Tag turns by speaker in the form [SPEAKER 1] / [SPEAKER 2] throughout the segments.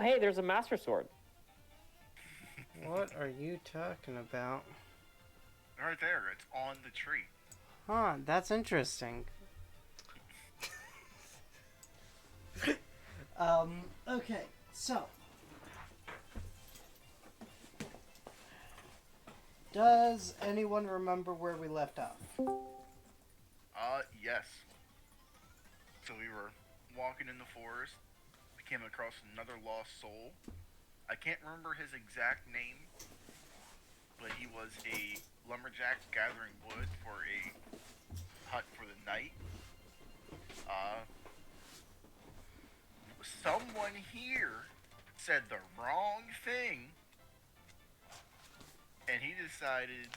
[SPEAKER 1] hey, there's a Master Sword.
[SPEAKER 2] What are you talking about?
[SPEAKER 3] Right there, it's on the tree.
[SPEAKER 2] Huh, that's interesting. Okay, so. Does anyone remember where we left off?
[SPEAKER 3] Yes. So we were walking in the forest. We came across another lost soul. I can't remember his exact name, but he was a lumberjack gathering wood for a hut for the night. Uh, Someone here said the wrong thing, and he decided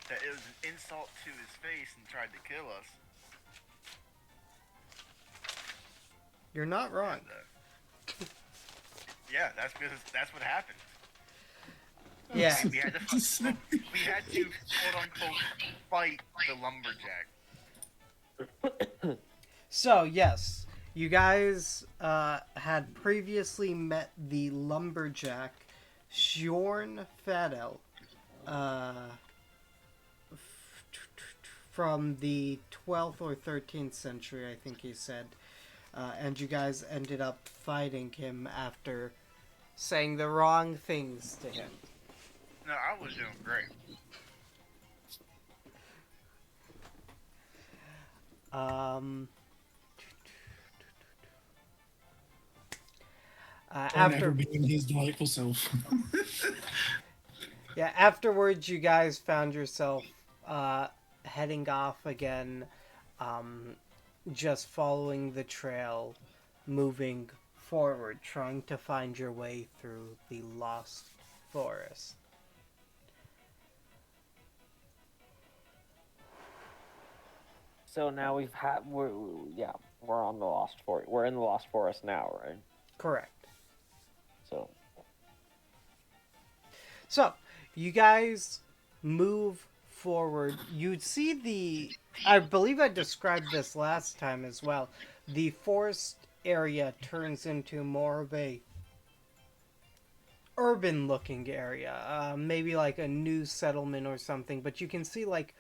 [SPEAKER 3] that it was an insult to his face and tried to kill us.
[SPEAKER 2] You're not wrong.
[SPEAKER 3] And, yeah, that's because that's what happened.
[SPEAKER 2] Yeah.
[SPEAKER 3] We had to quote unquote fight the lumberjack.
[SPEAKER 2] So, yes, you guys had previously met the lumberjack Sjorn Fadel from the 12th or 13th century, I think he said. And you guys ended up fighting him after saying the wrong things to him.
[SPEAKER 3] No, I was doing great.
[SPEAKER 4] After being his delightful self.
[SPEAKER 2] Yeah, afterwards you guys found yourself heading off again, just following the trail, moving forward, trying to find your way through the lost forest.
[SPEAKER 1] So now we're on the Lost Forest. We're in the Lost Forest now, right?
[SPEAKER 2] Correct.
[SPEAKER 1] So,
[SPEAKER 2] you guys move forward. You'd see I believe I described this last time as well. The forest area turns into more of a urban looking area, maybe like a new settlement or something, but you can see like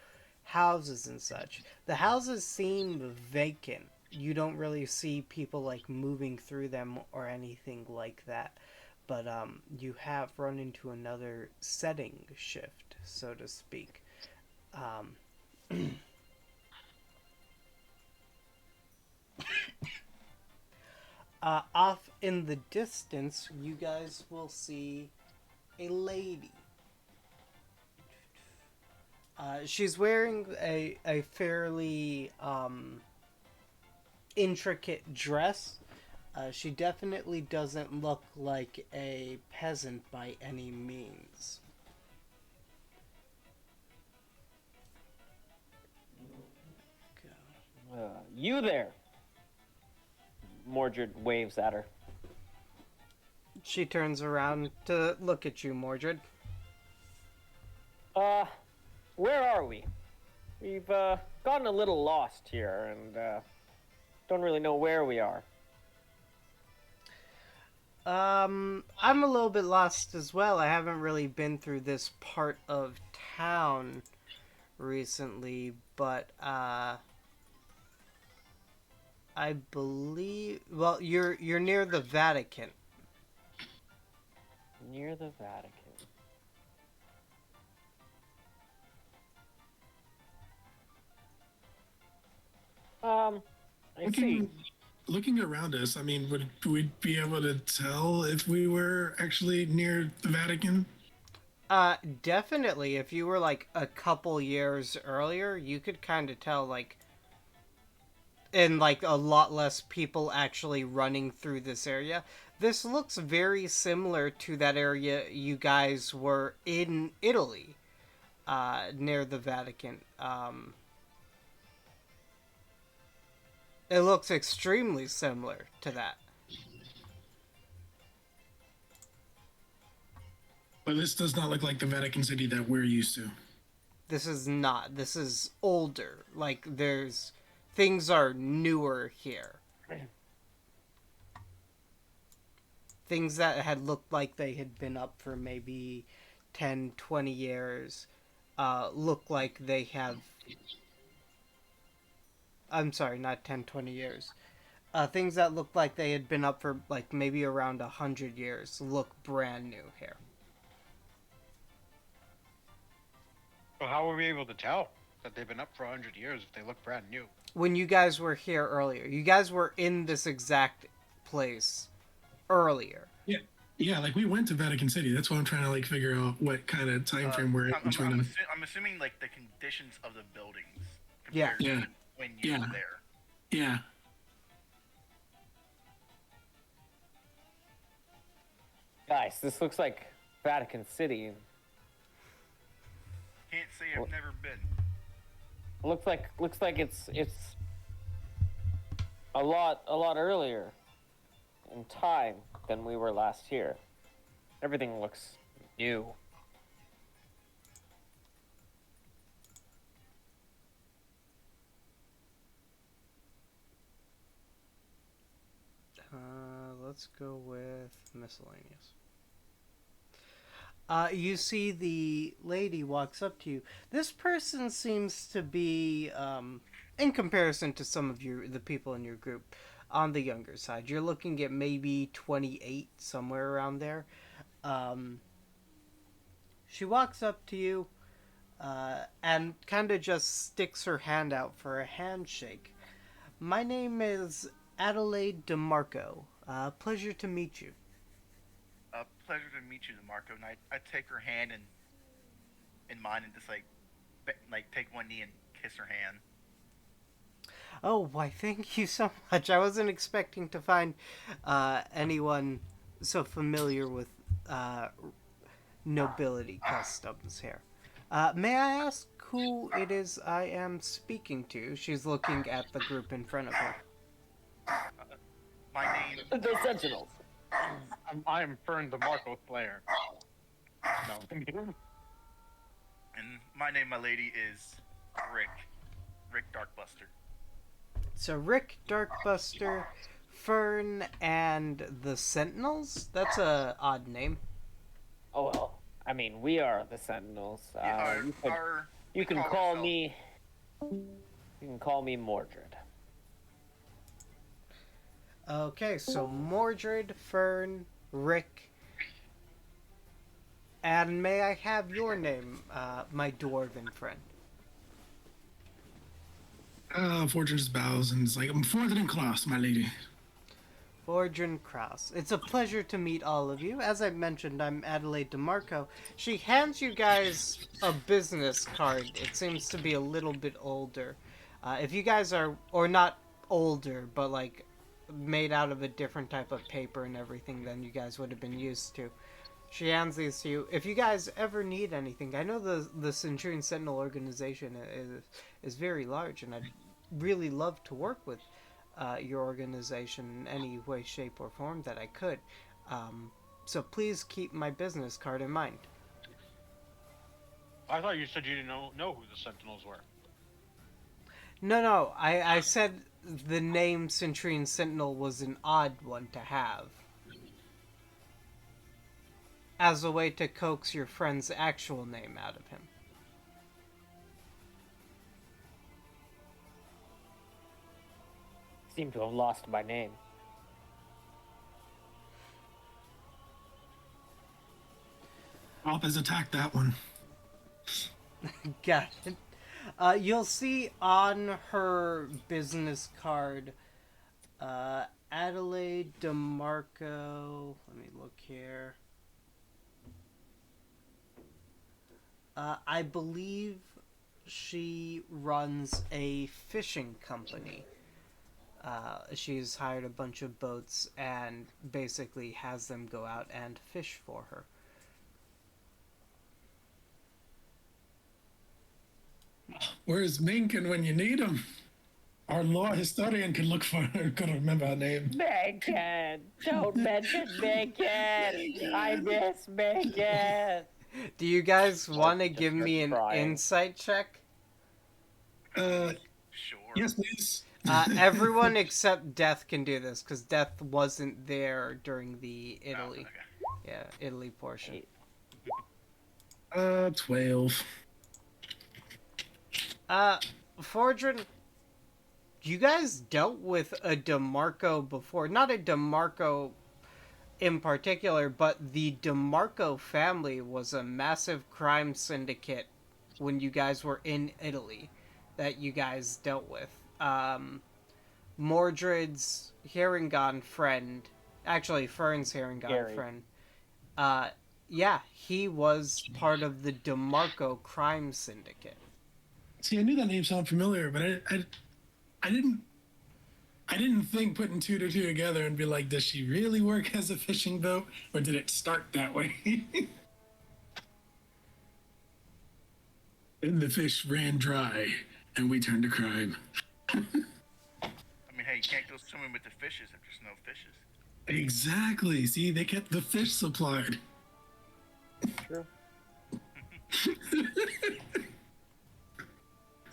[SPEAKER 2] houses and such. The houses seem vacant. You don't really see people like moving through them or anything like that. But you have run into another setting shift, so to speak. Off in the distance, you guys will see a lady. She's wearing a fairly intricate dress. She definitely doesn't look like a peasant by any means.
[SPEAKER 1] you there. Mordred waves at her.
[SPEAKER 2] She turns around to look at you, Mordred.
[SPEAKER 1] Where are we? We've gotten a little lost here and don't really know where we are.
[SPEAKER 2] I'm a little bit lost as well. I haven't really been through this part of town recently, but I believe, well, you're near the Vatican.
[SPEAKER 1] Near the Vatican. I see.
[SPEAKER 4] Looking around us, I mean, would we be able to tell if we were actually near the Vatican?
[SPEAKER 2] Definitely. If you were like a couple years earlier, you could kind of tell, like, and like a lot less people actually running through this area. This looks very similar to that area you guys were in Italy, near the Vatican. It looks extremely similar to that.
[SPEAKER 4] But this does not look like the Vatican City that we're used to.
[SPEAKER 2] This is not. This is older. Like, things are newer here. things that had looked like they had been up for maybe 10, 20 years look like they have... I'm sorry, not 10, 20 years. Things that looked like they had been up for like maybe around 100 years look brand new here.
[SPEAKER 5] Well, how were we able to tell that they've been up for 100 years if they look brand new?
[SPEAKER 2] When you guys were here earlier, you guys were in this exact place earlier.
[SPEAKER 4] Yeah, like we went to Vatican City. That's why I'm trying to like figure out what kind of time frame we're in between them.
[SPEAKER 3] I'm assuming like the conditions of the buildings
[SPEAKER 2] Yeah.
[SPEAKER 3] compared to when you were there.
[SPEAKER 4] Yeah.
[SPEAKER 1] Guys, this looks like Vatican City.
[SPEAKER 3] Can't say I've never been.
[SPEAKER 1] Looks like it's a lot earlier in time than we were last here. Everything looks new.
[SPEAKER 2] Let's go with miscellaneous. You see the lady walks up to you. This person seems to be, in comparison to some of the people in your group, on the younger side. You're looking at maybe 28, somewhere around there. She walks up to you and kind of just sticks her hand out for a handshake. My name is Adelaide DeMarco. Pleasure to meet you.
[SPEAKER 3] Pleasure to meet you, DeMarco. And I take her hand in mine and just like take one knee and kiss her hand.
[SPEAKER 2] Oh, why, thank you so much. I wasn't expecting to find anyone so familiar with nobility customs here. May I ask who it is I am speaking to? She's looking at the group in front of her.
[SPEAKER 3] My name...
[SPEAKER 1] The Sentinels.
[SPEAKER 5] I'm Fern the Marco Slayer. No.
[SPEAKER 3] And my name, my lady, is Rick Darkbuster.
[SPEAKER 2] So Rick Darkbuster, Fern, and the Sentinels? That's a odd name.
[SPEAKER 1] Oh well, I mean, we are the Sentinels. You can
[SPEAKER 3] call
[SPEAKER 1] call me Mordred.
[SPEAKER 2] Okay, so Mordred, Fern, Rick, and may I have your name, my dwarven friend?
[SPEAKER 4] Fortune just bows and is like, I'm Fortune Klaus, my lady.
[SPEAKER 2] Fortune Kraus. It's a pleasure to meet all of you. As I mentioned, I'm Adelaide DeMarco. She hands you guys a business card. It seems to be a little bit older. If you guys are, or not older, but like made out of a different type of paper and everything than you guys would have been used to. She hands these to you. If you guys ever need anything, I know the Sintrian Sentinel organization is very large, and I'd really love to work with your organization in any way, shape, or form that I could. So please keep my business card in mind.
[SPEAKER 5] I thought you said you didn't know who the Sentinels were.
[SPEAKER 2] No, I said the name Sintrian Sentinel was an odd one to have. As a way to coax your friend's actual name out of him.
[SPEAKER 1] Seem to have lost my name.
[SPEAKER 4] Op has attacked that one.
[SPEAKER 2] Got it. You'll see on her business card, Adelaide DeMarco. Let me look here. I believe she runs a fishing company. She's hired a bunch of boats and basically has them go out and fish for her.
[SPEAKER 4] Where's Minkin when you need him? Our law historian can look for her. Couldn't remember her name.
[SPEAKER 1] Megan! Don't mention Megan! I miss Megan!
[SPEAKER 2] Do you guys want to give me an
[SPEAKER 1] crying.
[SPEAKER 2] insight check?
[SPEAKER 3] Sure.
[SPEAKER 4] Yes, please.
[SPEAKER 2] Everyone except Death can do this because Death wasn't there during the Italy, Italy portion.
[SPEAKER 4] 12.
[SPEAKER 2] Fordrin, you guys dealt with a DeMarco before. Not a DeMarco in particular, but the DeMarco family was a massive crime syndicate when you guys were in Italy that you guys dealt with. Mordred's Harengon friend, actually Fern's Harengon friend, yeah, he was part of the DeMarco crime syndicate.
[SPEAKER 4] See, I knew that name sounded familiar, but I didn't think putting two to two together and be like, does she really work as a fishing boat, or did it start that way? And the fish ran dry, and we turned to crime.
[SPEAKER 3] I mean, hey, you can't go swimming with the fishes if there's no fishes.
[SPEAKER 4] Exactly. See, they kept the fish supplied.
[SPEAKER 1] True.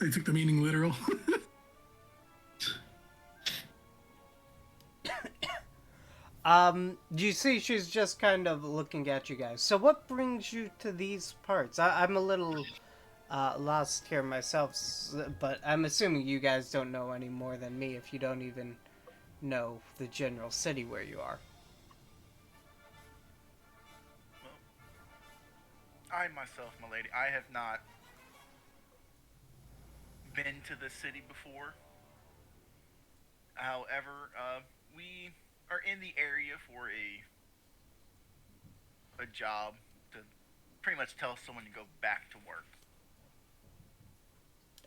[SPEAKER 4] They took the meaning literal.
[SPEAKER 2] You see she's just kind of looking at you guys. So what brings you to these parts? I'm a little lost here myself, but I'm assuming you guys don't know any more than me if you don't even know the general city where you are.
[SPEAKER 3] Well, I myself, my lady, I have not been to the city before. However, we are in the area for a job to pretty much tell someone to go back to work.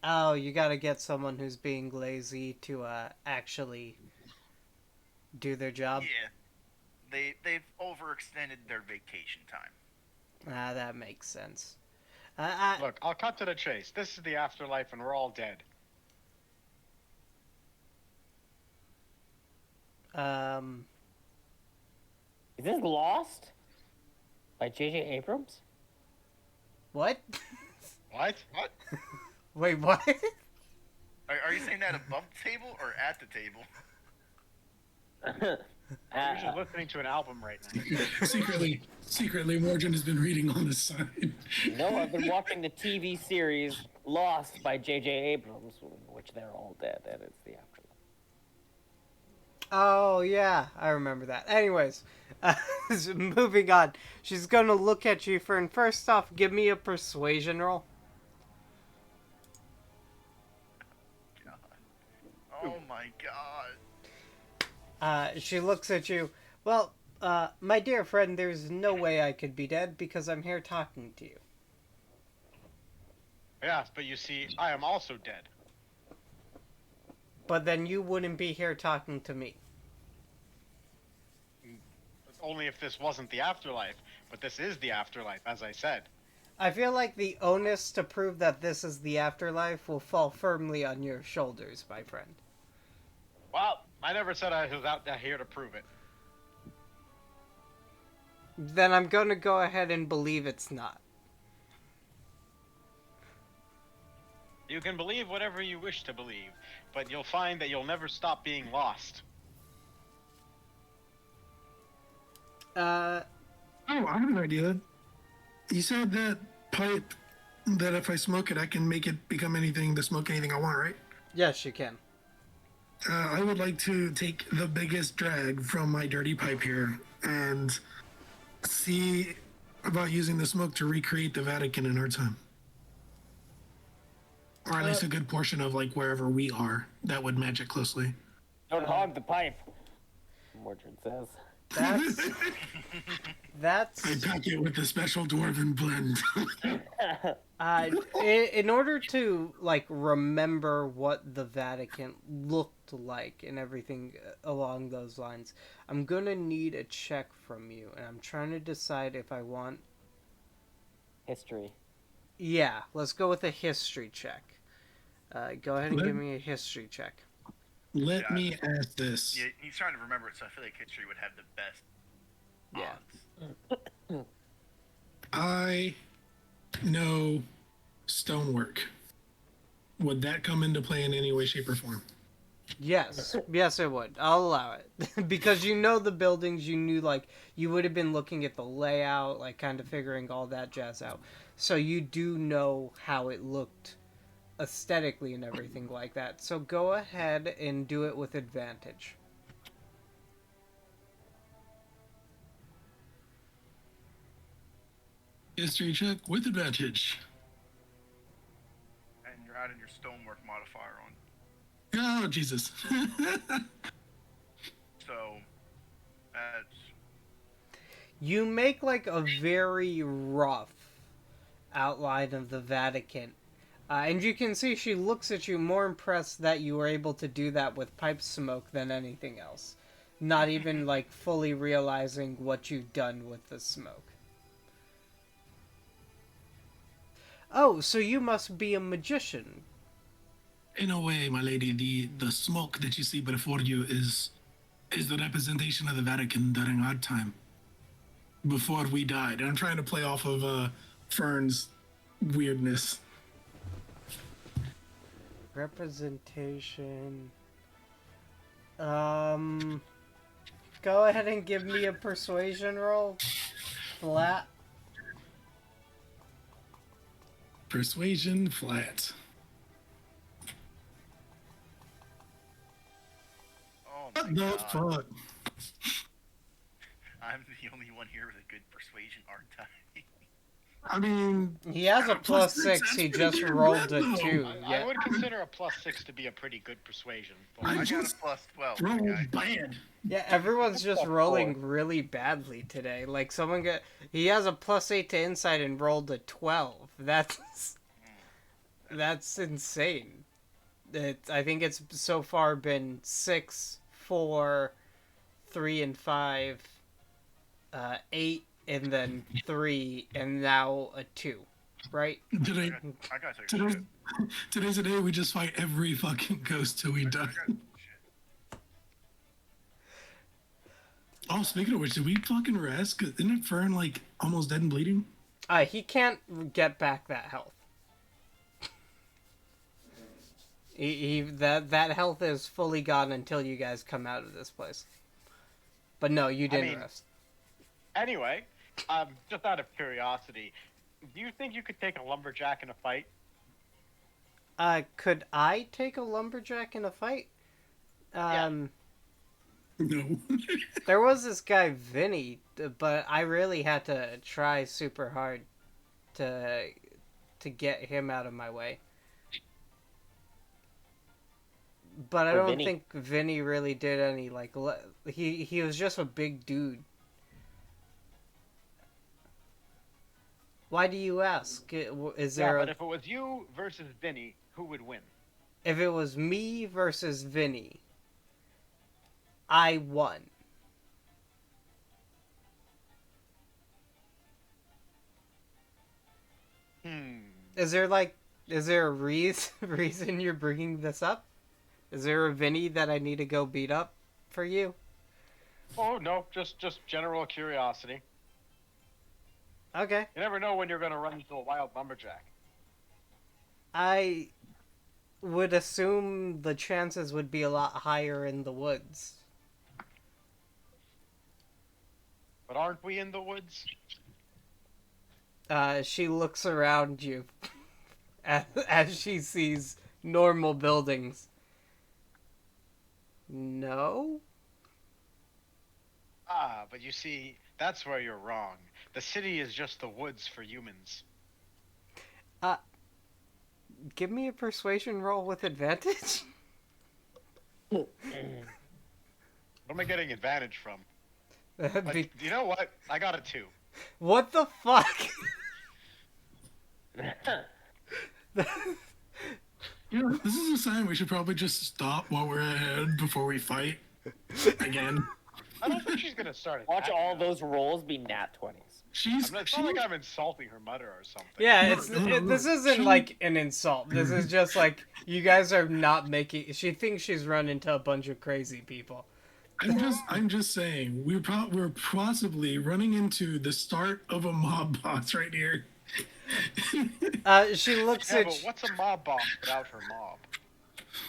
[SPEAKER 2] Oh, you gotta get someone who's being lazy to actually do their job?
[SPEAKER 3] Yeah. They've overextended their vacation time.
[SPEAKER 2] That makes sense.
[SPEAKER 5] Look, I'll cut to the chase. This is the afterlife, and we're all dead.
[SPEAKER 1] Is this Lost? By J.J. Abrams?
[SPEAKER 2] What?
[SPEAKER 5] What?
[SPEAKER 3] What?
[SPEAKER 2] Wait, what?
[SPEAKER 3] Are you saying that above the table or at the table?
[SPEAKER 5] You're just listening to an album right now.
[SPEAKER 4] Secretly, Morgan has been reading on the side.
[SPEAKER 1] No, I've been watching the TV series Lost by J.J. Abrams, in which they're all dead, and it's the afterlife.
[SPEAKER 2] Oh, yeah, I remember that. Anyways, moving on. She's gonna look at you, Fern. First off, give me a persuasion roll.
[SPEAKER 3] God. Oh my god.
[SPEAKER 2] She looks at you. Well, my dear friend, there's no way I could be dead because I'm here talking to you.
[SPEAKER 5] Yes, but you see, I am also dead.
[SPEAKER 2] But then you wouldn't be here talking to me.
[SPEAKER 5] Only if this wasn't the afterlife. But this is the afterlife, as I said.
[SPEAKER 2] I feel like the onus to prove that this is the afterlife will fall firmly on your shoulders, my friend.
[SPEAKER 5] Well, I never said I was out here to prove it.
[SPEAKER 2] Then I'm gonna go ahead and believe it's not.
[SPEAKER 5] You can believe whatever you wish to believe, but you'll find that you'll never stop being lost.
[SPEAKER 4] Oh, I have an idea. You said that pipe, that if I smoke it, I can make it become anything, to smoke anything I want, right?
[SPEAKER 2] Yes, you can.
[SPEAKER 4] I would like to take the biggest drag from my dirty pipe here and see about using the smoke to recreate the Vatican in our time. Or at least a good portion of, like, wherever we are that would match it closely.
[SPEAKER 1] Don't hog the pipe, Mordred says.
[SPEAKER 2] That's
[SPEAKER 4] I pack it with a special dwarven blend.
[SPEAKER 2] in order to like remember what the Vatican looked like and everything along those lines, I'm gonna need a check from you, and I'm trying to decide if I want
[SPEAKER 1] History.
[SPEAKER 2] Yeah, let's go with a history check. Go ahead and give me a history check.
[SPEAKER 4] Let me ask this.
[SPEAKER 3] Yeah, he's trying to remember it, so I feel like history would have the best odds.
[SPEAKER 4] I know stonework. Would that come into play in any way, shape, or form?
[SPEAKER 2] Yes, yes, it would. I'll allow it because you know the buildings. You knew like you would have been looking at the layout, like kind of figuring all that jazz out. So you do know how it looked aesthetically and everything like that. So go ahead and do it with advantage.
[SPEAKER 4] History check with advantage.
[SPEAKER 3] And you're adding your stonework modifier on.
[SPEAKER 4] Oh, Jesus.
[SPEAKER 3] So that's
[SPEAKER 2] You make like a very rough outline of the Vatican. And you can see she looks at you more impressed that you were able to do that with pipe smoke than anything else. Not even like fully realizing what you've done with the smoke. Oh, so you must be a magician.
[SPEAKER 4] In a way, my lady, the smoke that you see before you is the representation of the Vatican during our time. Before we died. And I'm trying to play off of Fern's weirdness.
[SPEAKER 2] Representation. Go ahead and give me a persuasion roll. Flat.
[SPEAKER 4] Persuasion flat.
[SPEAKER 3] oh
[SPEAKER 4] What
[SPEAKER 3] my
[SPEAKER 4] the
[SPEAKER 3] god.
[SPEAKER 4] fuck?
[SPEAKER 3] I'm the only one here with a good persuasion, aren't I?
[SPEAKER 4] I mean,
[SPEAKER 2] He has a plus
[SPEAKER 4] +6,
[SPEAKER 2] 6.
[SPEAKER 4] that's
[SPEAKER 2] He
[SPEAKER 4] pretty
[SPEAKER 2] just
[SPEAKER 4] damn
[SPEAKER 2] rolled
[SPEAKER 4] good,
[SPEAKER 2] a
[SPEAKER 4] though.
[SPEAKER 2] 2.
[SPEAKER 5] I
[SPEAKER 2] Yeah.
[SPEAKER 5] would consider a +6 to be a pretty good persuasion. But
[SPEAKER 4] I
[SPEAKER 3] I got
[SPEAKER 4] just
[SPEAKER 3] a plus 12.
[SPEAKER 4] rolled
[SPEAKER 3] Okay.
[SPEAKER 4] bad.
[SPEAKER 2] Yeah, everyone's just
[SPEAKER 1] Fuck
[SPEAKER 2] rolling really badly today. Like someone got he has a plus 8 to insight and rolled a 12. That's insane. I think it's so far been 6, 4, 3 and 5, 8 and then 3 and now a 2, right?
[SPEAKER 4] Today,
[SPEAKER 3] I gotta take a
[SPEAKER 4] today,
[SPEAKER 3] shit.
[SPEAKER 4] today's the day we just fight every fucking ghost till we die.
[SPEAKER 3] I got shit.
[SPEAKER 4] Oh, speaking of which, did we fucking rest? 'Cause isn't Fern like almost dead and bleeding?
[SPEAKER 2] He can't get back that health. That health is fully gone until you guys come out of this place. But no, you didn't
[SPEAKER 5] mean-
[SPEAKER 2] rest.
[SPEAKER 5] anyway, just out of curiosity, do you think you could take a lumberjack in a fight?
[SPEAKER 2] Could I take a lumberjack in a fight?
[SPEAKER 4] No.
[SPEAKER 2] There was this guy Vinny, but I really had to try super hard to get him out of my way. But I
[SPEAKER 1] Or
[SPEAKER 2] don't
[SPEAKER 1] Vinny.
[SPEAKER 2] think Vinny really did any like he was just a big dude. Why do you ask? Is
[SPEAKER 5] Yeah,
[SPEAKER 2] there
[SPEAKER 5] but if it was you versus Vinny, who would win?
[SPEAKER 2] if it was me versus Vinny, I won. Is there a reason you're bringing this up? Is there a Vinny that I need to go beat up for you?
[SPEAKER 5] Oh no, just general curiosity.
[SPEAKER 2] Okay.
[SPEAKER 5] You never know when you're gonna run into a wild lumberjack.
[SPEAKER 2] I would assume the chances would be a lot higher in the woods.
[SPEAKER 5] But aren't we in the woods?
[SPEAKER 2] She looks around you as she sees normal buildings. No?
[SPEAKER 5] Ah, but you see, that's where you're wrong. The city is just the woods for humans.
[SPEAKER 2] Give me a persuasion roll with advantage.
[SPEAKER 5] What am I getting advantage from? Like, you know what? I got a 2.
[SPEAKER 2] What the fuck?
[SPEAKER 4] You know, this is a sign we should probably just stop while we're ahead before we fight again.
[SPEAKER 5] I don't think she's gonna start
[SPEAKER 1] Watch
[SPEAKER 5] attacking
[SPEAKER 1] all
[SPEAKER 5] us.
[SPEAKER 1] those rolls be nat 20s.
[SPEAKER 4] She's
[SPEAKER 5] It's not like I'm insulting her mother or something.
[SPEAKER 2] Yeah,
[SPEAKER 4] No,
[SPEAKER 2] this isn't
[SPEAKER 4] she-
[SPEAKER 2] like an insult. This is just like you guys are not making. She thinks she's run into a bunch of crazy people.
[SPEAKER 4] I'm just saying we're possibly running into the start of a mob boss right here.
[SPEAKER 2] She looks
[SPEAKER 5] Yeah,
[SPEAKER 2] at.
[SPEAKER 5] but what's a mob boss without her mob?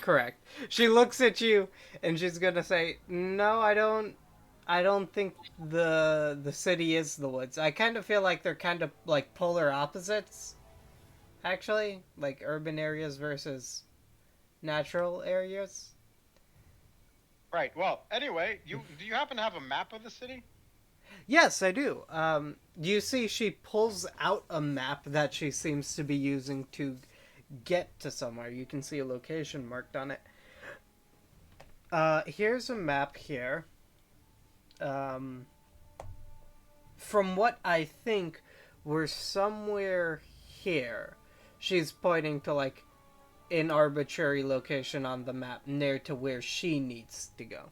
[SPEAKER 2] Correct. She looks at you and she's gonna say, "No, I don't think the city is the woods. I kind of feel like they're kind of like polar opposites, actually, like urban areas versus natural areas."
[SPEAKER 5] Right. Well, anyway, do you happen to have a map of the city?
[SPEAKER 2] Yes, I do. You see, she pulls out a map that she seems to be using to get to somewhere. You can see a location marked on it. Here's a map here. Um, from what I think, we're somewhere here. She's pointing to like an arbitrary location on the map near to where she needs to go.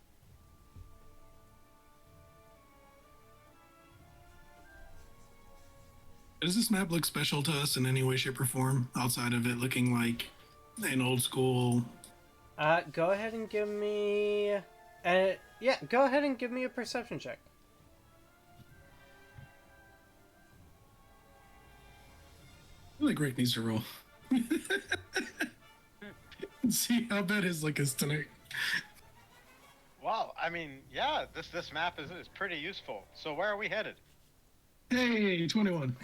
[SPEAKER 4] Does this map look special to us in any way, shape, or form outside of it looking like an old school?
[SPEAKER 2] Go ahead and give me. Yeah, go ahead and give me a perception check.
[SPEAKER 4] I feel like Rick needs to roll. See how bad his luck is tonight.
[SPEAKER 5] Well, I mean, yeah, this map is pretty useful. So where are we headed?
[SPEAKER 4] Hey, 21.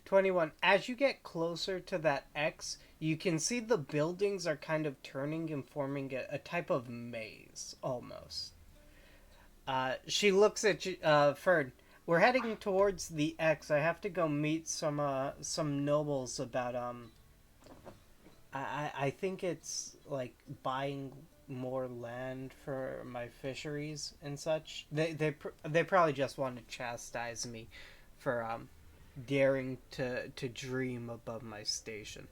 [SPEAKER 2] 21. As you get closer to that X, you can see the buildings are kind of turning and forming a type of maze, almost. She looks at you, Ferd. We're heading towards the X. I have to go meet some nobles about, I think it's, like, buying more land for my fisheries and such. They probably just want to chastise me for daring to dream above my station.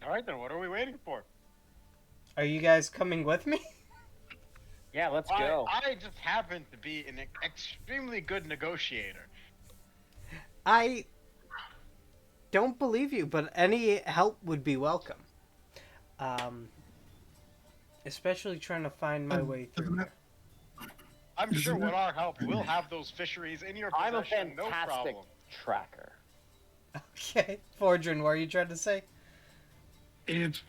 [SPEAKER 5] All right, then. What are we waiting for?
[SPEAKER 2] Are you guys coming with me?
[SPEAKER 1] Yeah, let's go.
[SPEAKER 5] I just happen to be an extremely good negotiator.
[SPEAKER 2] I don't believe you, but any help would be welcome. Especially trying to find my way through.
[SPEAKER 5] I'm sure with our help, we'll have those fisheries in your
[SPEAKER 1] I'm a
[SPEAKER 5] possession, no
[SPEAKER 1] fantastic
[SPEAKER 5] problem.
[SPEAKER 1] tracker.
[SPEAKER 2] Okay, Fortune, what are you trying to say?
[SPEAKER 4] If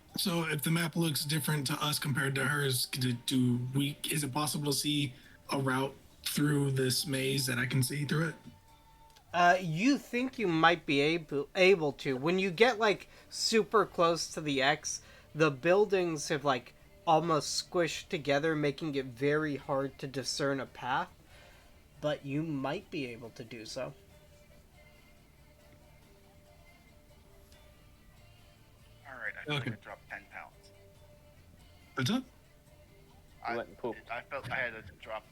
[SPEAKER 4] the map looks different to us compared to hers, is it possible to see a route through this maze that I can see through it?
[SPEAKER 2] You think you might be able to. When you get like super close to the X, the buildings have like almost squished together, making it very hard to discern a path. But you might be able to do so.
[SPEAKER 3] Alright, I feel
[SPEAKER 4] Okay.
[SPEAKER 3] like I dropped 10 pounds.
[SPEAKER 4] What's up?
[SPEAKER 1] You went and pooped.
[SPEAKER 3] I felt I had to drop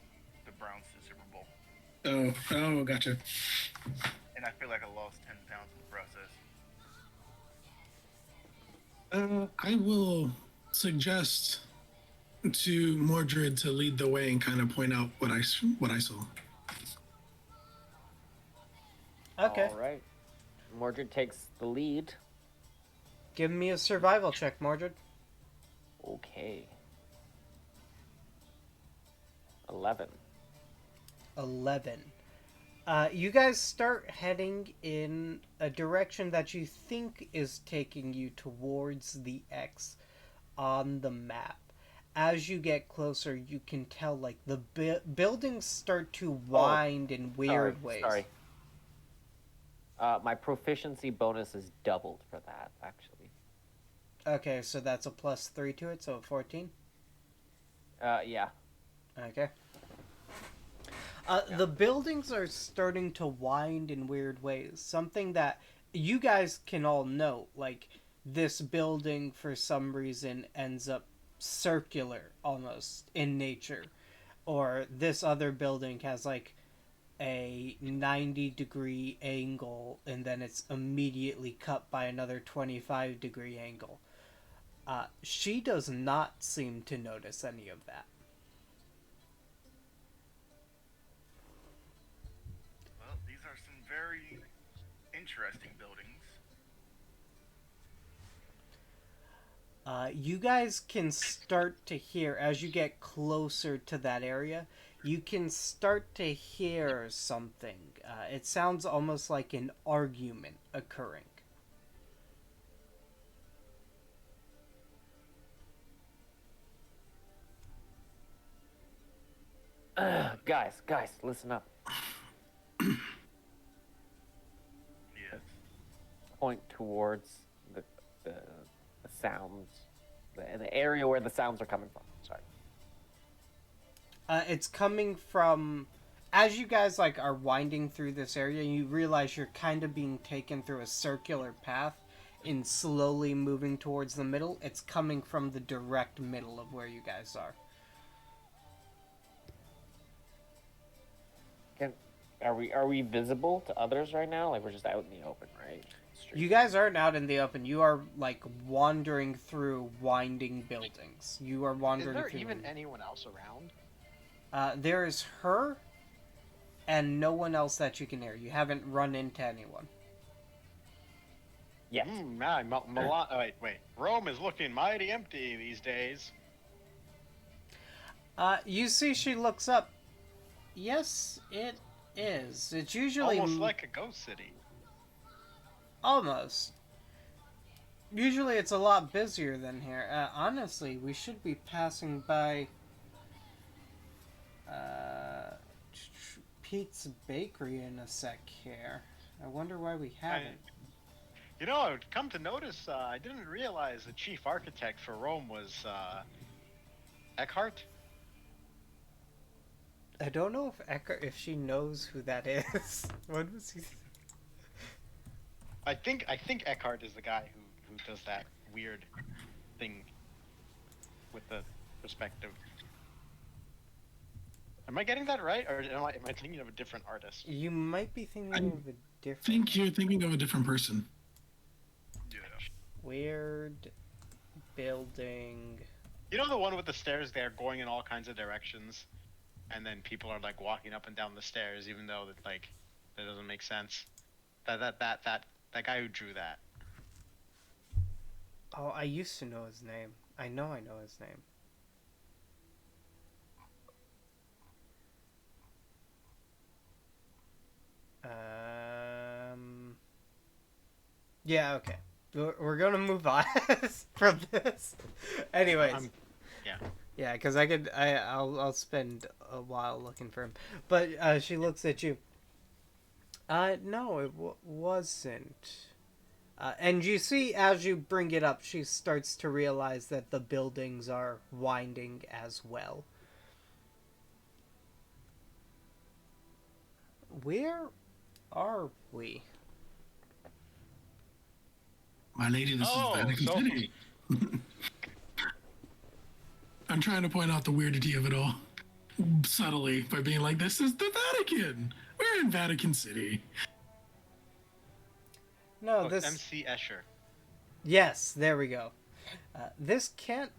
[SPEAKER 3] the Browns to Super Bowl.
[SPEAKER 4] Oh, gotcha.
[SPEAKER 3] And I feel like I lost 10 pounds in the process.
[SPEAKER 4] I will suggest to Mordred to lead the way and kind of point out what I saw.
[SPEAKER 2] Okay.
[SPEAKER 1] All right. Mordred takes the lead.
[SPEAKER 2] Give me a survival check, Mordred.
[SPEAKER 1] Okay. 11.
[SPEAKER 2] 11. You guys start heading in a direction that you think is taking you towards the X on the map. As you get closer, you can tell like the buildings start to wind in weird ways.
[SPEAKER 1] Sorry. My proficiency bonus is doubled for that, actually.
[SPEAKER 2] Okay, so that's a +3 to it, so 14.
[SPEAKER 1] Yeah.
[SPEAKER 2] Okay. The buildings are starting to wind in weird ways. Something that you guys can all note. Like, this building, for some reason, ends up circular, almost, in nature. Or this other building has, like, a 90-degree angle, and then it's immediately cut by another 25-degree angle. She does not seem to notice any of that.
[SPEAKER 3] Well, these are some very interesting buildings.
[SPEAKER 2] You guys can start to hear, as you get closer to that area, you can start to hear something. It sounds almost like an argument occurring.
[SPEAKER 1] Guys, listen up.
[SPEAKER 3] Yes.
[SPEAKER 1] Point towards the sounds, the area where the sounds are coming from. Sorry.
[SPEAKER 2] It's coming from, as you guys like are winding through this area, you realize you're kind of being taken through a circular path and slowly moving towards the middle. It's coming from the direct middle of where you guys are.
[SPEAKER 1] Are we visible to others right now? Like we're just out in the open, right? Street.
[SPEAKER 2] You guys aren't out in the open. You are like wandering through winding buildings. You are
[SPEAKER 5] Is
[SPEAKER 2] wandering
[SPEAKER 5] there
[SPEAKER 2] through.
[SPEAKER 5] even anyone else around?
[SPEAKER 2] There is her and no one else that you can hear. You haven't run into anyone.
[SPEAKER 1] Yes.
[SPEAKER 5] Wait. Rome is looking mighty empty these days.
[SPEAKER 2] You see she looks up. Yes, it is. It's usually...
[SPEAKER 5] Almost like a ghost city.
[SPEAKER 2] Almost. Usually it's a lot busier than here. Honestly, we should be passing by... Pete's Bakery in a sec here. I wonder why we haven't.
[SPEAKER 5] You know, I've come to notice, I didn't realize the chief architect for Rome was, Eckhart.
[SPEAKER 2] I don't know if she knows who that is. What was he?
[SPEAKER 5] I think Eckhart is the guy who does that weird thing with the perspective. Am I getting that right, or am I thinking of a different artist?
[SPEAKER 2] You might be thinking of a different...
[SPEAKER 4] I think you're thinking of a different person.
[SPEAKER 3] Yeah.
[SPEAKER 2] Weird building.
[SPEAKER 5] You know the one with the stairs there going in all kinds of directions, and then people are like walking up and down the stairs, even though that doesn't make sense. That guy who drew that.
[SPEAKER 2] Oh, I used to know his name. I know his name. Yeah, okay. We're gonna move on from this. Anyways.
[SPEAKER 5] Yeah.
[SPEAKER 2] Yeah, because I'll spend a while looking for him. But she looks at you. No, it wasn't. And you see, as you bring it up, she starts to realize that the buildings are winding as well. Where are we?
[SPEAKER 4] My lady, this is Vatican City. I'm trying to point out the weirdity of it all subtly by being like, this is the Vatican. We're in Vatican City.
[SPEAKER 2] No,
[SPEAKER 5] Look,
[SPEAKER 2] this...
[SPEAKER 5] MC Escher.
[SPEAKER 2] Yes, there we go. This can't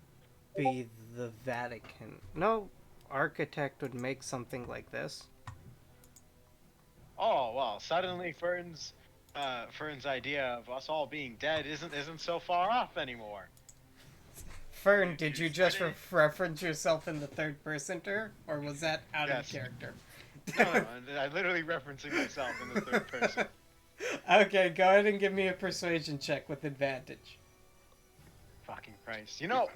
[SPEAKER 2] be the Vatican. No architect would make something like this.
[SPEAKER 5] Oh well, suddenly Fern's idea of us all being dead isn't so far off anymore.
[SPEAKER 2] Fern, did you just reference yourself in the third person to her, or was that out of character?
[SPEAKER 5] No, I'm literally referencing myself in the third person.
[SPEAKER 2] Okay, go ahead and give me a persuasion check with advantage.
[SPEAKER 5] Fucking Christ. You know,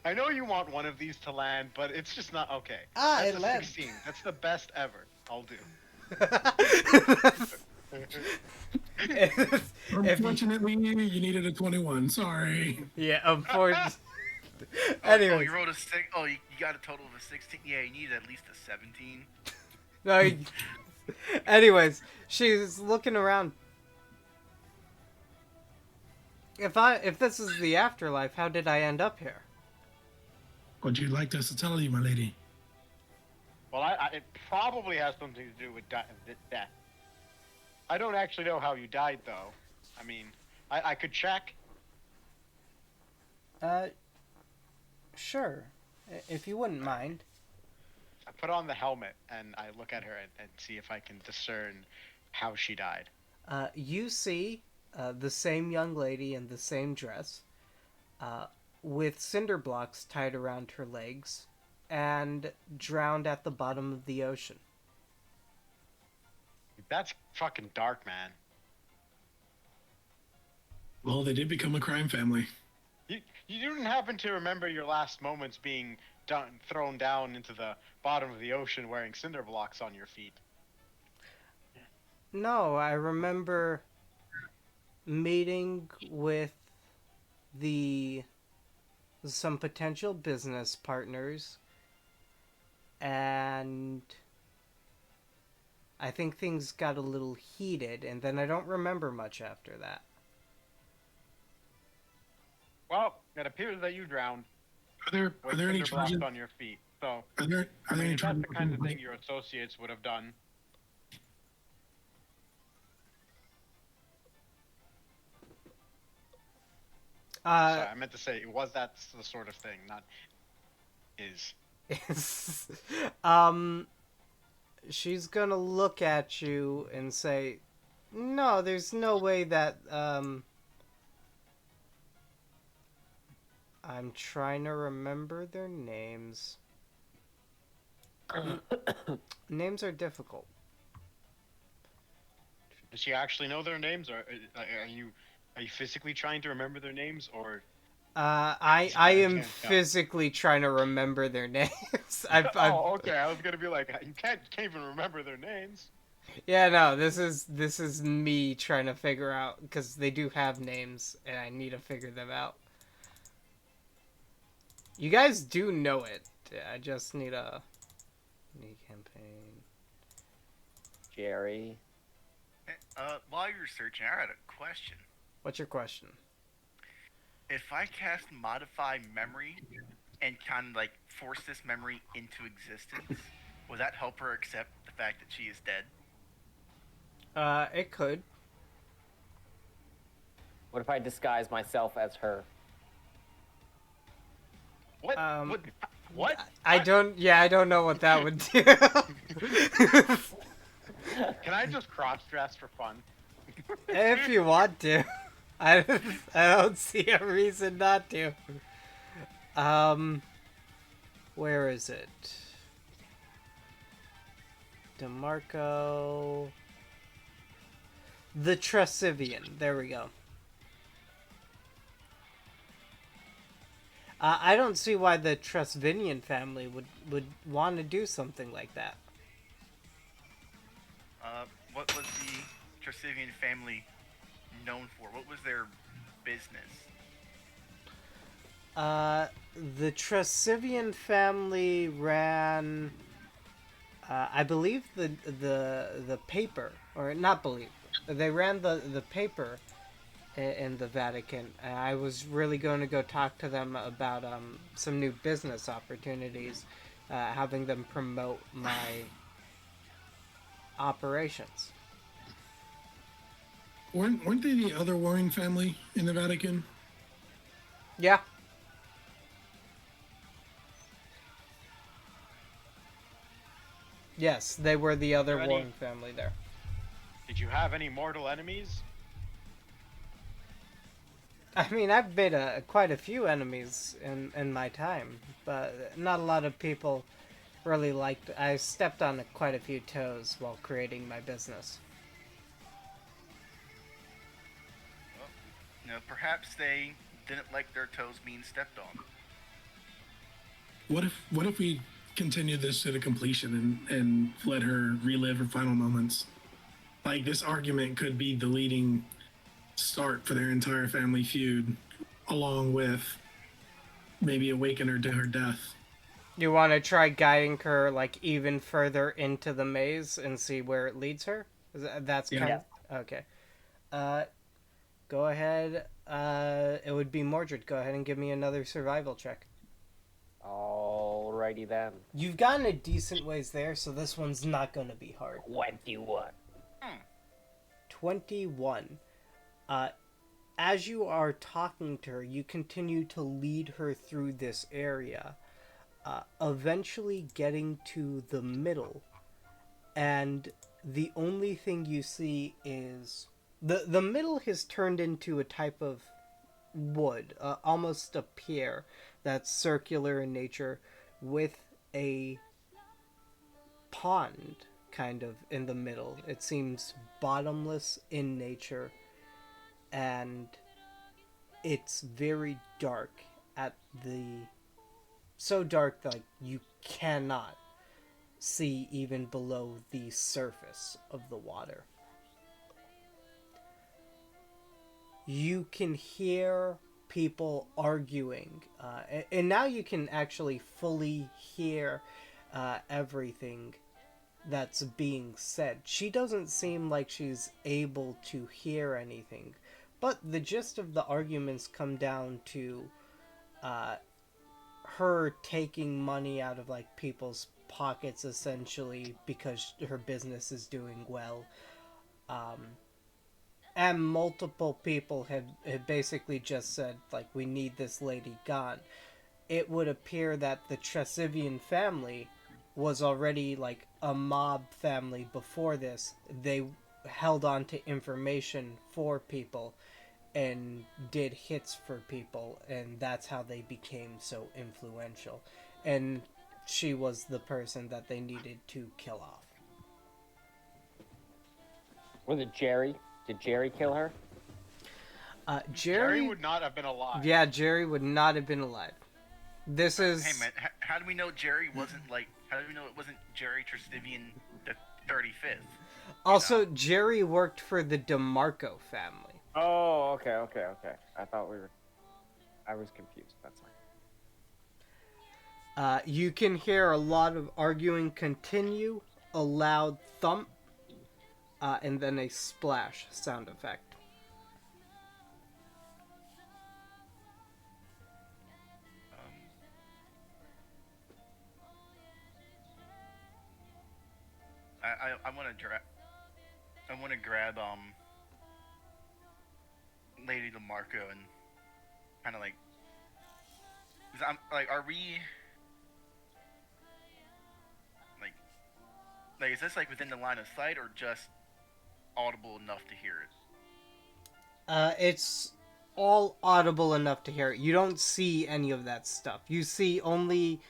[SPEAKER 5] I know you want one of these to land, but it's just not okay.
[SPEAKER 2] It
[SPEAKER 5] That's a
[SPEAKER 2] landed.
[SPEAKER 5] 16. That's the best ever. I'll do.
[SPEAKER 4] Unfortunately, you needed a 21. Sorry.
[SPEAKER 2] Yeah, unfortunately.
[SPEAKER 3] Oh,
[SPEAKER 2] Anyway,
[SPEAKER 3] you rolled a 6. Oh, you got a total of a 16. Yeah, you needed at least a 17.
[SPEAKER 2] no. Anyways, she's looking around. If this is the afterlife, how did I end up here?
[SPEAKER 4] Would you like us to tell you, my lady?
[SPEAKER 5] Well, it probably has something to do with death. I don't actually know how you died, though. I mean, I could check.
[SPEAKER 2] Sure, if you wouldn't mind.
[SPEAKER 5] I put on the helmet and I look at her and see if I can discern how she died.
[SPEAKER 2] You see the same young lady in the same dress, with cinder blocks tied around her legs, and drowned at the bottom of the ocean.
[SPEAKER 5] That's fucking dark, man.
[SPEAKER 4] Well, they did become a crime family.
[SPEAKER 5] You didn't happen to remember your last moments being thrown down into the bottom of the ocean wearing cinder blocks on your feet.
[SPEAKER 2] No, I remember meeting with some potential business partners, and I think things got a little heated, and then I don't remember much after that.
[SPEAKER 5] Well, it appears that you drowned
[SPEAKER 4] Are
[SPEAKER 5] with
[SPEAKER 4] there any
[SPEAKER 5] cinder blocks
[SPEAKER 4] charges?
[SPEAKER 5] on your feet. So,
[SPEAKER 4] Are there
[SPEAKER 5] I mean,
[SPEAKER 4] any
[SPEAKER 5] that's
[SPEAKER 4] charges?
[SPEAKER 5] the kind of thing your associates would have done. Sorry, I meant to say, was that the sort of thing, not is.
[SPEAKER 2] She's gonna look at you and say, "No, there's no way that, I'm trying to remember their names. Names are difficult.
[SPEAKER 5] Does she actually know their names, or are you physically trying to remember their names, or?
[SPEAKER 2] I am
[SPEAKER 5] can't tell.
[SPEAKER 2] physically trying to remember their names.
[SPEAKER 5] Oh, okay. I was gonna be like, you can't even remember their names.
[SPEAKER 2] Yeah, no, this is me trying to figure out, because they do have names, and I need to figure them out. You guys do know it. I just need a campaign.
[SPEAKER 1] Jerry.
[SPEAKER 3] While you're searching, I had a question.
[SPEAKER 2] What's your question?
[SPEAKER 3] If I cast Modify Memory and kind of like force this memory into existence, will that help her accept the fact that she is dead?
[SPEAKER 2] It could.
[SPEAKER 1] What if I disguise myself as her?
[SPEAKER 5] What?
[SPEAKER 2] Um,
[SPEAKER 5] What?
[SPEAKER 2] I don't know what that would do.
[SPEAKER 5] Can I just cross-dress for fun?
[SPEAKER 2] If you want to. I don't see a reason not to. Where is it? DeMarco. The Tresivian. There we go. I don't see why the Tresivian family would want to do something like that.
[SPEAKER 3] What was the Tresivian family known for? What was their business?
[SPEAKER 2] The Tresivian family ran, I believe the paper, or not believe, they ran the paper in the Vatican. I was really going to go talk to them about some new business opportunities, having them promote my operations.
[SPEAKER 4] Weren't they the other warring family in the Vatican?
[SPEAKER 2] Yeah. Yes, they were the other
[SPEAKER 5] Any-
[SPEAKER 2] warring family there.
[SPEAKER 5] Did you have any mortal enemies?
[SPEAKER 2] I mean, I've made quite a few enemies in my time, but not a lot of people really liked. I stepped on quite a few toes while creating my business.
[SPEAKER 3] Well, perhaps they didn't like their toes being stepped on.
[SPEAKER 4] What if we continue this to the completion and let her relive her final moments? Like, this argument could be the leading start for their entire family feud, along with maybe awaken her to her death.
[SPEAKER 2] You want to try guiding her like even further into the maze and see where it leads her? That's
[SPEAKER 4] Yeah.
[SPEAKER 2] kind of okay. Go ahead. It would be Mordred. Go ahead and give me another survival check.
[SPEAKER 1] Alrighty then.
[SPEAKER 2] You've gotten a decent ways there, so this one's not going to be hard.
[SPEAKER 1] 21.
[SPEAKER 2] 21. As you are talking to her, you continue to lead her through this area, eventually getting to the middle, and the only thing you see is the middle has turned into a type of wood, almost a pier that's circular in nature, with a pond kind of in the middle. It seems bottomless in nature, and it's very dark at the so dark that you cannot see even below the surface of the water. You can hear people arguing, and now you can actually fully hear everything that's being said. She doesn't seem like she's able to hear anything, but the gist of the arguments come down to her taking money out of like people's pockets essentially because her business is doing well. And multiple people had basically just said, like, we need this lady gone. It would appear that the Tresivian family was already, like, a mob family before this. They held on to information for people and did hits for people, and that's how they became so influential. And she was the person that they needed to kill off.
[SPEAKER 1] Was it Jerry? Did Jerry kill her?
[SPEAKER 2] Jerry
[SPEAKER 5] would not have been alive.
[SPEAKER 2] Yeah, Jerry would not have been alive. This is...
[SPEAKER 3] Hey man, how do we know Jerry wasn't like? How do we know it wasn't Jerry Trestivian the 35th?
[SPEAKER 2] Also, Jerry worked for the DeMarco family.
[SPEAKER 1] Oh, okay. I was confused. That's fine.
[SPEAKER 2] You can hear a lot of arguing continue, a loud thump, and then a splash sound effect.
[SPEAKER 3] I want to grab Lady DeMarco and kind of like, 'cause I'm like, are we like is this like within the line of sight or just audible enough to hear it?
[SPEAKER 2] It's all audible enough to hear it. You don't see any of that stuff. You see only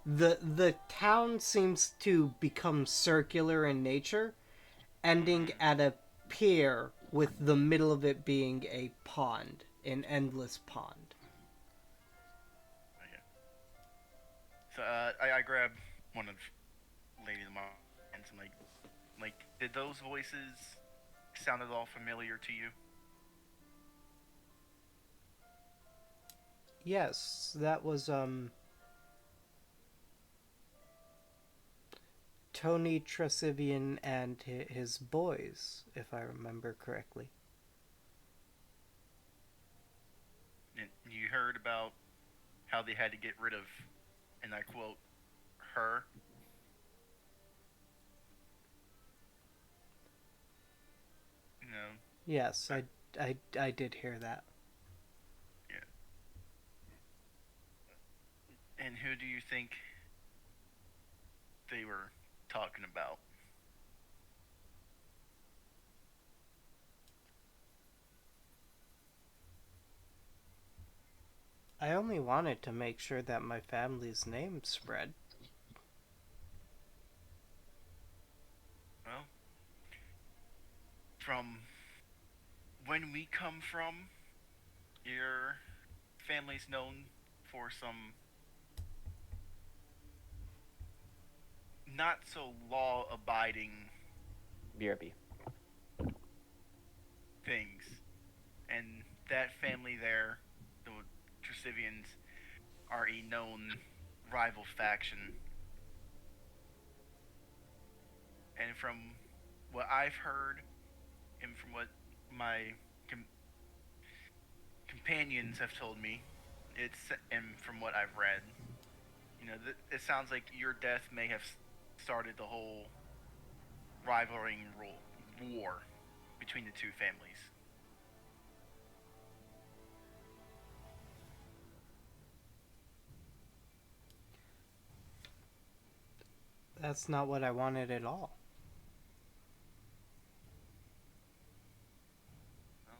[SPEAKER 2] the town seems to become circular in nature, ending at a pier with the middle of it being a pond, an endless pond.
[SPEAKER 3] Okay. So I grab one of Lady DeMarco and I'm like, did those voices sound at all familiar to you?
[SPEAKER 2] Yes, that was Tony Tresivian and his boys, if I remember correctly.
[SPEAKER 3] And you heard about how they had to get rid of, and I quote, her? You know?
[SPEAKER 2] Yes, I did hear that.
[SPEAKER 3] Yeah. And who do you think they were talking about?
[SPEAKER 2] I only wanted to make sure that my family's name spread.
[SPEAKER 3] Well, from when we come from, your family's known for some not so law-abiding
[SPEAKER 1] BRB.
[SPEAKER 3] things. And that family there, the Tresivians, are a known rival faction. And from what I've heard, and from what my companions have told me, and from what I've read, you know, it sounds like your death may have started the whole rivaling war between the two families.
[SPEAKER 2] That's not what I wanted at all.
[SPEAKER 3] Well,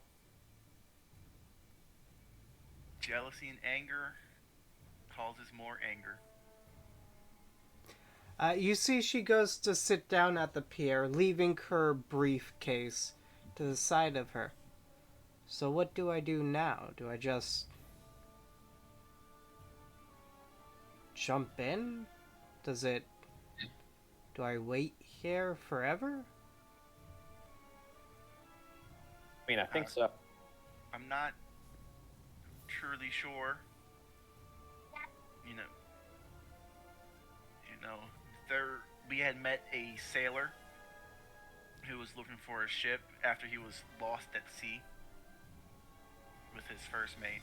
[SPEAKER 3] jealousy and anger causes more anger.
[SPEAKER 2] You see she goes to sit down at the pier, leaving her briefcase to the side of her. So what do I do now? Do I just jump in? Do I wait here forever?
[SPEAKER 1] I mean, I think so.
[SPEAKER 3] I'm not truly sure. You know, we had met a sailor who was looking for a ship after he was lost at sea with his first mate.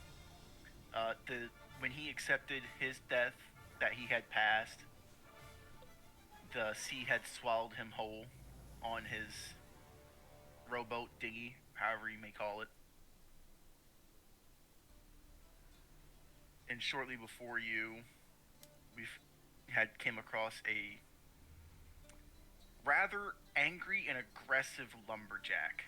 [SPEAKER 3] When he accepted his death that he had passed, the sea had swallowed him whole on his rowboat dinghy, however you may call it. And shortly before you, we came across a rather angry and aggressive lumberjack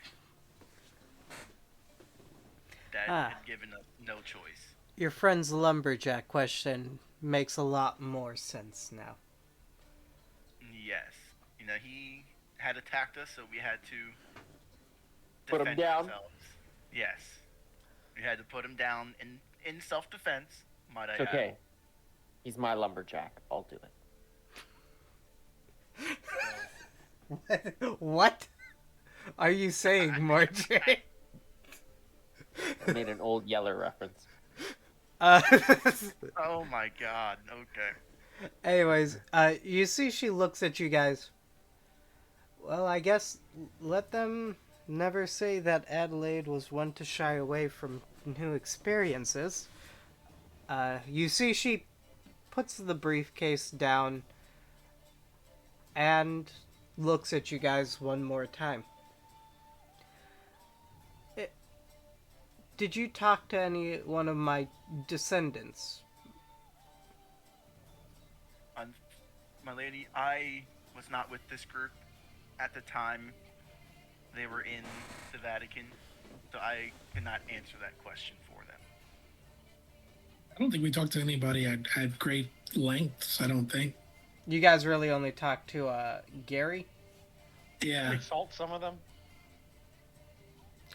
[SPEAKER 3] that had given us no choice.
[SPEAKER 2] Your friend's lumberjack question makes a lot more sense now.
[SPEAKER 3] Yes. He had attacked us, so we had to
[SPEAKER 1] Put him
[SPEAKER 3] defend
[SPEAKER 1] down?
[SPEAKER 3] ourselves. Yes. We had to put him down in self-defense, might I
[SPEAKER 1] It's
[SPEAKER 3] add.
[SPEAKER 1] okay. He's my lumberjack. I'll do it.
[SPEAKER 2] What are you saying, Marjorie?
[SPEAKER 1] I made an old Yeller reference.
[SPEAKER 3] Oh my god, okay.
[SPEAKER 2] Anyways, you see she looks at you guys. Well, I guess let them never say that Adelaide was one to shy away from new experiences. You see she puts the briefcase down and looks at you guys one more time. Did you talk to any one of my descendants?
[SPEAKER 3] My lady, I was not with this group at the time they were in the Vatican, so I cannot answer that question for them.
[SPEAKER 4] I don't think we talked to anybody at great lengths. I don't think.
[SPEAKER 2] You guys really only talked to Gary?
[SPEAKER 4] Yeah.
[SPEAKER 5] We salt some of them.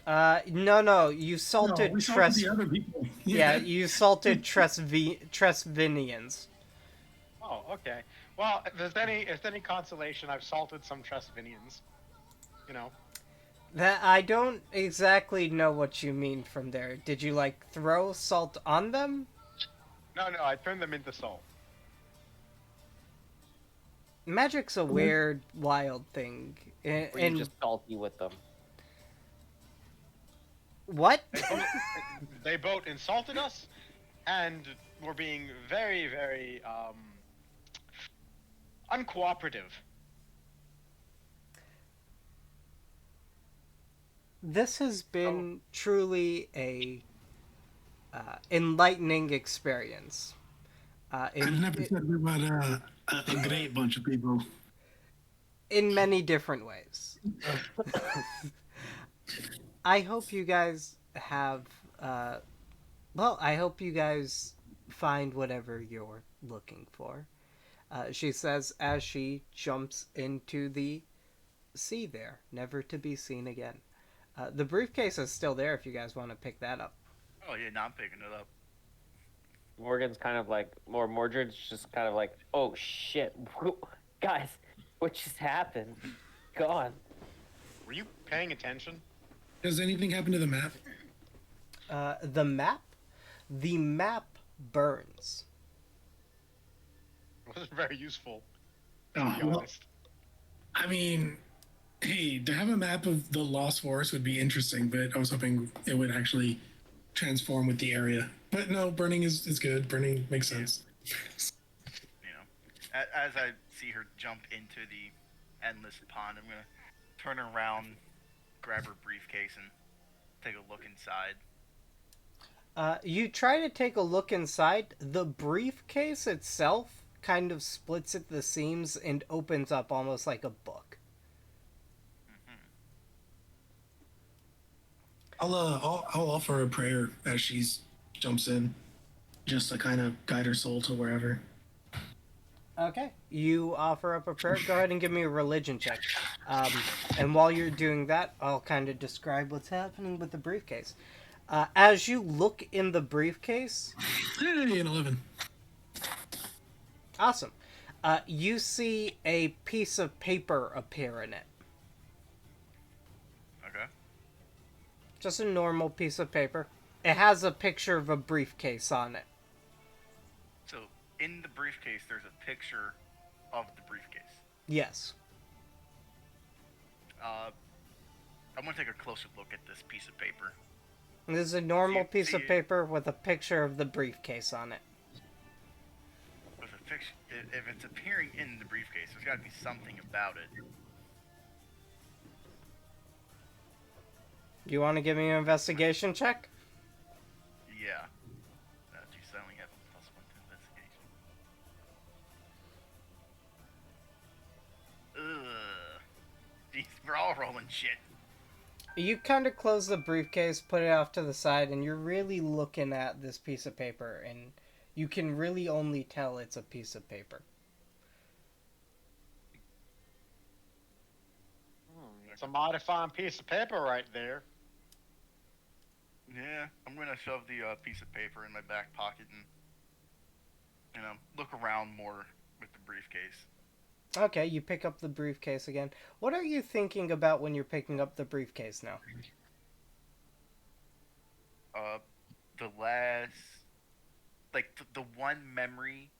[SPEAKER 2] No, you salted
[SPEAKER 4] we talked to the other people.
[SPEAKER 2] Yeah, you salted Tresvinians.
[SPEAKER 5] Oh, okay. Well, if there's any consolation, I've salted some Tresvinians.
[SPEAKER 2] That I don't exactly know what you mean from there. Did you throw salt on them?
[SPEAKER 5] No, I turned them into salt.
[SPEAKER 2] Magic's a weird, wild thing.
[SPEAKER 1] Were you just salty with them?
[SPEAKER 2] What?
[SPEAKER 5] They both insulted us, and were being very, very uncooperative.
[SPEAKER 2] This has been truly a enlightening experience.
[SPEAKER 4] I never said we were a great bunch of people.
[SPEAKER 2] In many different ways. I hope you guys have, I hope you guys find whatever you're looking for. She says as she jumps into the sea there, never to be seen again. The briefcase is still there if you guys want to pick that up.
[SPEAKER 3] Oh yeah, no, I'm picking it up.
[SPEAKER 1] Morgan's kind of Mordred's just kind of like, oh shit, guys, what just happened? Gone.
[SPEAKER 5] Were you paying attention?
[SPEAKER 4] Does anything happen to the map?
[SPEAKER 2] The map? The map burns.
[SPEAKER 5] It wasn't very useful, to
[SPEAKER 4] Oh,
[SPEAKER 5] be
[SPEAKER 4] well,
[SPEAKER 5] honest.
[SPEAKER 4] I mean, hey, to have a map of the Lost Forest would be interesting, but I was hoping it would actually transform with the area. But no, burning is good. Burning makes sense.
[SPEAKER 3] As I see her jump into the endless pond, I'm gonna turn around, grab her briefcase, and take a look inside.
[SPEAKER 2] You try to take a look inside. The briefcase itself kind of splits at the seams and opens up almost like a book.
[SPEAKER 4] I'll offer a prayer as she jumps in, just to kind of guide her soul to wherever.
[SPEAKER 2] Okay, you offer up a prayer. Go ahead and give me a religion check. And while you're doing that, I'll kind of describe what's happening with the briefcase. As you look in the briefcase,
[SPEAKER 4] Hey, an 11.
[SPEAKER 2] awesome. You see a piece of paper appear in it.
[SPEAKER 3] Okay.
[SPEAKER 2] Just a normal piece of paper. It has a picture of a briefcase on it.
[SPEAKER 3] So in the briefcase, there's a picture of the briefcase.
[SPEAKER 2] Yes.
[SPEAKER 3] I'm gonna take a closer look at this piece of paper.
[SPEAKER 2] This is a normal
[SPEAKER 3] See-
[SPEAKER 2] piece
[SPEAKER 3] see
[SPEAKER 2] of
[SPEAKER 3] it?
[SPEAKER 2] paper with a picture of the briefcase on it.
[SPEAKER 3] With a picture, if it's appearing in the briefcase, there's got to be something about it.
[SPEAKER 2] Do you want to give me an investigation check?
[SPEAKER 3] Yeah. Geez, I only have a +1 to investigation. Ugh. Jeez, we're all rolling shit.
[SPEAKER 2] You kind of close the briefcase, put it off to the side, and you're really looking at this piece of paper, and you can really only tell it's a piece of paper.
[SPEAKER 5] It's a modifying piece of paper right there.
[SPEAKER 3] Yeah, I'm gonna shove the piece of paper in my back pocket and, look around more with the briefcase.
[SPEAKER 2] Okay, you pick up the briefcase again. What are you thinking about when you're picking up the briefcase now?
[SPEAKER 3] The last, like the one memory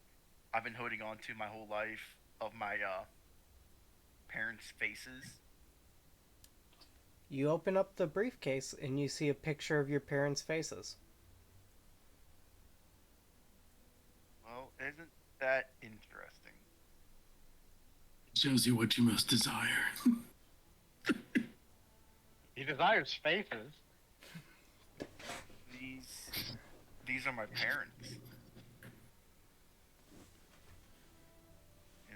[SPEAKER 3] I've been holding on to my whole life of my parents' faces.
[SPEAKER 2] You open up the briefcase and you see a picture of your parents' faces.
[SPEAKER 3] Well, isn't that interesting?
[SPEAKER 4] Shows you what you most desire.
[SPEAKER 5] He desires faces.
[SPEAKER 3] These are my parents.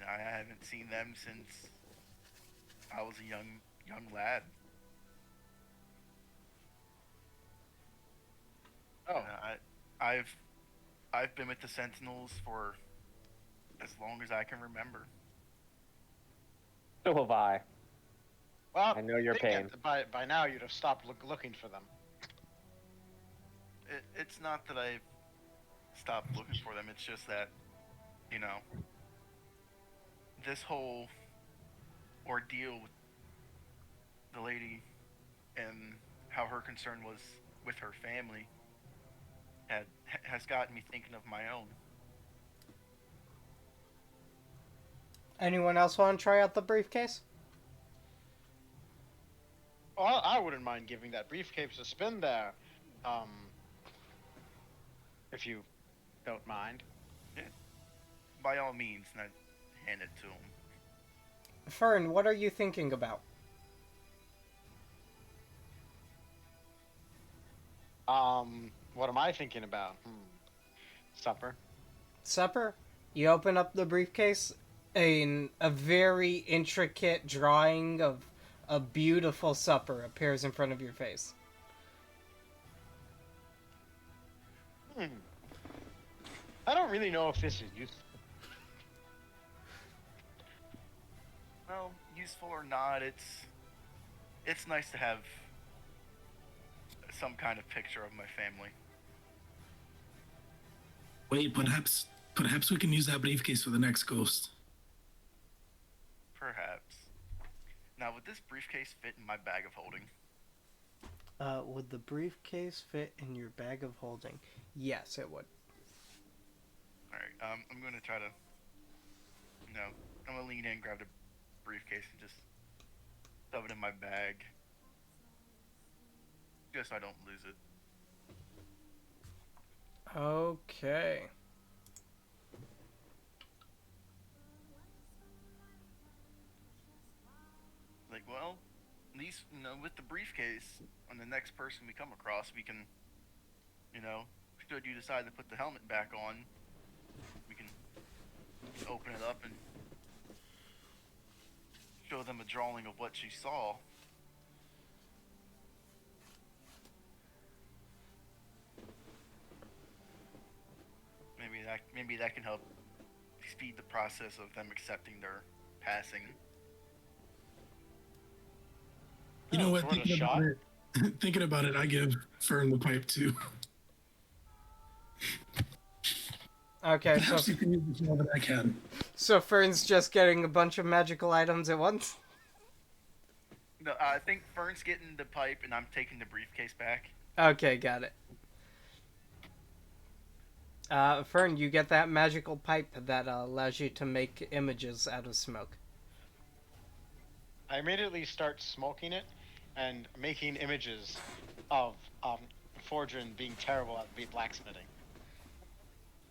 [SPEAKER 3] I haven't seen them since I was a young lad.
[SPEAKER 5] Oh,
[SPEAKER 3] I've been with the Sentinels for as long as I can remember.
[SPEAKER 1] So have I.
[SPEAKER 5] well,
[SPEAKER 1] I know your
[SPEAKER 5] think
[SPEAKER 1] pain.
[SPEAKER 5] By now, you'd have stopped looking for them.
[SPEAKER 3] It's not that I've stopped looking for them. It's just that, this whole ordeal with the lady and how her concern was with her family has gotten me thinking of my own.
[SPEAKER 2] Anyone else want to try out the briefcase?
[SPEAKER 5] Well, I wouldn't mind giving that briefcase a spin there. If you don't mind.
[SPEAKER 3] Yeah, by all means, and I hand it to him.
[SPEAKER 2] Fern, what are you thinking about?
[SPEAKER 5] What am I thinking about? Supper.
[SPEAKER 2] Supper? You open up the briefcase, and a very intricate drawing of a beautiful supper appears in front of your face.
[SPEAKER 5] I don't really know if this is useful.
[SPEAKER 3] Well, useful or not, it's nice to have some kind of picture of my family.
[SPEAKER 4] Wait, perhaps we can use that briefcase for the next ghost.
[SPEAKER 3] Perhaps. Now, would this briefcase fit in my bag of holding?
[SPEAKER 2] Would the briefcase fit in your bag of holding? Yes, it would.
[SPEAKER 3] Alright, I'm gonna try to, I'm gonna lean in, grab the briefcase, and just shove it in my bag. Just so I don't lose it.
[SPEAKER 2] Okay.
[SPEAKER 3] Like, well, at least, with the briefcase, on the next person we come across, we can, should you decide to put the helmet back on, we can open it up and show them a drawing of what she saw. Maybe that can help these speed the process of them accepting their passing.
[SPEAKER 4] You know
[SPEAKER 5] Oh,
[SPEAKER 4] what?
[SPEAKER 5] it's worth a shot.
[SPEAKER 4] Thinking about it, I give Fern the pipe too.
[SPEAKER 2] Okay, so
[SPEAKER 4] Perhaps you can use this more than I can.
[SPEAKER 2] Fern's just getting a bunch of magical items at once.
[SPEAKER 3] No, I think Fern's getting the pipe, and I'm taking the briefcase back.
[SPEAKER 2] Okay, got it. Fern, you get that magical pipe that allows you to make images out of smoke.
[SPEAKER 5] I immediately start smoking it and making images of Fordrin being terrible at blacksmithing.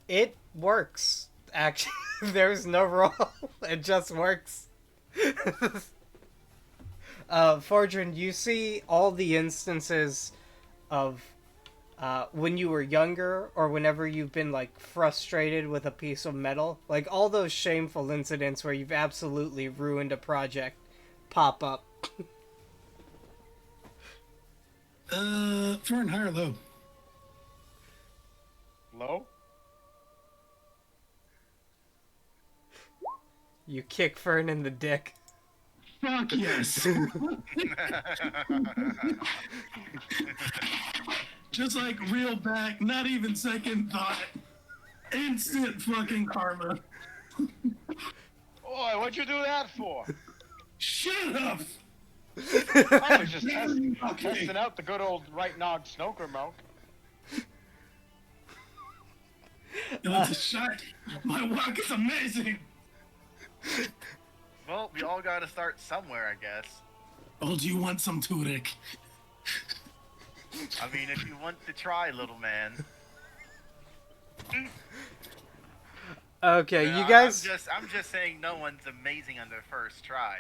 [SPEAKER 2] It works. Actually, there's no roll. It just works. Fordrin, you see all the instances of when you were younger or whenever you've been like frustrated with a piece of metal, like all those shameful incidents where you've absolutely ruined a project pop up.
[SPEAKER 4] Fern, high or low?
[SPEAKER 5] Low?
[SPEAKER 2] You kick Fern in the dick.
[SPEAKER 4] Fuck yes. Just like real back, not even second thought. Instant fucking karma.
[SPEAKER 5] Boy, what'd you do that for?
[SPEAKER 4] Shut up!
[SPEAKER 5] I was just
[SPEAKER 4] Okay.
[SPEAKER 5] testing out the good old right nog snoker milk.
[SPEAKER 4] It's a shot. My work is amazing.
[SPEAKER 3] Well, we all gotta start somewhere, I guess.
[SPEAKER 4] Oh, do you want some too, Rick?
[SPEAKER 3] I mean, if you want to try, little man.
[SPEAKER 2] Okay,
[SPEAKER 3] Yeah,
[SPEAKER 2] you guys.
[SPEAKER 3] I'm just saying, no one's amazing on their first try.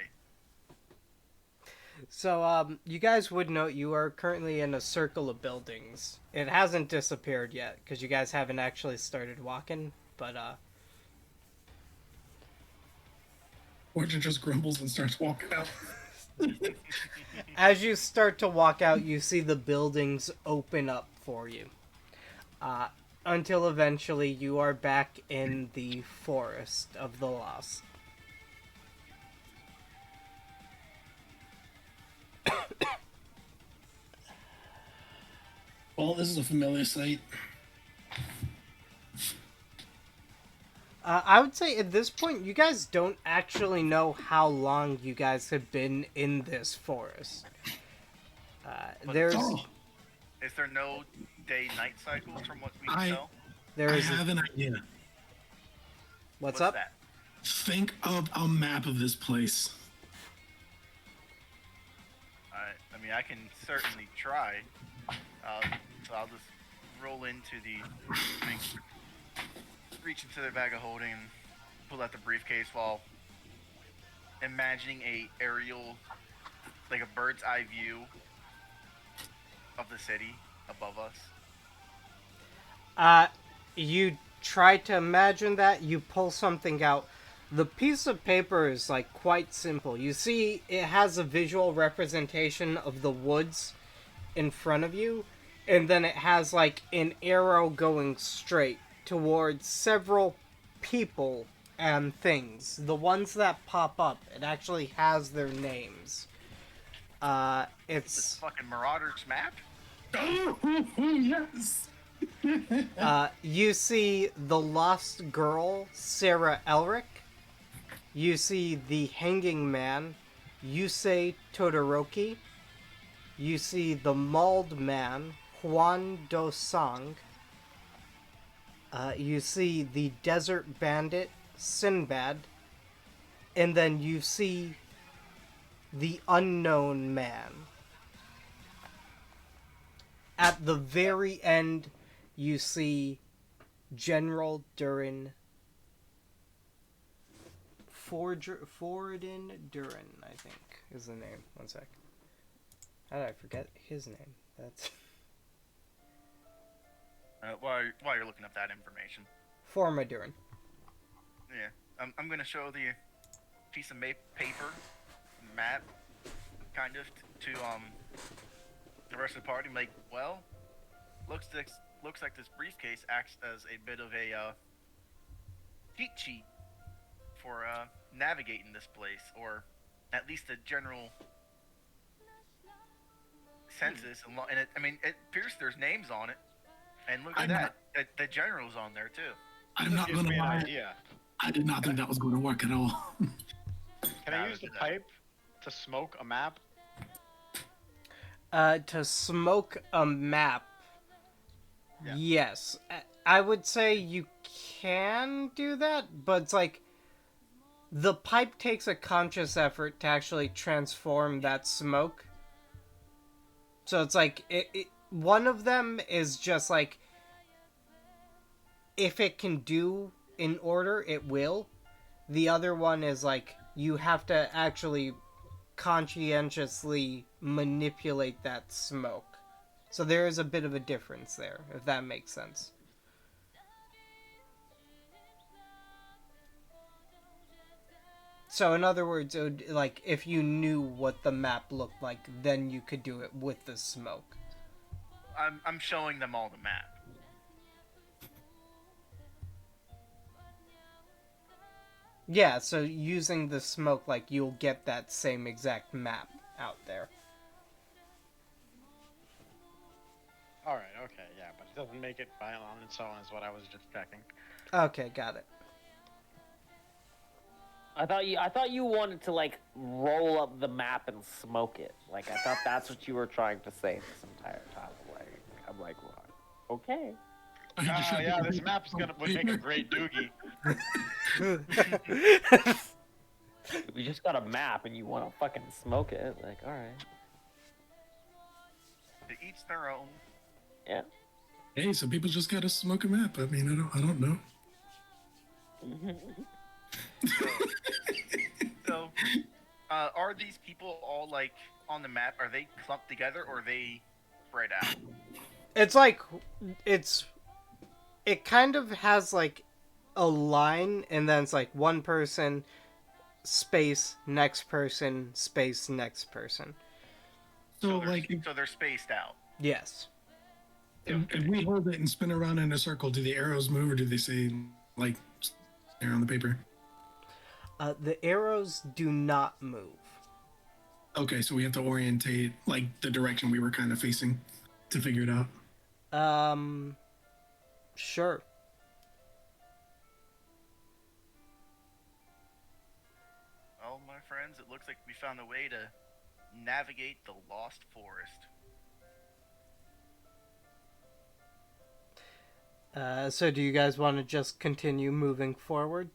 [SPEAKER 2] So, you guys would note you are currently in a circle of buildings. It hasn't disappeared yet because you guys haven't actually started walking. But
[SPEAKER 4] Orchard just grumbles and starts walking out.
[SPEAKER 2] as you start to walk out, you see the buildings open up for you. Until eventually you are back in the Forest of the Lost.
[SPEAKER 4] Well, this is a familiar sight.
[SPEAKER 2] I would say at this point, you guys don't actually know how long you guys have been in this forest. There's
[SPEAKER 4] Oh,
[SPEAKER 3] Is there no day-night cycles from what we
[SPEAKER 4] I-
[SPEAKER 3] can tell?
[SPEAKER 2] there
[SPEAKER 4] I
[SPEAKER 2] is
[SPEAKER 4] have an idea.
[SPEAKER 2] what's up?
[SPEAKER 3] That?
[SPEAKER 4] Think of a map of this place.
[SPEAKER 3] I mean, I can certainly try. So I'll just roll into reach into their bag of holding and pull out the briefcase while imagining a aerial, like a bird's eye view of the city above us.
[SPEAKER 2] You try to imagine that, you pull something out. The piece of paper is like quite simple. You see it has a visual representation of the woods in front of you, and then it has like an arrow going straight towards several people and things. The ones that pop up, it actually has their names.
[SPEAKER 3] This
[SPEAKER 2] It's
[SPEAKER 3] fucking Marauders map?
[SPEAKER 4] Oh, yes.
[SPEAKER 2] you see the lost girl, Sarah Elric. You see the hanging man, Yusei Todoroki. You see the mauled man, Juan Dosang. You see the desert bandit, Sinbad. And then you see the unknown man. At the very end, you see General Durin. Fordin Durin, I think, is the name. One sec. How did I forget his name? That's
[SPEAKER 3] While you're looking up that information.
[SPEAKER 2] Forma Durin.
[SPEAKER 3] Yeah, I'm gonna show the piece of paper, map, kind of, to the rest of the party. Like, well, looks like this briefcase acts as a bit of a cheat sheet for navigating this place, or at least a general census. And it, I mean, it appears there's names on it. And look at
[SPEAKER 4] I'm
[SPEAKER 3] that, the general's on there too.
[SPEAKER 4] I'm
[SPEAKER 5] This
[SPEAKER 4] not
[SPEAKER 5] gives
[SPEAKER 4] gonna
[SPEAKER 5] me an
[SPEAKER 4] lie.
[SPEAKER 5] idea.
[SPEAKER 4] I did not think that was going to work at all.
[SPEAKER 5] Can I
[SPEAKER 3] Neither
[SPEAKER 5] use the
[SPEAKER 3] did I.
[SPEAKER 5] pipe to smoke a map?
[SPEAKER 2] To smoke a map.
[SPEAKER 5] Yeah.
[SPEAKER 2] Yes. I would say you can do that, but it's like the pipe takes a conscious effort to actually transform that smoke. So it's like one of them is just like if it can do in order, it will. The other one is like you have to actually conscientiously manipulate that smoke. So there is a bit of a difference there, if that makes sense. So in other words, it would, like if you knew what the map looked like, then you could do it with the smoke.
[SPEAKER 3] I'm showing them all the map.
[SPEAKER 2] Yeah, so using the smoke, like you'll get that same exact map out there.
[SPEAKER 5] All right. Okay. Yeah, but it doesn't make it violent on its own, is what I was just checking.
[SPEAKER 2] Okay, got it.
[SPEAKER 1] I thought you wanted to like roll up the map and smoke it. Like I thought that's what you were trying to say this entire time. I'm like, what? Okay.
[SPEAKER 4] I just
[SPEAKER 5] Oh
[SPEAKER 4] showed
[SPEAKER 5] yeah,
[SPEAKER 4] you
[SPEAKER 5] this
[SPEAKER 4] the
[SPEAKER 5] map's would make a great doogie.
[SPEAKER 1] We just got a map and you want to fucking smoke it. Like, all right.
[SPEAKER 3] To each their own.
[SPEAKER 1] Yeah.
[SPEAKER 4] Hey, some people just gotta smoke a map. I mean, I don't know.
[SPEAKER 3] So, are these people all like on the map? Are they clumped together or are they spread out?
[SPEAKER 2] It's like it kind of has like a line and then it's like one person space next person space next person.
[SPEAKER 4] So,
[SPEAKER 3] they're,
[SPEAKER 4] like,
[SPEAKER 3] so they're spaced out.
[SPEAKER 2] Yes.
[SPEAKER 4] if we hold it and spin around in a circle, do the arrows move or do they say, like, stare on the paper?
[SPEAKER 2] The arrows do not move.
[SPEAKER 4] Okay, so we have to orientate, like, the direction we were kind of facing to figure it out.
[SPEAKER 2] Sure.
[SPEAKER 3] Well, my friends, it looks like we found a way to navigate the Lost Forest.
[SPEAKER 2] So do you guys want to just continue moving forward?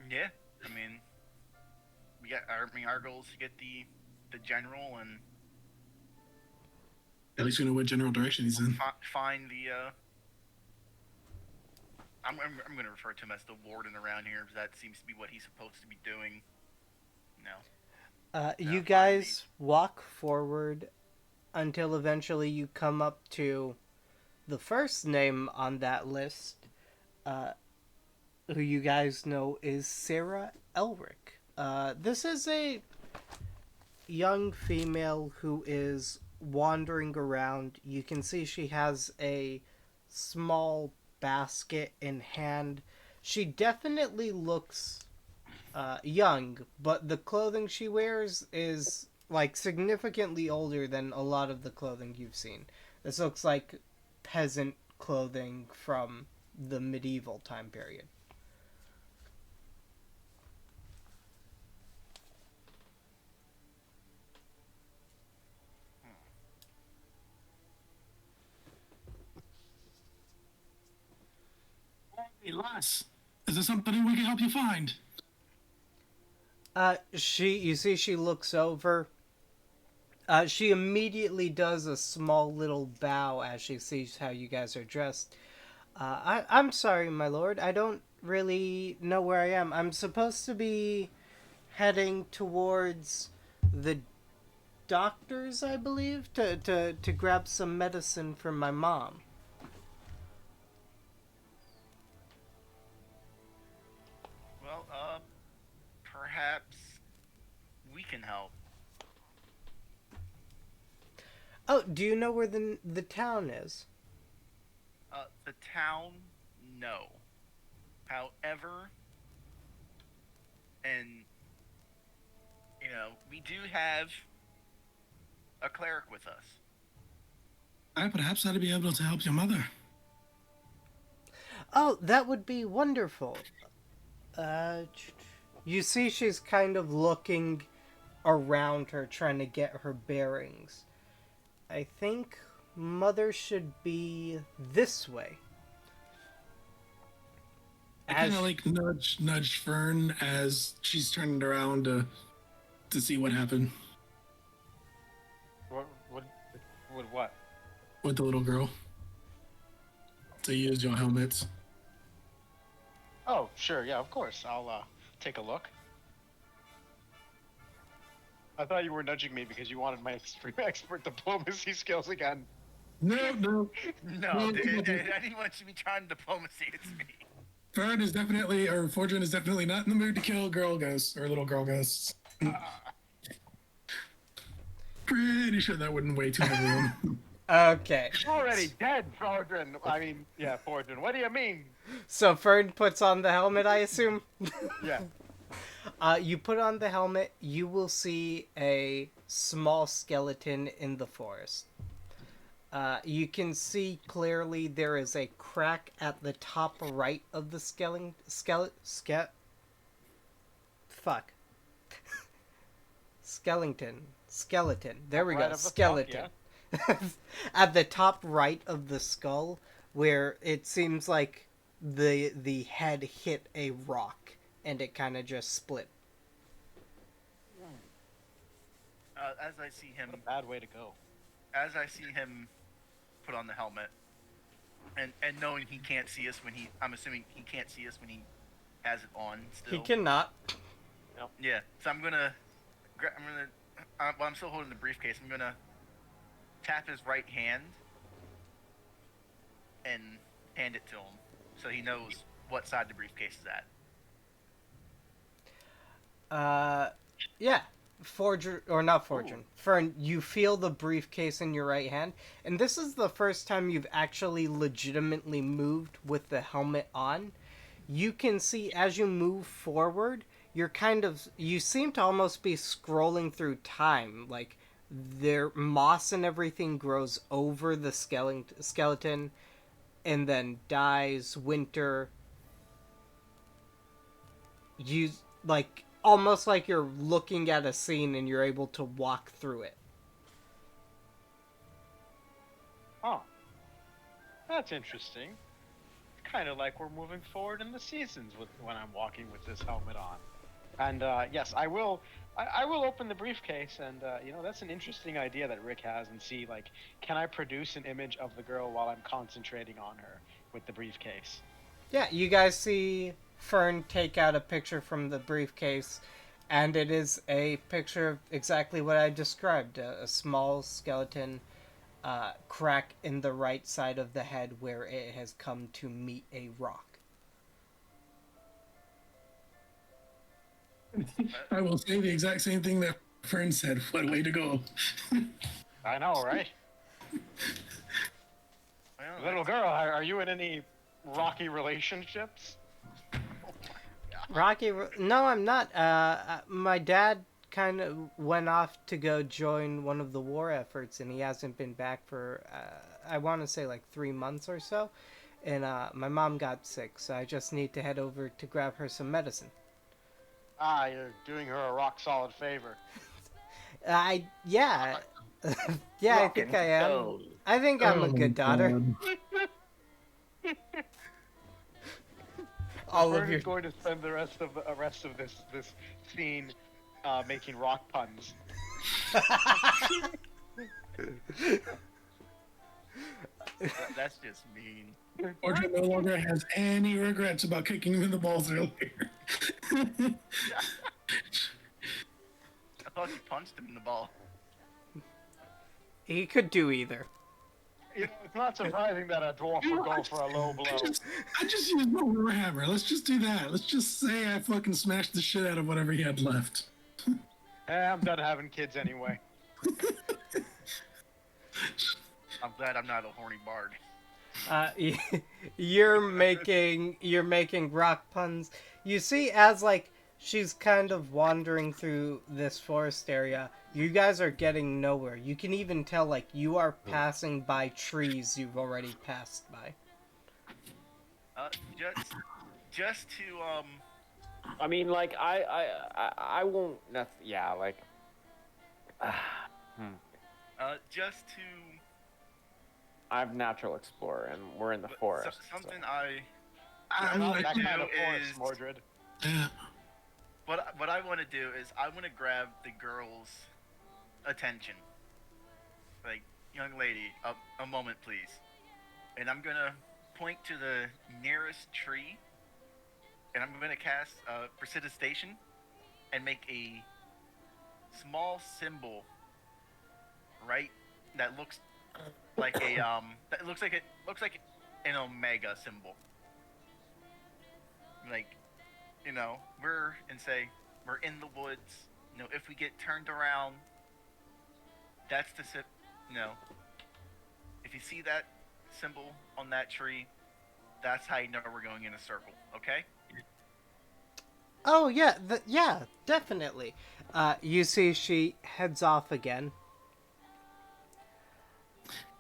[SPEAKER 3] Yeah, I mean, our goal is to get the general and
[SPEAKER 4] At least we know what general direction he's in.
[SPEAKER 3] find the. I'm going to refer to him as the warden around here because that seems to be what he's supposed to be doing. No.
[SPEAKER 2] You guys walk forward until eventually you come up to the first name on that list, who you guys know is Sarah Elric. This is a young female who is wandering around. You can see she has a small basket in hand. She definitely looks young, but the clothing she wears is like significantly older than a lot of the clothing you've seen. This looks like peasant clothing from the medieval time period.
[SPEAKER 4] Hey, lass, is there something we can help you find?
[SPEAKER 2] You see she looks over. She immediately does a small little bow as she sees how you guys are dressed. I'm sorry, my lord. I don't really know where I am. I'm supposed to be heading towards the doctor's, I believe, to grab some medicine for my mom.
[SPEAKER 3] Well, perhaps we can help.
[SPEAKER 2] Oh, do you know where the town is?
[SPEAKER 3] The town, no. However, and we do have a cleric with us.
[SPEAKER 4] Perhaps I'd be able to help your mother.
[SPEAKER 2] Oh, that would be wonderful. You see she's kind of looking around her, trying to get her bearings. I think Mother should be this way.
[SPEAKER 4] I kind of like nudge Fern as she's turning around to see what happened
[SPEAKER 5] What?
[SPEAKER 4] with the little girl. To use your helmets.
[SPEAKER 5] Oh, sure, yeah, of course. I'll take a look. I thought you were nudging me because you wanted my expert diplomacy skills again.
[SPEAKER 4] No.
[SPEAKER 3] No, if anyone should be trying diplomacy, it's me.
[SPEAKER 4] Fern is definitely, or Fortune is definitely not in the mood to kill girl ghosts or little girl ghosts. Pretty sure that wouldn't weigh too heavy on.
[SPEAKER 2] Okay.
[SPEAKER 5] Already dead, Fortune. I mean, yeah, Fortune. What do you mean?
[SPEAKER 2] So Fern puts on the helmet, I assume?
[SPEAKER 5] Yeah.
[SPEAKER 2] You put on the helmet, you will see a small skeleton in the forest. You can see clearly there is a crack at the top right of the skeleton. There we go. Skeleton. At the top right of the skull, where it seems like the head hit a rock and it kind of just split.
[SPEAKER 3] As I see him,
[SPEAKER 5] What a bad way to go.
[SPEAKER 3] as I see him put on the helmet, and knowing he can't see us I'm assuming he can't see us when he has it on still.
[SPEAKER 2] He cannot.
[SPEAKER 3] Yeah, so I'm gonna, while I'm still holding the briefcase, I'm gonna tap his right hand and hand it to him, so he knows what side the briefcase is at.
[SPEAKER 2] Yeah. Fern, you feel the briefcase in your right hand, and this is the first time you've actually legitimately moved with the helmet on. You can see as you move forward, you seem to almost be scrolling through time, like their moss and everything grows over the skeleton and then dies. Winter, you like almost like you're looking at a scene and you're able to walk through it.
[SPEAKER 5] Oh, that's interesting. Kind of like we're moving forward in the seasons when I'm walking with this helmet on. And yes, I will open the briefcase, and that's an interesting idea that Rick has, and see, like, can I produce an image of the girl while I'm concentrating on her with the briefcase?
[SPEAKER 2] Yeah, you guys see Fern take out a picture from the briefcase, and it is a picture of exactly what I described, a small skeleton, crack in the right side of the head where it has come to meet a rock.
[SPEAKER 4] I will say the exact same thing that Fern said. What a way to go.
[SPEAKER 5] I know, right?
[SPEAKER 3] Well,
[SPEAKER 5] Little girl, are you in any rocky relationships?
[SPEAKER 2] Rocky? No, I'm not. My dad kind of went off to go join one of the war efforts, and he hasn't been back for, I want to say, like 3 months or so. And my mom got sick, so I just need to head over to grab her some medicine.
[SPEAKER 5] You're doing her a rock-solid favor.
[SPEAKER 2] Yeah. Yeah, I think I am.
[SPEAKER 1] Stone.
[SPEAKER 2] I think I'm a good daughter.
[SPEAKER 4] God.
[SPEAKER 2] All of
[SPEAKER 5] We're
[SPEAKER 2] your
[SPEAKER 5] going to spend the rest of this scene making rock puns.
[SPEAKER 3] that's just mean.
[SPEAKER 4] Fortune no longer has any regrets about kicking him in the balls earlier.
[SPEAKER 3] I thought you punched him in the ball.
[SPEAKER 2] He could do either.
[SPEAKER 5] It's not surprising that a dwarf would go for a low blow.
[SPEAKER 4] I just used my warhammer. Let's just do that. Let's just say I fucking smashed the shit out of whatever he had left.
[SPEAKER 5] I'm done having kids anyway.
[SPEAKER 3] I'm glad I'm not a horny bard.
[SPEAKER 2] You're making rock puns. You see, as like She's kind of wandering through this forest area. You guys are getting nowhere. You can even tell, like, you are passing by trees you've already passed by.
[SPEAKER 3] Uh, just to
[SPEAKER 1] I mean, like I won't. Yeah, like.
[SPEAKER 3] just to
[SPEAKER 1] I'm natural explorer, and we're in the
[SPEAKER 3] but
[SPEAKER 1] forest.
[SPEAKER 3] something
[SPEAKER 1] so.
[SPEAKER 4] I'm
[SPEAKER 3] Not
[SPEAKER 4] like,
[SPEAKER 5] That
[SPEAKER 3] do
[SPEAKER 5] kind of force,
[SPEAKER 3] is
[SPEAKER 5] Mordred.
[SPEAKER 4] yeah.
[SPEAKER 3] what I want to do is I want to grab the girl's attention. Like, young lady, a moment, please. And I'm gonna point to the nearest tree, and I'm gonna cast precipitation and make a small symbol, right? That looks like a that looks like an omega symbol. Like, we're in the woods. If we get turned around, that's the you know, if you see that symbol on that tree, that's how you know we're going in a circle. Okay?
[SPEAKER 2] Oh, yeah, yeah, definitely. You see she heads off again.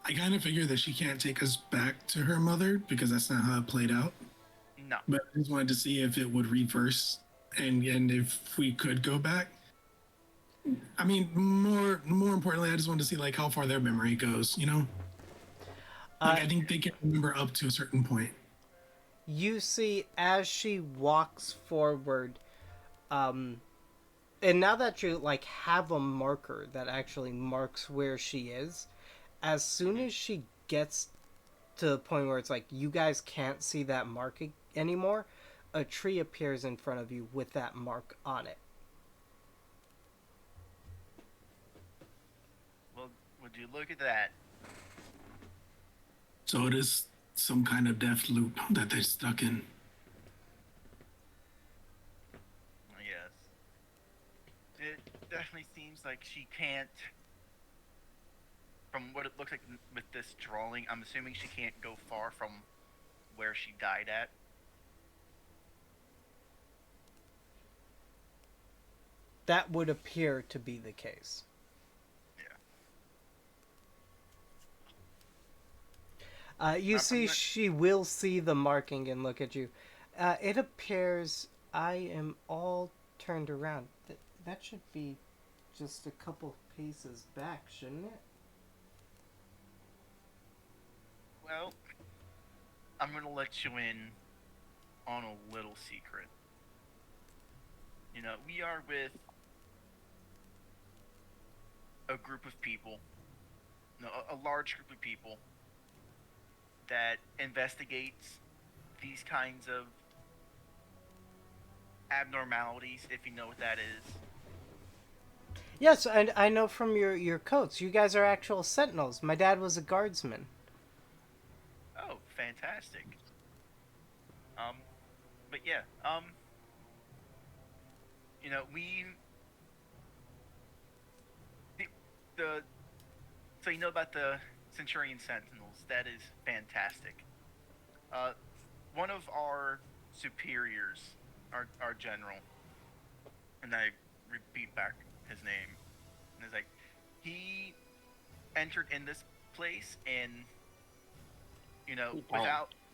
[SPEAKER 4] I kind of figure that she can't take us back to her mother because that's not how it played out.
[SPEAKER 3] No.
[SPEAKER 4] But I just wanted to see if it would reverse and if we could go back. I mean, more importantly, I just wanted to see like how far their memory goes. Like
[SPEAKER 2] Uh,
[SPEAKER 4] I think they can remember up to a certain point.
[SPEAKER 2] you see as she walks forward, and now that you like have a marker that actually marks where she is, as soon as she gets to the point where it's like you guys can't see that mark anymore, a tree appears in front of you with that mark on it.
[SPEAKER 3] Well, would you look at that?
[SPEAKER 4] So it is some kind of death loop that they're stuck in.
[SPEAKER 3] Yes. It definitely seems like she can't. From what it looks like with this drawing, I'm assuming she can't go far from where she died at.
[SPEAKER 2] That would appear to be the case. You see, she will see the marking and look at you. It appears I am all turned around. That should be just a couple paces back, shouldn't it?
[SPEAKER 3] Well, I'm gonna let you in on a little secret. We are with a group of people, a large group of people that investigates these kinds of abnormalities, if you know what that is.
[SPEAKER 2] Yes, and I know from your coats. You guys are actual Sentinels. My dad was a guardsman.
[SPEAKER 3] Oh, fantastic. But yeah, we the so you know about the Centurion Sentinels. That is fantastic. One of our superiors, our general, and I repeat back his name, and it's like he entered in this place and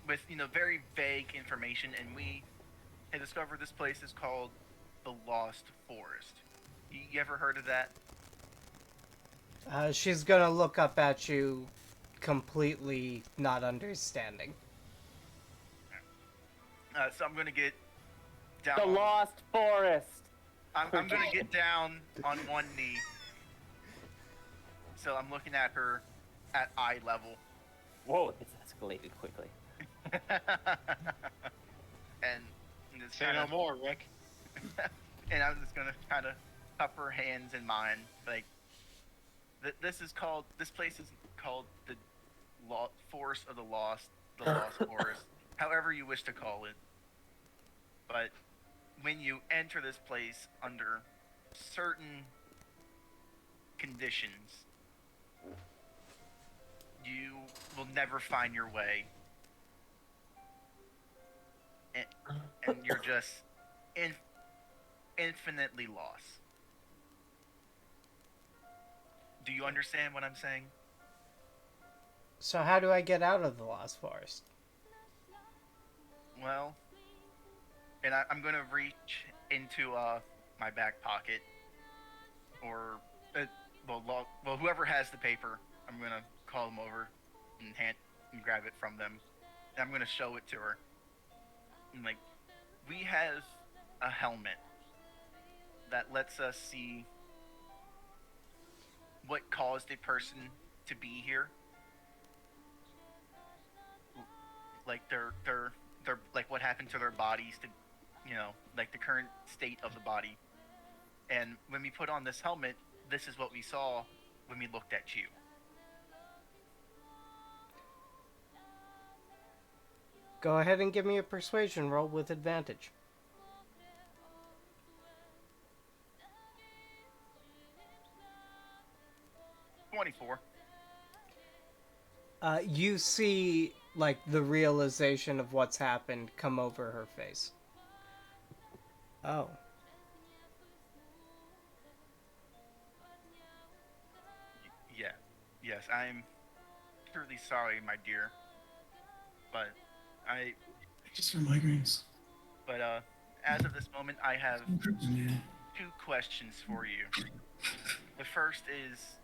[SPEAKER 3] with very vague information, and we had discovered this place is called the Lost Forest. You ever heard of that?
[SPEAKER 2] She's gonna look up at you, completely not understanding.
[SPEAKER 3] So I'm gonna get down.
[SPEAKER 1] The Lost Forest.
[SPEAKER 3] I'm gonna get down on one knee. So I'm looking at her at eye level.
[SPEAKER 1] Whoa, this escalated quickly.
[SPEAKER 3] And just
[SPEAKER 5] Say no more, Rick.
[SPEAKER 3] and I'm just gonna kind of cup her hands in mine, like this place is called the Forest of the Lost Forest, however you wish to call it. But when you enter this place under certain conditions, you will never find your way, and you're just infinitely lost. Do you understand what I'm saying?
[SPEAKER 2] So how do I get out of the Lost Forest?
[SPEAKER 3] Well, and I'm gonna reach into my back pocket, or well, whoever has the paper, I'm gonna call them over and grab it from them, and I'm gonna show it to her. And like, we have a helmet that lets us see what caused a person to be here, like their like what happened to their bodies, to like the current state of the body. And when we put on this helmet, this is what we saw when we looked at you.
[SPEAKER 2] Go ahead and give me a persuasion roll with advantage.
[SPEAKER 3] 24.
[SPEAKER 2] You see, like, the realization of what's happened come over her face. Oh.
[SPEAKER 3] Yeah. Yes, I'm truly sorry, my dear. But
[SPEAKER 4] Just for migraines.
[SPEAKER 3] but as of this moment, I have
[SPEAKER 4] Yeah.
[SPEAKER 3] 2 questions for you. The first is,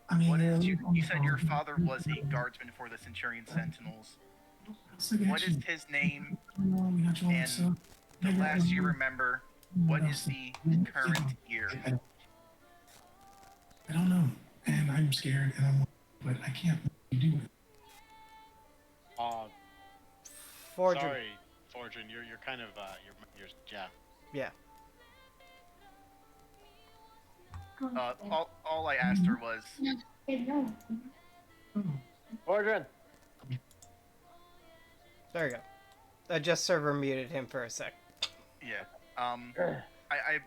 [SPEAKER 4] I mean,
[SPEAKER 3] what is you said your father was a guardsman for the Centurion Sentinels. What is his name? And the last you remember, what is the current year?
[SPEAKER 4] I don't know, and I'm scared, but I can't do it.
[SPEAKER 2] Fortune.
[SPEAKER 5] Sorry, Fortune, you're kind of you're yeah.
[SPEAKER 2] Yeah.
[SPEAKER 3] All I asked her was,
[SPEAKER 1] Origin.
[SPEAKER 2] There you go. Just server muted him for a sec.
[SPEAKER 3] yeah. I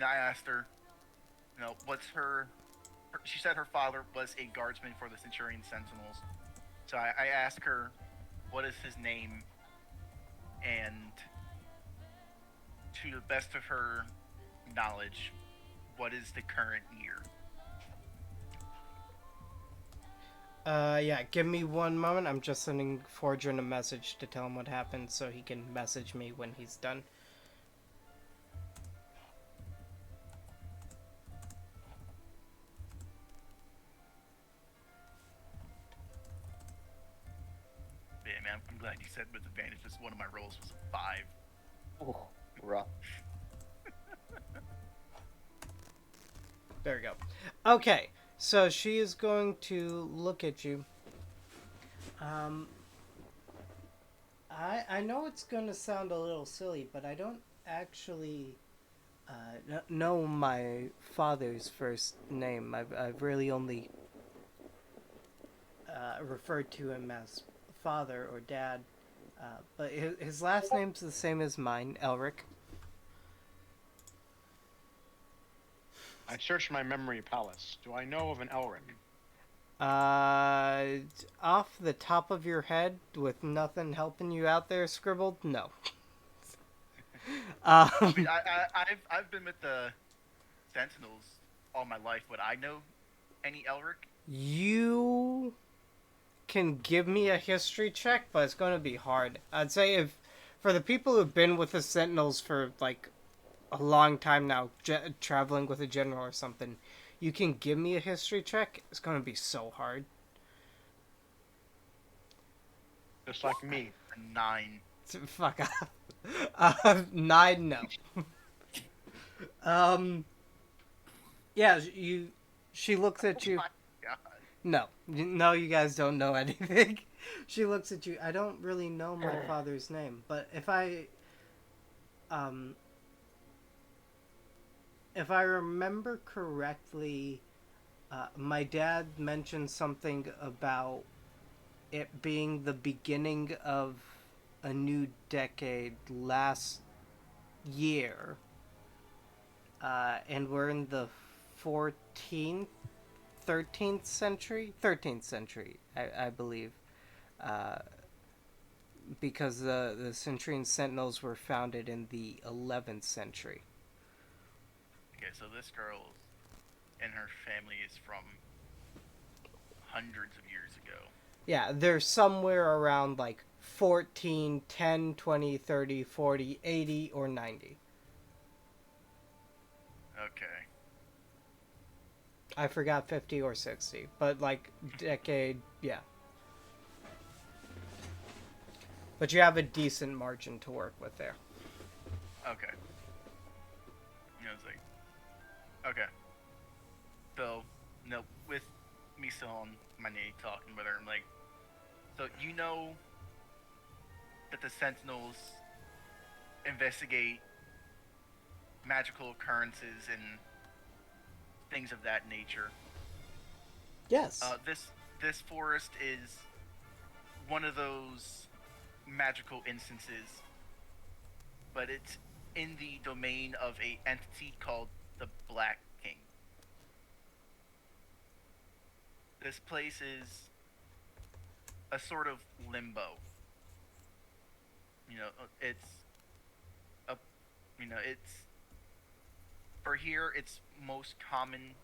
[SPEAKER 3] asked her, what's she said her father was a guardsman for the Centurion Sentinels. So I asked her, what is his name? And to the best of her knowledge, what is the current year?
[SPEAKER 2] Yeah, give me one moment. I'm just sending Fortune a message to tell him what happened so he can message me when he's done.
[SPEAKER 3] Yeah, man, I'm glad you said with advantage. This one of my rolls was a 5.
[SPEAKER 1] Oh, rough.
[SPEAKER 2] There we go. Okay, so she is going to look at you. I know it's going to sound a little silly, but I don't actually know my father's first name. I've really only referred to him as father or dad. But his last name's the same as mine, Elric.
[SPEAKER 5] I searched my memory palace. Do I know of an Elric?
[SPEAKER 2] Off the top of your head, with nothing helping you out there scribbled, no.
[SPEAKER 3] I mean, I've been with the Sentinels all my life. Would I know any Elric?
[SPEAKER 2] You can give me a history check, but it's going to be hard. I'd say if for the people who've been with the Sentinels for like a long time now, traveling with a general or something, you can give me a history check. It's going to be so hard.
[SPEAKER 5] Just like me.
[SPEAKER 3] A 9.
[SPEAKER 2] Fuck off. 9, no. Yeah, she looks at you.
[SPEAKER 3] Oh my God.
[SPEAKER 2] No, you guys don't know anything. She looks at you. I don't really know my father's name, but if I remember correctly, my dad mentioned something about it being the beginning of a new decade last year, and we're in the 13th century, I believe, because the Sintrian Sentinels were founded in the 11th century.
[SPEAKER 3] so this girl and her family is from hundreds of years ago.
[SPEAKER 2] Yeah, they're somewhere around like 14, 10, 20, 30, 40, 80, or 90.
[SPEAKER 3] Okay.
[SPEAKER 2] I forgot 50 or 60, but like decade, yeah. But you have a decent margin to work with there.
[SPEAKER 3] Okay. It's like, okay. So, with me still on my knee talking with her, I'm like, so you know that the Sentinels investigate magical occurrences and things of that nature.
[SPEAKER 2] Yes.
[SPEAKER 3] This forest is one of those magical instances, but it's in the domain of a entity called the Black King. This place is a sort of limbo. It's a, it's for here. It's most common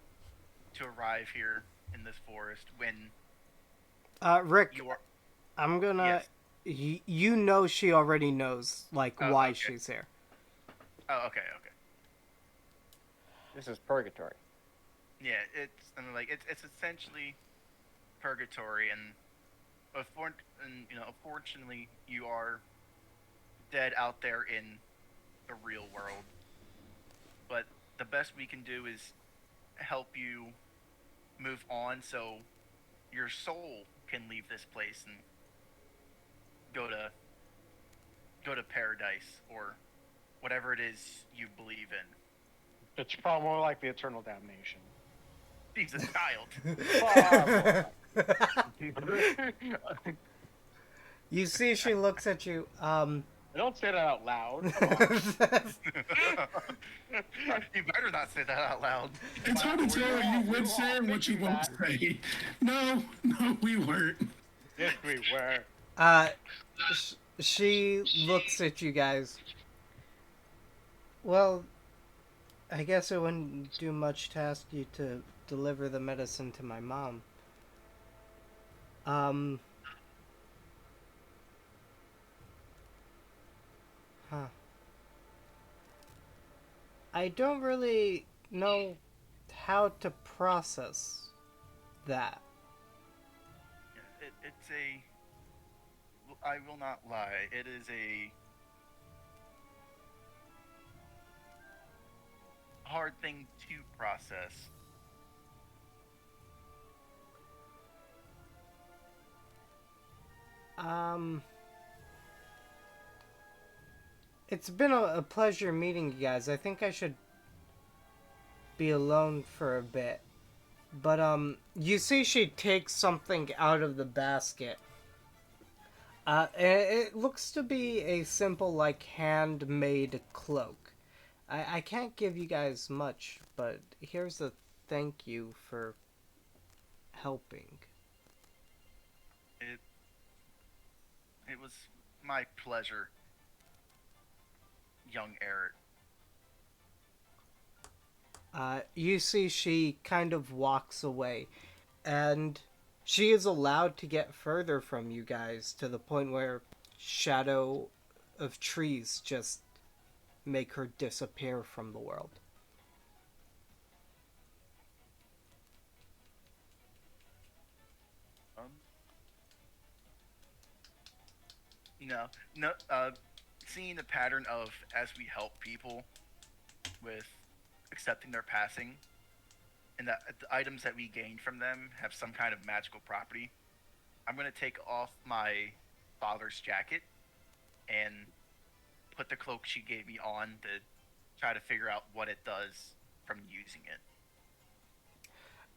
[SPEAKER 3] to arrive here in this forest when
[SPEAKER 2] Rick,
[SPEAKER 3] you are.
[SPEAKER 2] I'm gonna.
[SPEAKER 3] Yes.
[SPEAKER 2] You know she already knows like why
[SPEAKER 3] Okay.
[SPEAKER 2] she's here.
[SPEAKER 3] Oh, okay.
[SPEAKER 1] This is purgatory.
[SPEAKER 3] Yeah, it's essentially purgatory, and unfortunately, you are dead out there in the real world. But the best we can do is help you move on, so your soul can leave this place and go to paradise or whatever it is you believe in.
[SPEAKER 5] It's probably more like the eternal damnation.
[SPEAKER 3] He's a child.
[SPEAKER 2] You see, she looks at you.
[SPEAKER 5] Don't say that out loud.
[SPEAKER 3] You better not say that out loud.
[SPEAKER 4] It's hard to tell you would say and what you won't say. No, we weren't.
[SPEAKER 5] Yes, we were.
[SPEAKER 2] She looks at you guys. Well, I guess it wouldn't do much to ask you to deliver the medicine to my mom. Huh. I don't really know how to process that.
[SPEAKER 3] It's a. I will not lie. It is a hard thing to process.
[SPEAKER 2] It's been a pleasure meeting you guys. I think I should be alone for a bit. But, you see she takes something out of the basket. It looks to be a simple, like, handmade cloak. I can't give you guys much, but here's a thank you for helping.
[SPEAKER 3] It was my pleasure, young Eric.
[SPEAKER 2] You see she kind of walks away, and she is allowed to get further from you guys to the point where shadow of trees just make her disappear from the world.
[SPEAKER 3] No. Seeing the pattern of as we help people with accepting their passing, and that the items that we gain from them have some kind of magical property, I'm gonna take off my father's jacket and put the cloak she gave me on to try to figure out what it does from using it.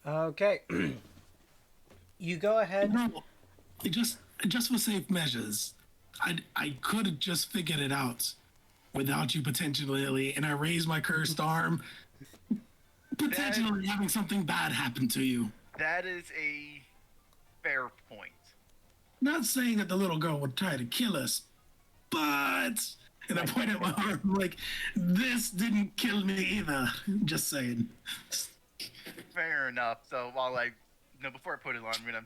[SPEAKER 2] Okay. You go ahead.
[SPEAKER 4] No, just for safe measures, I could have just figured it out without you potentially, and I raised my cursed arm, potentially having something bad happen to you.
[SPEAKER 3] That is a fair point.
[SPEAKER 4] Not saying that the little girl would try to kill us, but And I point at my arm, like, this didn't kill me either. Just saying.
[SPEAKER 3] Fair enough. So while before I put it on, I'm gonna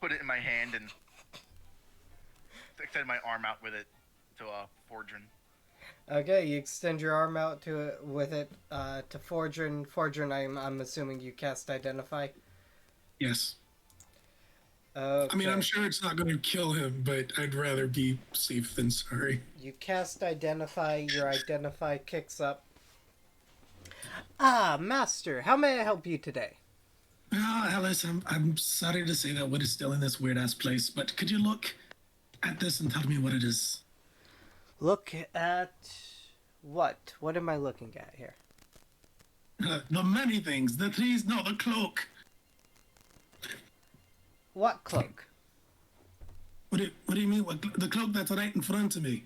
[SPEAKER 3] put it in my hand and extend my arm out with it to Fordrin.
[SPEAKER 2] Okay, you extend your arm out to with it to Fordrin. Fordrin, I'm assuming you cast Identify.
[SPEAKER 4] Yes.
[SPEAKER 2] Okay.
[SPEAKER 4] I mean, I'm sure it's not going to kill him, but I'd rather be safe than sorry.
[SPEAKER 2] You cast Identify. Your Identify kicks up. Ah, Master, how may I help you today?
[SPEAKER 4] Alice, I'm sorry to say that wood is still in this weird-ass place, but could you look at this and tell me what it is?
[SPEAKER 2] Look at what? What am I looking at here?
[SPEAKER 4] The many things. The trees. No, the cloak.
[SPEAKER 2] What cloak?
[SPEAKER 4] What do you mean? The cloak that's right in front of me.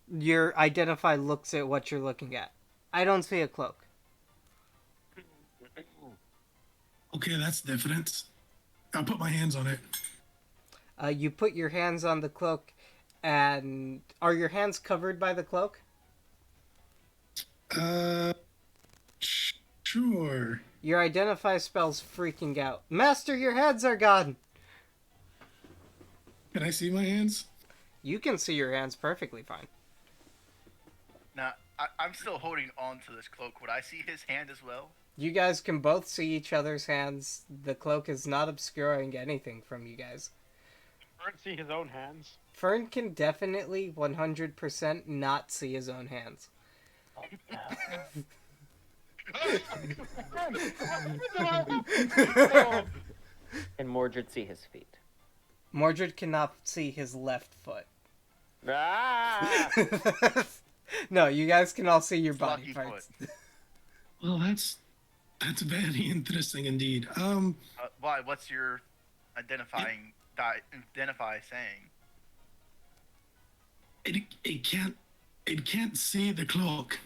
[SPEAKER 2] Your Identify looks at what you're looking at. I don't see a cloak.
[SPEAKER 4] Okay, that's different. I'll put my hands on it.
[SPEAKER 2] You put your hands on the cloak, and are your hands covered by the cloak?
[SPEAKER 4] Sure.
[SPEAKER 2] Your Identify spell's freaking out. Master, your hands are gone!
[SPEAKER 4] Can I see my hands?
[SPEAKER 2] You can see your hands perfectly fine.
[SPEAKER 3] Now, I'm still holding on to this cloak. Would I see his hand as well?
[SPEAKER 2] You guys can both see each other's hands. The cloak is not obscuring anything from you guys.
[SPEAKER 5] Fern see his own hands.
[SPEAKER 2] Fern can definitely 100% not see his own hands.
[SPEAKER 1] Can Mordred see his feet?
[SPEAKER 2] Mordred cannot see his left foot.
[SPEAKER 1] Ah!
[SPEAKER 2] No, you guys can all see your body
[SPEAKER 3] Lucky
[SPEAKER 2] parts.
[SPEAKER 4] Well, that's very interesting indeed.
[SPEAKER 3] Why? What's your identify saying?
[SPEAKER 4] It can't see the cloak.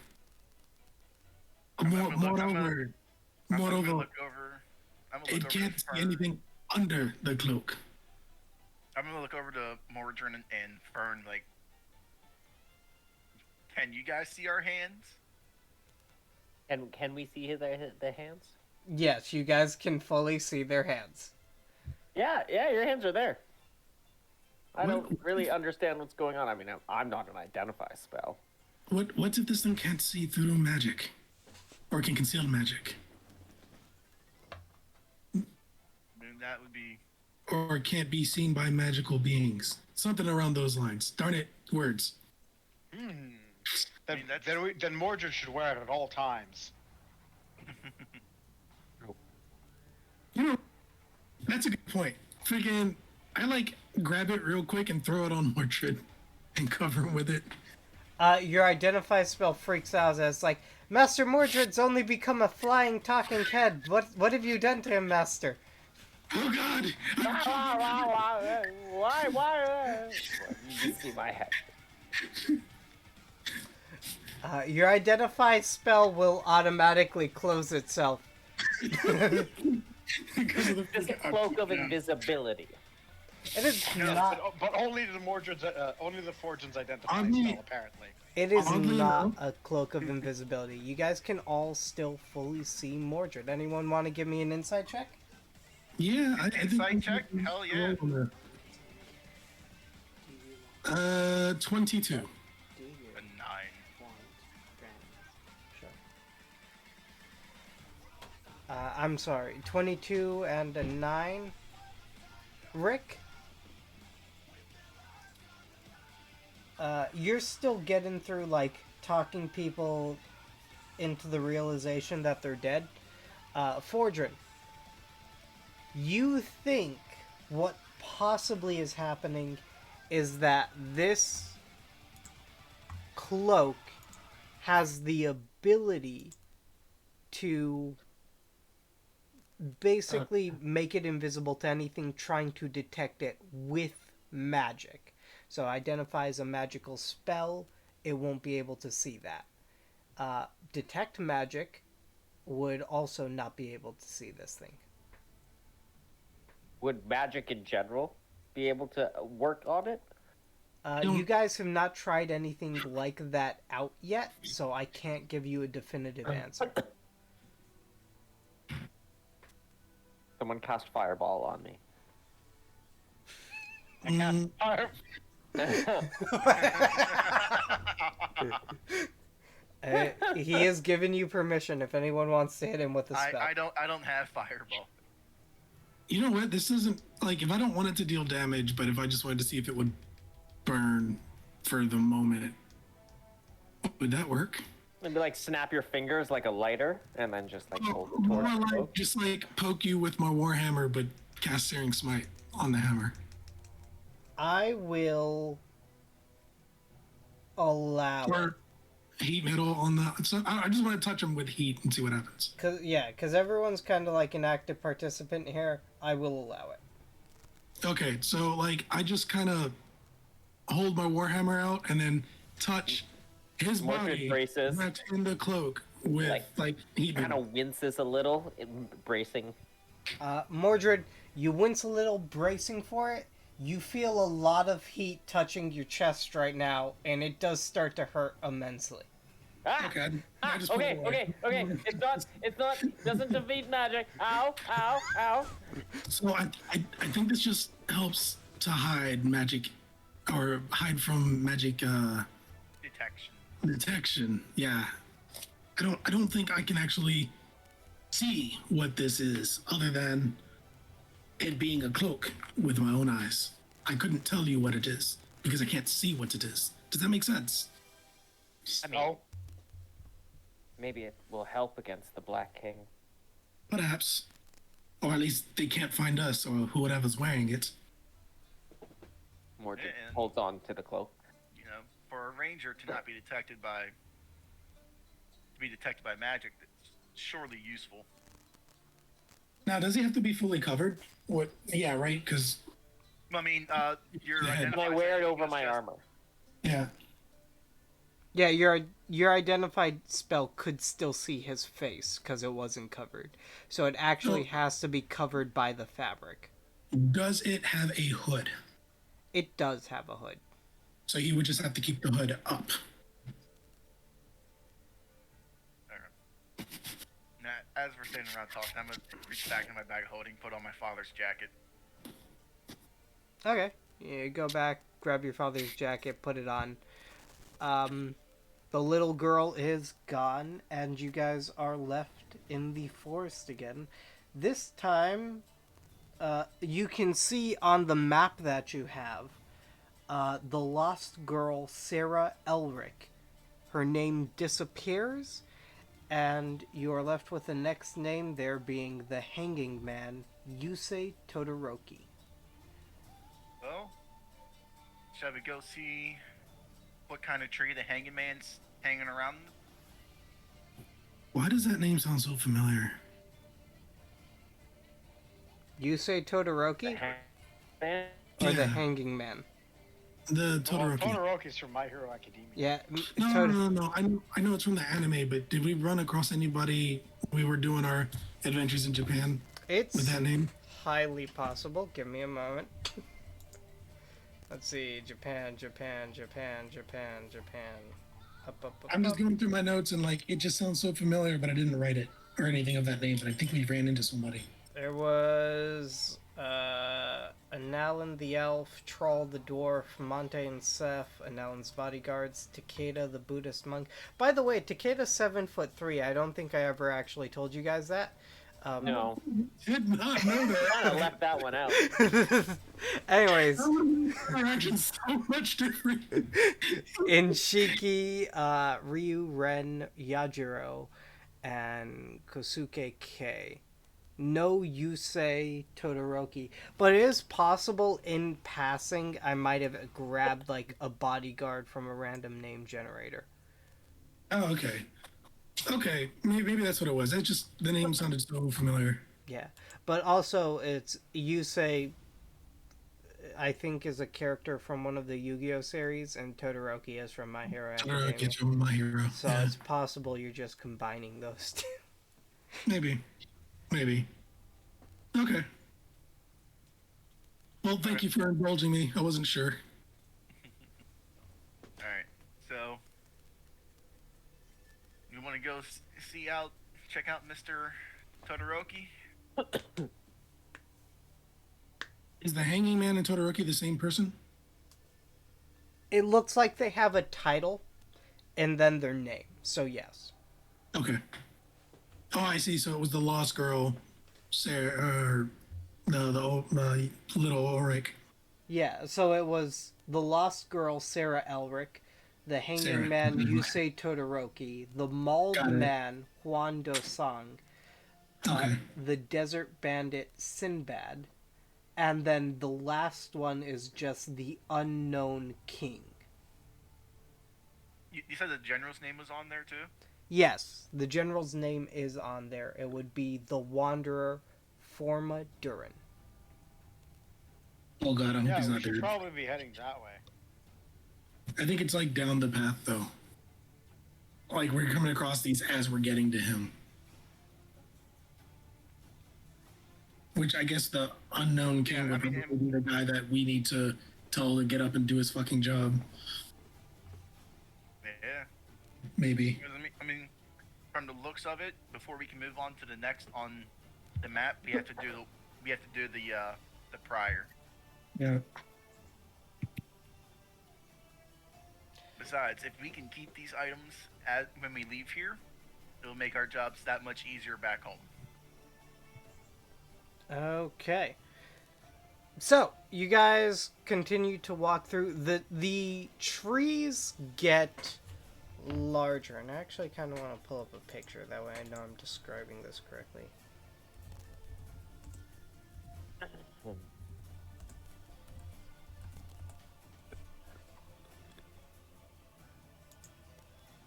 [SPEAKER 3] I'm gonna
[SPEAKER 4] Moreover,
[SPEAKER 3] look over.
[SPEAKER 4] it can't see anything under the cloak.
[SPEAKER 3] I'm gonna look over to Mordrin and Fern. Like, can you guys see our hands?
[SPEAKER 1] And can we see the hands?
[SPEAKER 2] Yes, you guys can fully see their hands.
[SPEAKER 1] Yeah, your hands are there. I don't really understand what's going on. I mean, I'm not an Identify spell.
[SPEAKER 4] What if this thing can't see through magic, or can conceal magic,
[SPEAKER 3] I mean, that would be.
[SPEAKER 4] or can't be seen by magical beings? Something around those lines. Darn it, words.
[SPEAKER 5] Then Mordred should wear it at all times.
[SPEAKER 4] You know, that's a good point. Friggin', I grab it real quick and throw it on Mordred and cover him with it.
[SPEAKER 2] Your Identify spell freaks out as like, Master Mordred's only become a flying talking head. What have you done to him, Master?
[SPEAKER 4] Oh God!
[SPEAKER 1] Why? You can see my head.
[SPEAKER 2] Your Identify spell will automatically close itself.
[SPEAKER 1] It's a cloak of invisibility.
[SPEAKER 2] It is not.
[SPEAKER 5] But only the Fortune's Identify
[SPEAKER 4] I mean-
[SPEAKER 5] spell, apparently.
[SPEAKER 2] It is
[SPEAKER 4] Oddly
[SPEAKER 2] not
[SPEAKER 4] enough-
[SPEAKER 2] a cloak of invisibility. You guys can all still fully see Mordred. Anyone want to give me an insight check?
[SPEAKER 4] Yeah, I think
[SPEAKER 3] Insight check? Hell yeah.
[SPEAKER 4] 22.
[SPEAKER 3] A 9.
[SPEAKER 2] I'm sorry, 22 and a 9. Rick? You're still getting through, talking people into the realization that they're dead. Fordrin, you think what possibly is happening is that this cloak has the ability to basically make it invisible to anything trying to detect it with magic. So Identify as a magical spell, it won't be able to see that. Detect magic would also not be able to see this thing.
[SPEAKER 1] Would magic in general be able to work on it?
[SPEAKER 2] You guys have not tried anything like that out yet, so I can't give you a definitive answer.
[SPEAKER 1] Someone cast fireball on me.
[SPEAKER 2] He has given you permission if anyone wants to hit him with a spell.
[SPEAKER 3] I don't have fireball.
[SPEAKER 4] You know what? This isn't like if I don't want it to deal damage, but if I just wanted to see if it would burn for the moment, would that work?
[SPEAKER 1] Maybe like snap your fingers like a lighter, and then just like hold the
[SPEAKER 4] More
[SPEAKER 1] torch.
[SPEAKER 4] like just like poke you with my warhammer, but cast Searing Smite on the hammer.
[SPEAKER 2] I will allow it.
[SPEAKER 4] Or heat metal on the. So I just want to touch them with heat and see what happens.
[SPEAKER 2] Because everyone's kind of like an active participant here. I will allow it.
[SPEAKER 4] Okay, so like I just kind of hold my warhammer out and then touch his body
[SPEAKER 1] braces.
[SPEAKER 4] wrapped in the cloak with like heat
[SPEAKER 1] Kind
[SPEAKER 4] metal.
[SPEAKER 1] of winces a little, bracing.
[SPEAKER 2] Mordred, you wince a little, bracing for it. You feel a lot of heat touching your chest right now, and it does start to hurt immensely.
[SPEAKER 1] Ah!
[SPEAKER 4] Okay, I just put it
[SPEAKER 1] Okay.
[SPEAKER 4] away.
[SPEAKER 1] It's not, doesn't defeat magic. Ow, ow, ow.
[SPEAKER 4] So I think this just helps to hide magic, or hide from magic detection. Yeah, I don't think I can actually see what this is other than it being a cloak with my own eyes. I couldn't tell you what it is because I can't see what it is. Does that make sense?
[SPEAKER 1] I mean, maybe it will help against the Black King.
[SPEAKER 4] Perhaps. Or at least they can't find us or whoever's wearing it.
[SPEAKER 1] Mordred holds on to the cloak.
[SPEAKER 3] You know, for a ranger to not be detected by magic, that's surely useful.
[SPEAKER 4] Now, does he have to be fully covered? What? Yeah, right. Because
[SPEAKER 3] I mean, you're
[SPEAKER 4] Yeah.
[SPEAKER 1] Can I wear it over my armor?
[SPEAKER 4] yeah,
[SPEAKER 2] Yeah, your identified spell could still see his face because it wasn't covered. So it actually has to be covered by the fabric.
[SPEAKER 4] does it have a hood?
[SPEAKER 2] It does have a hood.
[SPEAKER 4] So he would just have to keep the hood up.
[SPEAKER 3] Now, as we're standing around talking, I'm gonna reach back in my bag of holding, put on my father's jacket.
[SPEAKER 2] Okay. You go back, grab your father's jacket, put it on. The little girl is gone, and you guys are left in the forest again. This time, you can see on the map that you have, the lost girl, Sarah Elric. Her name disappears, and you are left with the next name there being the Hanging Man, Yusei Todoroki.
[SPEAKER 3] Well, shall we go see what kind of tree the hanging man's hanging around?
[SPEAKER 4] Why does that name sound so familiar?
[SPEAKER 2] Yusei Todoroki?
[SPEAKER 1] Man,
[SPEAKER 2] Or the
[SPEAKER 4] Yeah.
[SPEAKER 2] Hanging Man?
[SPEAKER 4] The Todoroki.
[SPEAKER 5] Todoroki's from My Hero Academia.
[SPEAKER 2] Yeah.
[SPEAKER 4] No. I know it's from the anime, but did we run across anybody when we were doing our adventures in Japan
[SPEAKER 2] It's
[SPEAKER 4] with that name?
[SPEAKER 2] highly possible. Give me a moment. Let's see. Japan. Up.
[SPEAKER 4] I'm just going through my notes and like it just sounds so familiar, but I didn't write it or anything of that name. But I think we ran into somebody.
[SPEAKER 2] There was Analan the Elf, Troll the Dwarf, Monte and Seth, Analan's bodyguards, Takeda the Buddhist monk. By the way, Takeda's 7'3". I don't think I ever actually told you guys that.
[SPEAKER 1] no.
[SPEAKER 4] Did not know that.
[SPEAKER 1] Kind of left that one out.
[SPEAKER 2] Anyways,
[SPEAKER 4] Interaction's so much different.
[SPEAKER 2] Inshiki, Ryu, Ren, Yajiro, and Kosuke K. No Yusei Todoroki. But it is possible in passing I might have grabbed like a bodyguard from a random name generator.
[SPEAKER 4] Oh, okay. Okay, maybe that's what it was. It just the name sounded so familiar.
[SPEAKER 2] Yeah. But also it's Yusei, I think, is a character from one of the Yu-Gi-Oh series, and Todoroki is from My Hero Academia.
[SPEAKER 4] Todoroki from My Hero.
[SPEAKER 2] So
[SPEAKER 4] Yeah.
[SPEAKER 2] it's possible you're just combining those two.
[SPEAKER 4] Maybe. Okay. Well, thank you for indulging me. I wasn't sure.
[SPEAKER 3] to go check out Mr. Todoroki?
[SPEAKER 4] Is the Hanging Man and Todoroki the same person?
[SPEAKER 2] It looks like they have a title and then their name. So yes.
[SPEAKER 4] Okay. Oh, I see. So it was the Lost Girl, Sarah, or the little Ulrich.
[SPEAKER 2] Yeah, so it was the Lost Girl, Sarah Elric, the Hanging
[SPEAKER 4] Sarah.
[SPEAKER 2] Man, Yusei Todoroki, the Mauled
[SPEAKER 4] Got it.
[SPEAKER 2] Man, Huan Dosang,
[SPEAKER 4] Okay.
[SPEAKER 2] the Desert Bandit, Sinbad, and then the last one is just the Unknown King.
[SPEAKER 3] You said the general's name was on there too?
[SPEAKER 2] Yes, the general's name is on there. It would be the Wanderer, Forma Durin.
[SPEAKER 4] Oh god, I hope
[SPEAKER 5] Yeah,
[SPEAKER 4] he's
[SPEAKER 5] we
[SPEAKER 4] not
[SPEAKER 5] should
[SPEAKER 4] there.
[SPEAKER 5] probably be heading that way.
[SPEAKER 4] I think it's like down the path though. Like we're coming across these as we're getting to him. Which I guess the Unknown King
[SPEAKER 3] Yeah, I
[SPEAKER 4] would
[SPEAKER 3] mean,
[SPEAKER 4] probably be the guy that we need to tell to get up and do his fucking job.
[SPEAKER 3] Yeah.
[SPEAKER 4] Maybe.
[SPEAKER 3] Because, I mean, from the looks of it, before we can move on to the next on the map, we have to do the prior.
[SPEAKER 4] Yeah.
[SPEAKER 3] Besides, if we can keep these items when we leave here, it'll make our jobs that much easier back home.
[SPEAKER 2] Okay. So, you guys continue to walk through. The trees get larger, and I actually kind of want to pull up a picture, that way I know I'm describing this correctly.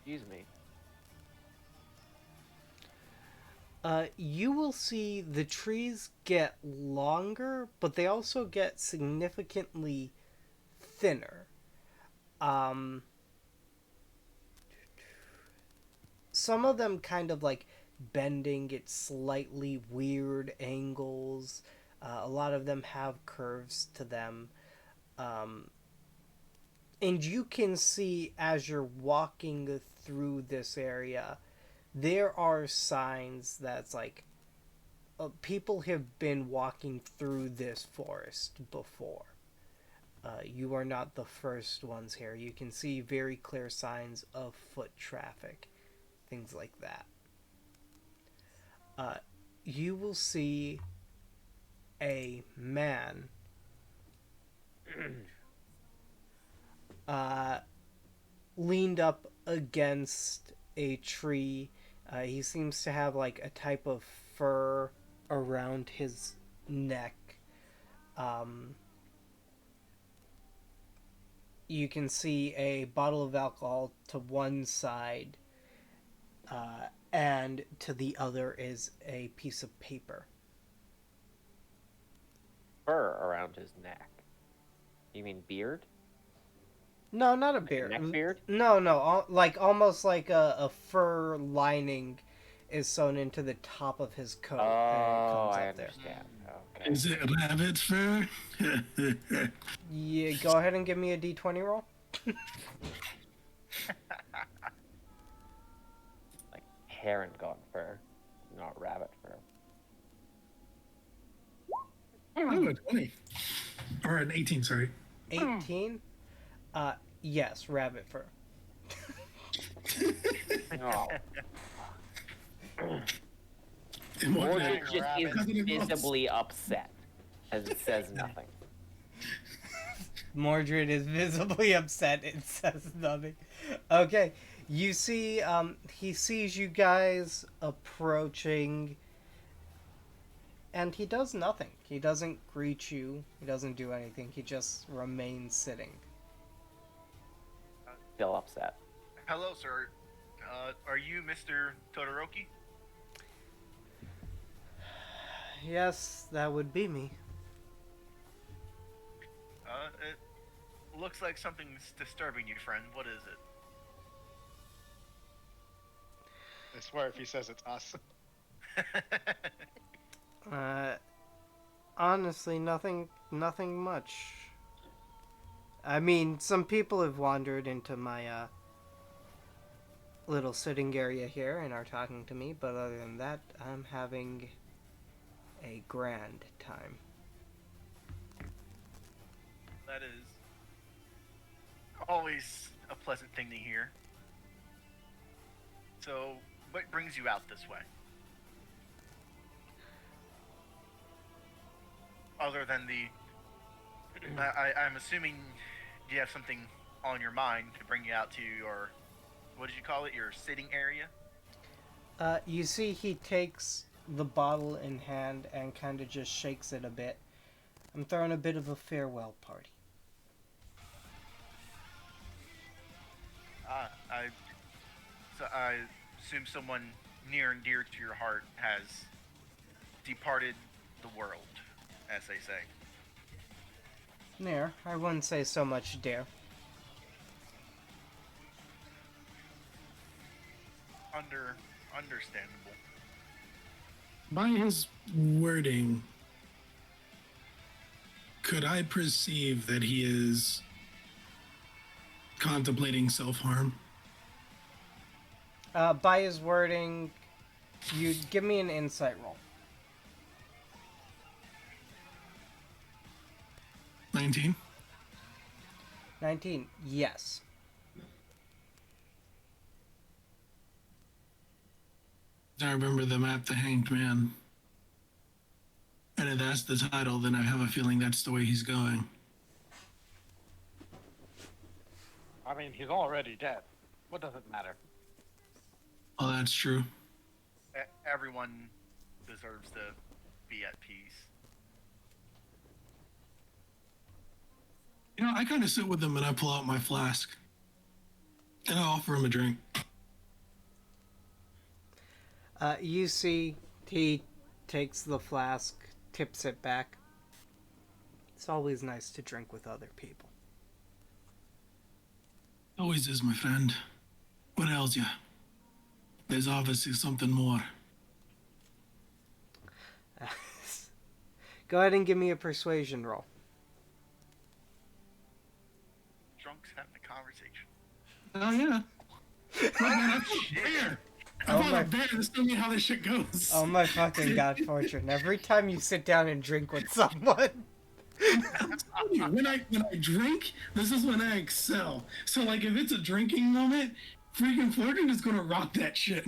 [SPEAKER 1] Excuse me.
[SPEAKER 2] You will see the trees get longer, but they also get significantly thinner. Some of them kind of like bending at slightly weird angles. A lot of them have curves to them. And you can see as you're walking through this area, there are signs that's like people have been walking through this forest before. You are not the first ones here. You can see very clear signs of foot traffic, things like that. You will see a man leaned up against a tree. He seems to have like a type of fur around his neck. You can see a bottle of alcohol to one side, and to the other is a piece of paper.
[SPEAKER 1] Fur around his neck. You mean beard?
[SPEAKER 2] No, not a
[SPEAKER 1] Like a
[SPEAKER 2] beard.
[SPEAKER 1] neck beard?
[SPEAKER 2] No, like almost like a fur lining is sewn into the top of his coat, and it
[SPEAKER 1] Oh,
[SPEAKER 2] comes
[SPEAKER 1] I
[SPEAKER 2] up there.
[SPEAKER 1] understand. Okay.
[SPEAKER 4] Is it rabbit fur?
[SPEAKER 2] Yeah, go ahead and give me a d20 roll.
[SPEAKER 1] Like heron gone fur, not rabbit fur.
[SPEAKER 4] Oh, a 20. Or an 18, sorry.
[SPEAKER 2] 18. Yes, rabbit fur.
[SPEAKER 1] Oh.
[SPEAKER 4] In what
[SPEAKER 1] Mordred
[SPEAKER 4] manner?
[SPEAKER 1] just is
[SPEAKER 5] Rabbit.
[SPEAKER 1] visibly upset, as it says nothing.
[SPEAKER 2] Mordred is visibly upset. It says nothing. Okay, you see, he sees you guys approaching, and he does nothing. He doesn't greet you. He doesn't do anything. He just remains sitting.
[SPEAKER 1] Still upset.
[SPEAKER 3] Hello, sir. Are you Mr. Todoroki?
[SPEAKER 2] Yes, that would be me.
[SPEAKER 3] It looks like something's disturbing you, friend. What is
[SPEAKER 5] I swear if he says it's us.
[SPEAKER 3] it?
[SPEAKER 2] Honestly, nothing much. I mean, some people have wandered into my, little sitting area here and are talking to me, but other than that, I'm having a grand time.
[SPEAKER 3] That is always a pleasant thing to hear. So, what brings you out this way? Other than I'm assuming you have something on your mind to bring you out to your, what did you call it, your sitting area?
[SPEAKER 2] You see he takes the bottle in hand and kind of just shakes it a bit. I'm throwing a bit of a farewell party.
[SPEAKER 3] I assume someone near and dear to your heart has departed the world, as they say.
[SPEAKER 2] There, I wouldn't say so much, dear.
[SPEAKER 3] Understandable.
[SPEAKER 4] By his wording, could I perceive that he is contemplating self-harm?
[SPEAKER 2] By his wording, you give me an insight roll.
[SPEAKER 4] 19?
[SPEAKER 2] 19, yes.
[SPEAKER 4] I remember the map, The Hanged Man. And if that's the title, then I have a feeling that's the way he's going.
[SPEAKER 5] I mean, he's already dead. What does it matter?
[SPEAKER 4] Oh, that's true.
[SPEAKER 3] Everyone deserves to be at peace.
[SPEAKER 4] You know, I kind of sit with him and I pull out my flask. And I offer him a drink.
[SPEAKER 2] You see he takes the flask, tips it back. It's always nice to drink with other people.
[SPEAKER 4] Always is, my friend. What ails you? There's obviously something more.
[SPEAKER 2] Go ahead and give me a persuasion roll.
[SPEAKER 3] Drunks having a conversation.
[SPEAKER 4] Oh, yeah. Look, man, I fought a bear. I fought a bear. This tells me how this shit goes.
[SPEAKER 2] Oh my fucking god, Fortune. Every time you sit down and drink with someone.
[SPEAKER 4] I'm telling you, when I drink, this is when I excel. So, like, if it's a drinking moment, freaking Fortune is gonna rock that shit.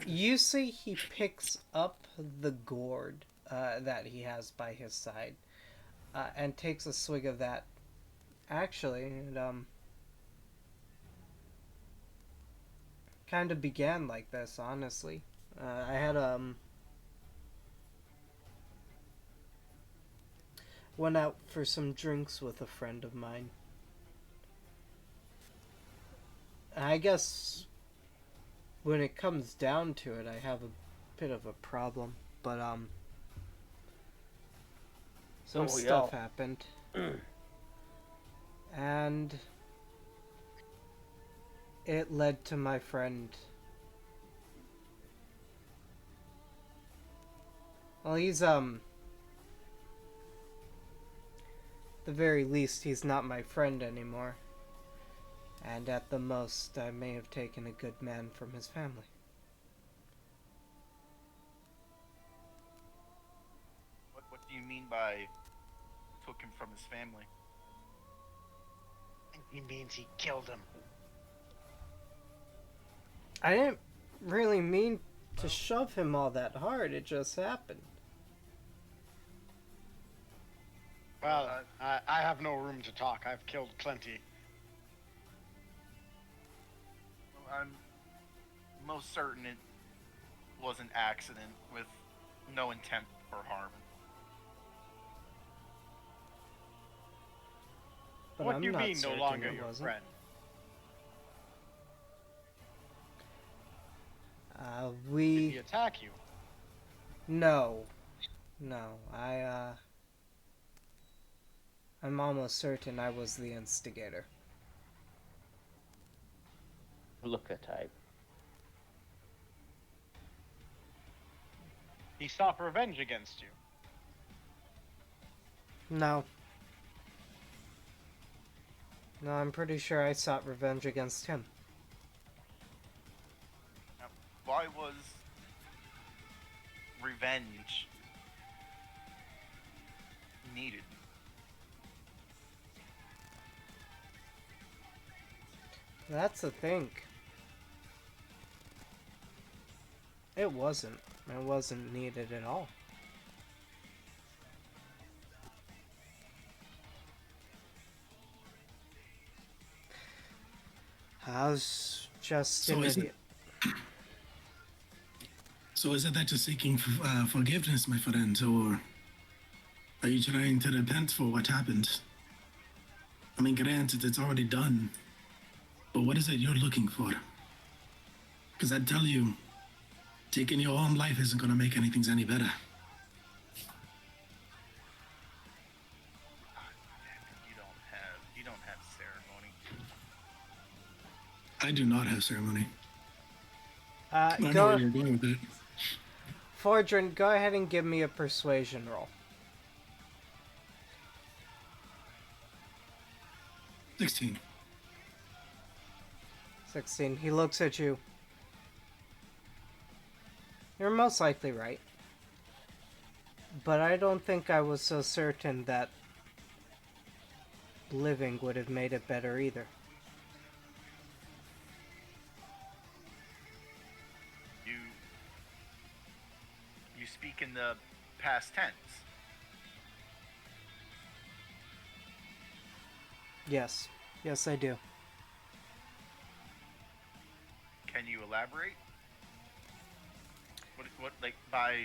[SPEAKER 2] You see he picks up the gourd that he has by his side and takes a swig of that. Actually, it kind of began like this, honestly. I had went out for some drinks with a friend of mine. I guess when it comes down to it, I have a bit of a problem, but some stuff happened. And it led to my friend. Well, he's the very least, he's not my friend anymore. And at the most, I may have taken a good man from his family.
[SPEAKER 3] What do you mean by took him from his family?
[SPEAKER 5] He means he killed him.
[SPEAKER 2] I didn't really mean to shove him all that hard, it just happened.
[SPEAKER 5] Well, I have no room to talk. I've killed plenty.
[SPEAKER 3] I'm most certain it was an accident with no intent for harm.
[SPEAKER 2] But
[SPEAKER 5] What
[SPEAKER 2] I'm
[SPEAKER 5] do you
[SPEAKER 2] not
[SPEAKER 5] mean, no
[SPEAKER 2] certain
[SPEAKER 5] longer
[SPEAKER 2] it
[SPEAKER 5] your
[SPEAKER 2] wasn't.
[SPEAKER 5] friend? Did
[SPEAKER 2] We...
[SPEAKER 5] he attack you?
[SPEAKER 2] No. I'm almost certain I was the instigator.
[SPEAKER 1] Look a type.
[SPEAKER 5] He sought revenge against you.
[SPEAKER 2] No. No, I'm pretty sure I sought revenge against him.
[SPEAKER 3] Why was revenge needed?
[SPEAKER 2] That's the thing. It wasn't. It wasn't needed at all. I was just
[SPEAKER 4] So
[SPEAKER 2] an
[SPEAKER 4] is it-
[SPEAKER 2] idiot.
[SPEAKER 4] So is it that you're seeking forgiveness, my friend, or are you trying to repent for what happened? I mean, granted, it's already done, but what is it you're looking for? Because I tell you, taking your own life isn't going to make anything any better.
[SPEAKER 3] You don't have ceremony.
[SPEAKER 4] I do not have ceremony. I know where
[SPEAKER 2] Go,
[SPEAKER 4] you're going with it.
[SPEAKER 2] Fordrin, go ahead and give me a persuasion roll.
[SPEAKER 4] 16.
[SPEAKER 2] 16. He looks at you. You're most likely right. But I don't think I was so certain that living would have made it better either.
[SPEAKER 3] You speak in the past tense.
[SPEAKER 2] Yes. Yes, I do.
[SPEAKER 3] Can you elaborate? What like by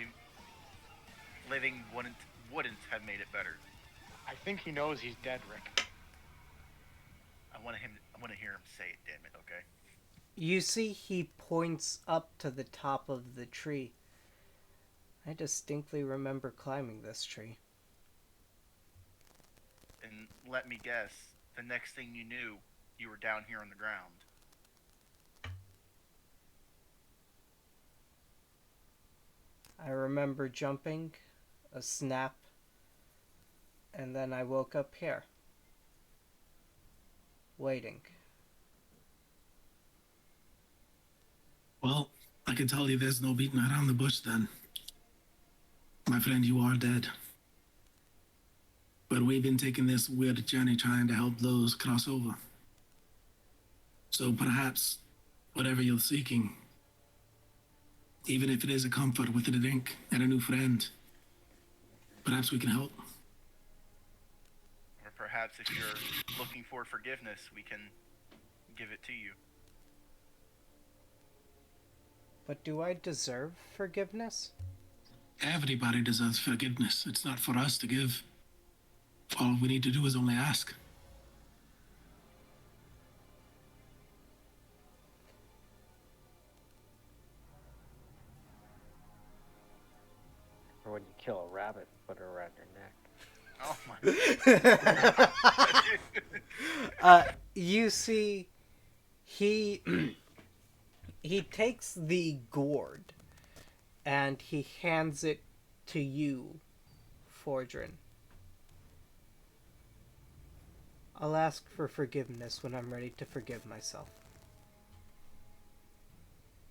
[SPEAKER 3] living wouldn't have made it better?
[SPEAKER 5] I think he knows he's dead, Rick.
[SPEAKER 3] I want to hear him say it. Damn it. Okay.
[SPEAKER 2] You see, he points up to the top of the tree. I distinctly remember climbing this tree.
[SPEAKER 3] And let me guess. The next thing you knew, you were down here on the ground.
[SPEAKER 2] I remember jumping, a snap, and then I woke up here. Waiting.
[SPEAKER 4] Well, I can tell you there's no beating around the bush then. My friend, you are dead. But we've been taking this weird journey trying to help those cross over. So perhaps, whatever you're seeking, even if it is a comfort with a drink and a new friend, perhaps we can help.
[SPEAKER 3] Or perhaps if you're looking for forgiveness, we can give it to you.
[SPEAKER 2] But do I deserve forgiveness?
[SPEAKER 4] Everybody deserves forgiveness. It's not for us to give. All we need to do is only ask.
[SPEAKER 1] Or when you kill a rabbit, put it around your neck.
[SPEAKER 3] Oh my.
[SPEAKER 2] You see, he he takes the gourd and he hands it to you, Fordrin. I'll ask for forgiveness when I'm ready to forgive myself.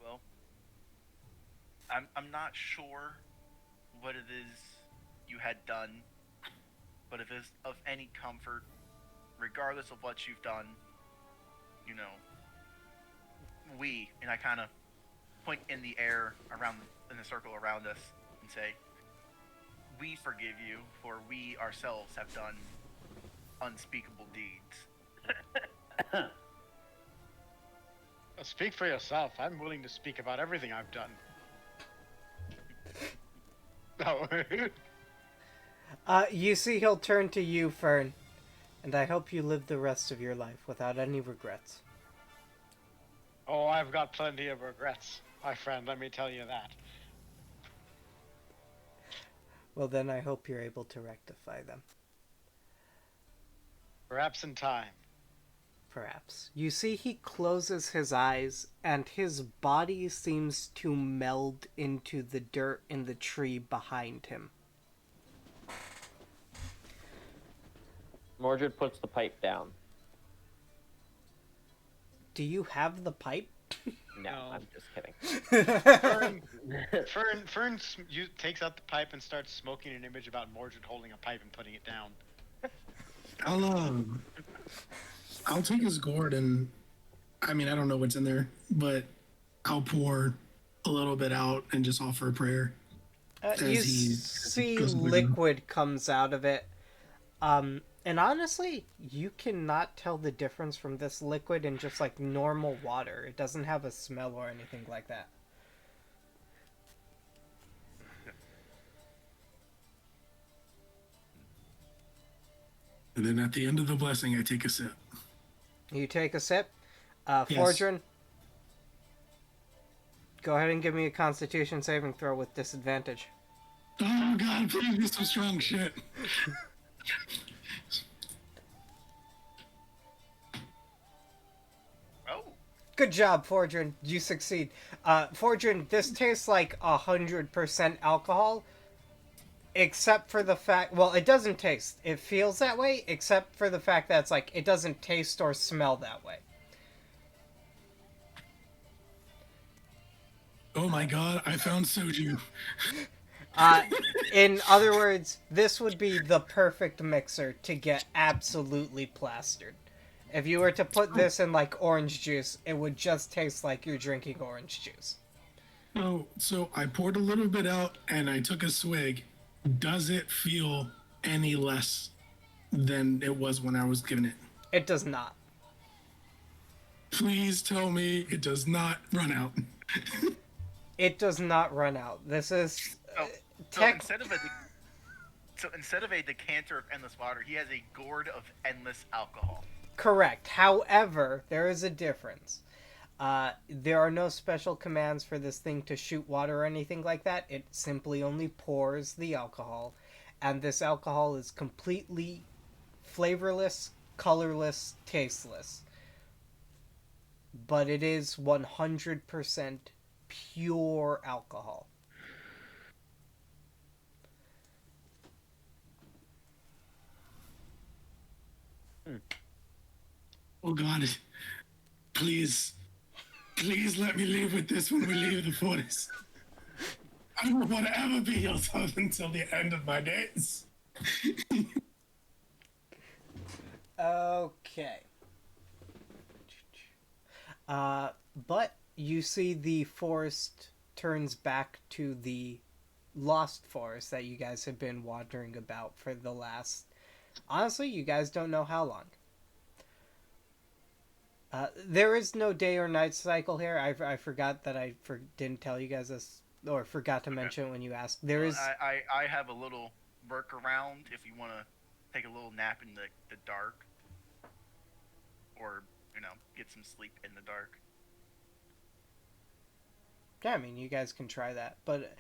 [SPEAKER 3] Well, I'm not sure what it is you had done, but if it's of any comfort, regardless of what you've done, you know, and I kind of point in the air in the circle around us and say, we forgive you, for we ourselves have done unspeakable deeds.
[SPEAKER 5] Speak for yourself. I'm willing to speak about everything I've done. Oh.
[SPEAKER 2] You see, he'll turn to you, Fern, and I hope you live the rest of your life without any regrets.
[SPEAKER 5] Oh, I've got plenty of regrets, my friend, let me tell you that.
[SPEAKER 2] Well, then I hope you're able to rectify them.
[SPEAKER 5] Perhaps in time.
[SPEAKER 2] Perhaps. You see, he closes his eyes, and his body seems to meld into the dirt in the tree behind him.
[SPEAKER 1] Mordred puts the pipe down.
[SPEAKER 2] Do you have the pipe?
[SPEAKER 1] No,
[SPEAKER 5] No.
[SPEAKER 1] I'm just kidding.
[SPEAKER 5] Fern takes out the pipe and starts smoking an image about Mordred holding a pipe and putting it down.
[SPEAKER 4] I'll take his gourd and I mean I don't know what's in there, but I'll pour a little bit out and just offer a prayer.
[SPEAKER 2] You
[SPEAKER 4] As he
[SPEAKER 2] see
[SPEAKER 4] goes to the ground.
[SPEAKER 2] liquid comes out of it. And honestly, you cannot tell the difference from this liquid and just like normal water. It doesn't have a smell or anything like that.
[SPEAKER 4] And then at the end of the blessing, I take a sip.
[SPEAKER 2] You take a sip.
[SPEAKER 4] Yes.
[SPEAKER 2] Fordrin, go ahead and give me a Constitution saving throw with disadvantage.
[SPEAKER 4] Oh God, please be some strong shit.
[SPEAKER 3] Oh,
[SPEAKER 2] Good job, Fordrin. You succeed. Fordrin, this tastes like 100% alcohol, except for the fact. Well, it doesn't taste. It feels that way, except for the fact that it's like it doesn't taste or smell that way.
[SPEAKER 4] Oh my God, I found soju.
[SPEAKER 2] In other words, this would be the perfect mixer to get absolutely plastered. If you were to put this in like orange juice, it would just taste like you're drinking orange juice.
[SPEAKER 4] Oh, so I poured a little bit out and I took a swig. Does it feel any less than it was when I was giving it?
[SPEAKER 2] It does not.
[SPEAKER 4] Please tell me it does not run out.
[SPEAKER 2] It does not run out. This is
[SPEAKER 3] so instead of a decanter of endless water, he has a gourd of endless alcohol.
[SPEAKER 2] correct. However, there is a difference. There are no special commands for this thing to shoot water or anything like that. It simply only pours the alcohol, and this alcohol is completely flavorless, colorless, tasteless. But it is 100% pure alcohol.
[SPEAKER 4] Oh God, please let me leave with this when we leave the forest. I don't want to ever be your son until the end of my days.
[SPEAKER 2] Okay. But you see the forest turns back to the lost forest that you guys have been wandering about for the last... Honestly, you guys don't know how long. There is no day or night cycle here. I forgot that didn't tell you guys this, or forgot to mention it when you asked. There is...
[SPEAKER 3] I have a little workaround if you want to take a little nap in the dark. Or, get some sleep in the dark.
[SPEAKER 2] Yeah, I mean, you guys can try that. But,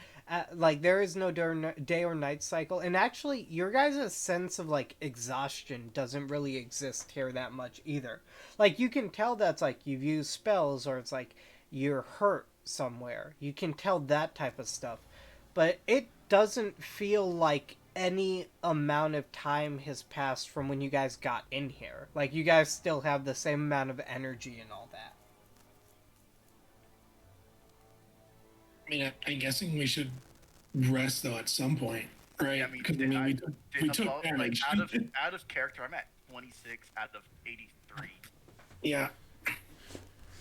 [SPEAKER 2] there is no day or night cycle. And actually, your guys' sense of, exhaustion doesn't really exist here that much either. You can tell that's, you've used spells or it's, you're hurt somewhere. You can tell that type of stuff. But it doesn't feel like any amount of time has passed from when you guys got in here. You guys still have the same amount of energy and all that.
[SPEAKER 4] I mean, I'm guessing we should rest though at some point, right?
[SPEAKER 3] I mean,
[SPEAKER 4] we took damage.
[SPEAKER 3] out of character, I'm at 26 out of 83.
[SPEAKER 4] Yeah.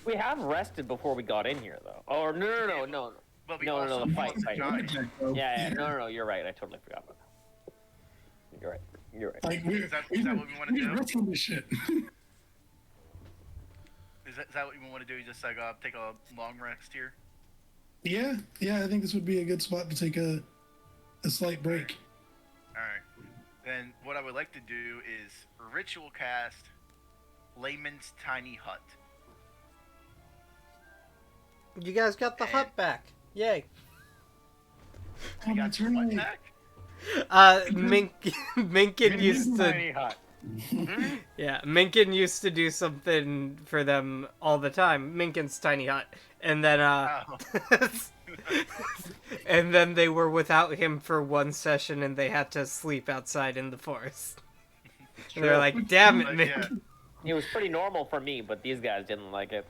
[SPEAKER 1] We have rested before we got in here, though. Oh, no.
[SPEAKER 3] But we
[SPEAKER 1] No,
[SPEAKER 3] also
[SPEAKER 1] the fight. Yeah,
[SPEAKER 4] Yeah.
[SPEAKER 1] no, you're right. I totally forgot about that. You're right.
[SPEAKER 3] Is that what we want to do?
[SPEAKER 4] We're resting this shit.
[SPEAKER 3] Is that what we want to do? Just take a long rest here?
[SPEAKER 4] Yeah, I think this would be a good spot to take a slight break.
[SPEAKER 3] Alright. Then what I would like to do is ritual cast Layman's Tiny Hut.
[SPEAKER 2] You guys got the hut back. Yay.
[SPEAKER 4] Oh,
[SPEAKER 3] You got
[SPEAKER 4] that's
[SPEAKER 3] your hut
[SPEAKER 4] right.
[SPEAKER 3] back?
[SPEAKER 2] Minkin used to...
[SPEAKER 5] Tiny hut.
[SPEAKER 2] Yeah, Minkin used to do something for them all the time. Minkin's tiny hut. And then,
[SPEAKER 3] Oh.
[SPEAKER 2] and then they were without him for one session and they had to sleep outside in the forest. And they're like, damn it,
[SPEAKER 3] But,
[SPEAKER 2] Mink.
[SPEAKER 3] yeah.
[SPEAKER 1] It was pretty normal for me, but these guys didn't like it.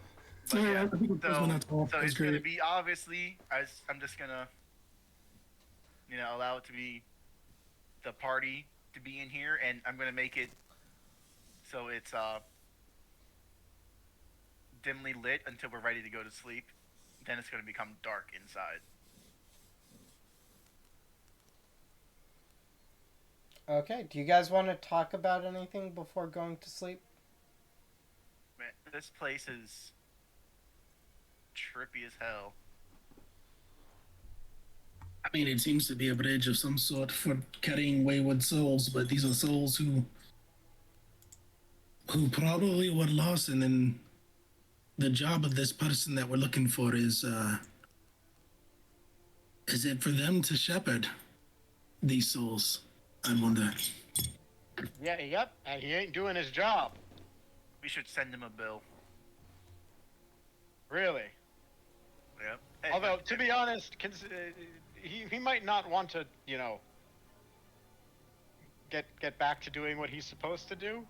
[SPEAKER 3] But
[SPEAKER 4] Yeah,
[SPEAKER 3] yeah,
[SPEAKER 4] I think it was when I told.
[SPEAKER 3] so
[SPEAKER 4] That's
[SPEAKER 3] it's gonna
[SPEAKER 4] great.
[SPEAKER 3] be obviously. I'm just gonna, allow it to be the party to be in here, and I'm gonna make it so it's dimly lit until we're ready to go to sleep. Then it's gonna become dark inside.
[SPEAKER 2] Okay, do you guys want to talk about anything before going to sleep?
[SPEAKER 3] Man, this place is trippy as hell.
[SPEAKER 4] I mean, it seems to be a bridge of some sort for carrying wayward souls, but these are souls who probably were lost, and then the job of this person that we're looking for is it for them to shepherd these souls? I wonder.
[SPEAKER 5] Yeah, yep, and he ain't doing his job.
[SPEAKER 3] We should send him a bill.
[SPEAKER 5] Really.
[SPEAKER 3] Yep.
[SPEAKER 5] Although, to be honest, he might not want to, get back to doing what he's supposed to do.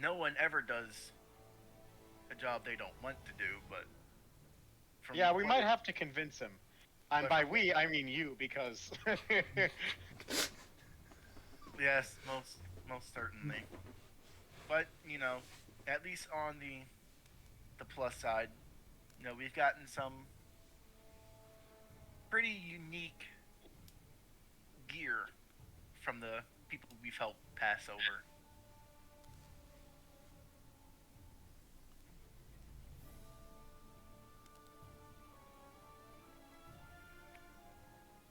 [SPEAKER 3] No one ever does a job they don't want to do, but
[SPEAKER 5] Yeah, we might have to convince him. And by we, I mean you, because
[SPEAKER 3] Yes, most certainly. But at least on the plus side, we've gotten some pretty unique gear from the people we've helped pass over.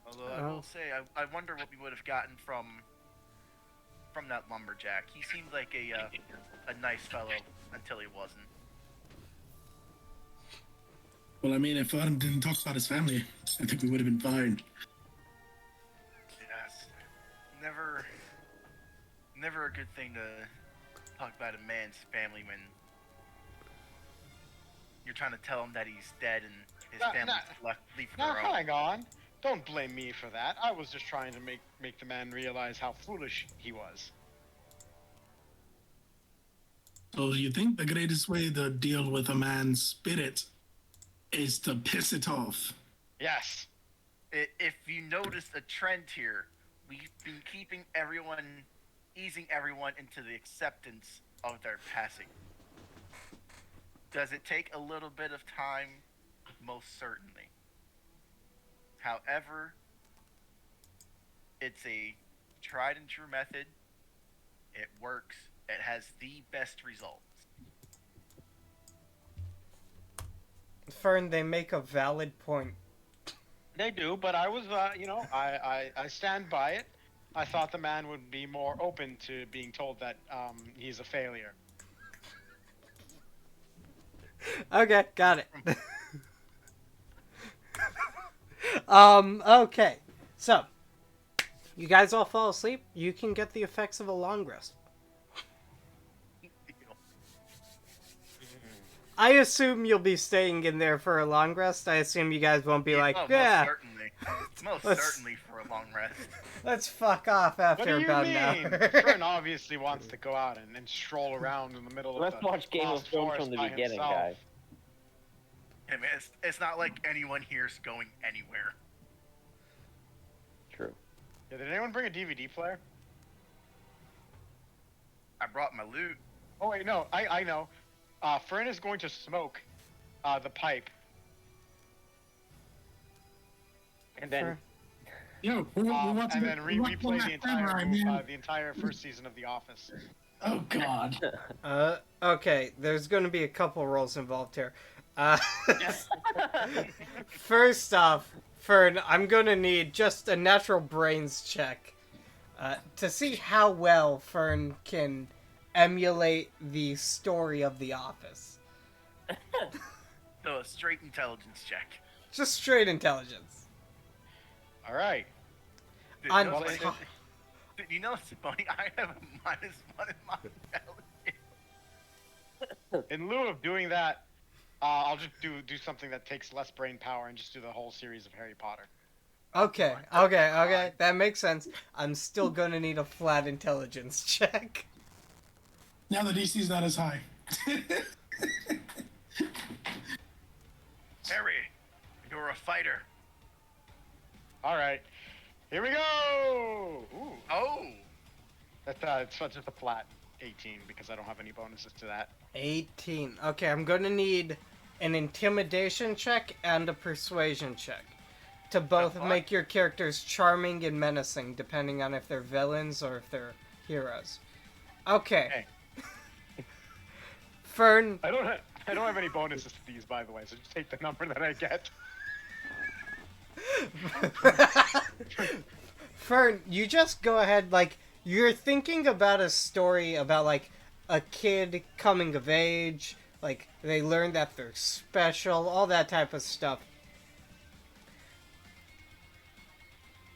[SPEAKER 3] Although I will say, I wonder what we would have gotten from that lumberjack. He seemed like a nice fellow until he wasn't.
[SPEAKER 4] Well, I mean, if Adam didn't talk about his family, I think we would have been fine.
[SPEAKER 3] Yes. Never a good thing to talk about a man's family when you're trying to tell him that he's dead and his family's left leave for
[SPEAKER 5] now
[SPEAKER 3] their own.
[SPEAKER 5] hang on. Don't blame me for that. I was just trying to make the man realize how foolish he was.
[SPEAKER 4] So you think the greatest way to deal with a man's spirit is to piss it off?
[SPEAKER 5] Yes.
[SPEAKER 3] If you notice a trend here, we've been easing everyone into the acceptance of their passing. Does it take a little bit of time? Most certainly. However, it's a tried and true method. It works. It has the best results.
[SPEAKER 2] Fern, they make a valid point.
[SPEAKER 5] They do, but I was, I stand by it. I thought the man would be more open to being told that he's a failure.
[SPEAKER 2] Okay, got it. Okay. So, you guys all fall asleep. You can get the effects of a long rest. I assume you'll be staying in there for a long rest. I assume you guys won't be like, yeah.
[SPEAKER 3] Most certainly for a long rest.
[SPEAKER 2] Let's fuck off after
[SPEAKER 5] What do
[SPEAKER 2] about
[SPEAKER 5] you
[SPEAKER 2] an
[SPEAKER 5] mean?
[SPEAKER 2] hour.
[SPEAKER 5] Fern obviously wants to go out and stroll around in the middle of
[SPEAKER 1] Let's
[SPEAKER 5] the
[SPEAKER 1] watch Game of
[SPEAKER 5] lost
[SPEAKER 1] Thrones
[SPEAKER 5] forest
[SPEAKER 1] from the
[SPEAKER 5] by
[SPEAKER 1] beginning,
[SPEAKER 5] himself.
[SPEAKER 1] guys.
[SPEAKER 3] I mean, it's not like anyone here's going anywhere.
[SPEAKER 1] True.
[SPEAKER 5] Yeah, did anyone bring a DVD player?
[SPEAKER 3] I brought my loot.
[SPEAKER 5] Oh wait, no, I know. Fern is going to smoke the pipe.
[SPEAKER 1] And then
[SPEAKER 4] Yo, we're watching
[SPEAKER 5] And then replay the entire first season of The Office.
[SPEAKER 4] Oh God.
[SPEAKER 2] Okay, there's going to be a couple roles involved here. First off, Fern, I'm going to need just a natural brains check to see how well Fern can emulate the story of The Office.
[SPEAKER 3] So a straight intelligence check.
[SPEAKER 2] Just straight intelligence.
[SPEAKER 5] All right.
[SPEAKER 3] Dude,
[SPEAKER 2] On
[SPEAKER 3] you know
[SPEAKER 5] well,
[SPEAKER 3] what's funny? Dude, you know what's funny? I have a -1 in my intelligence.
[SPEAKER 5] In lieu of doing that, I'll just do something that takes less brain power and just do the whole series of Harry Potter.
[SPEAKER 2] Okay, that makes sense. I'm still going to need a flat intelligence check.
[SPEAKER 4] Now the DC's not as high.
[SPEAKER 3] Harry, you're a fighter.
[SPEAKER 5] All right, here we go. Ooh,
[SPEAKER 3] Oh,
[SPEAKER 5] it's just a flat 18 because I don't have any bonuses to that.
[SPEAKER 2] 18. Okay, I'm going to need an intimidation check and a persuasion check to both
[SPEAKER 3] what?
[SPEAKER 2] make your characters charming and menacing, depending on if they're villains or if they're heroes. Okay. Fern,
[SPEAKER 5] I don't have any bonuses to these, by the way. So just take the number that I get.
[SPEAKER 2] Fern, you just go ahead, like, you're thinking about a story about, like, a kid coming of age, like, they learn that they're special, all that type of stuff.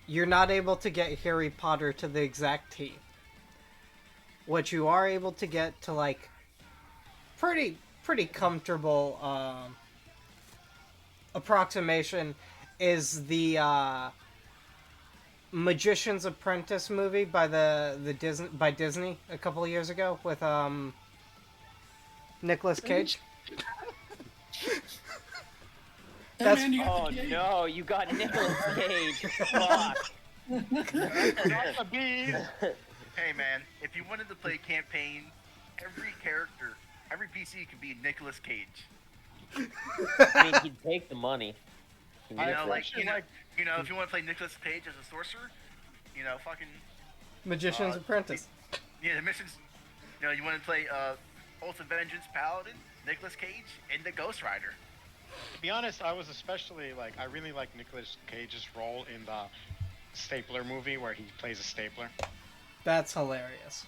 [SPEAKER 2] You're not able to get Harry Potter to the exact T. What you are able to get to, like, pretty comfortable, approximation is the, Magician's Apprentice movie by Disney a couple of years ago with Nicolas Cage. That's-
[SPEAKER 4] Man, you got
[SPEAKER 1] Oh
[SPEAKER 4] the cake.
[SPEAKER 1] no, you got Nicolas Cage. Fuck.
[SPEAKER 5] Not the bees.
[SPEAKER 3] hey man, if you wanted to play campaign, every character, every PC can be Nicolas Cage.
[SPEAKER 1] I mean, he'd take the money. He'd
[SPEAKER 5] I
[SPEAKER 1] take
[SPEAKER 3] know,
[SPEAKER 1] it.
[SPEAKER 3] like,
[SPEAKER 5] actually
[SPEAKER 3] if you want to play Nicolas Cage as a sorcerer, fucking
[SPEAKER 2] Magician's Apprentice.
[SPEAKER 3] the missions. You want to play Oath of Vengeance Paladin, Nicolas Cage, and the Ghost Rider.
[SPEAKER 5] To be honest, I was especially I really like Nicolas Cage's role in the Stapler movie where he plays a stapler.
[SPEAKER 2] That's hilarious.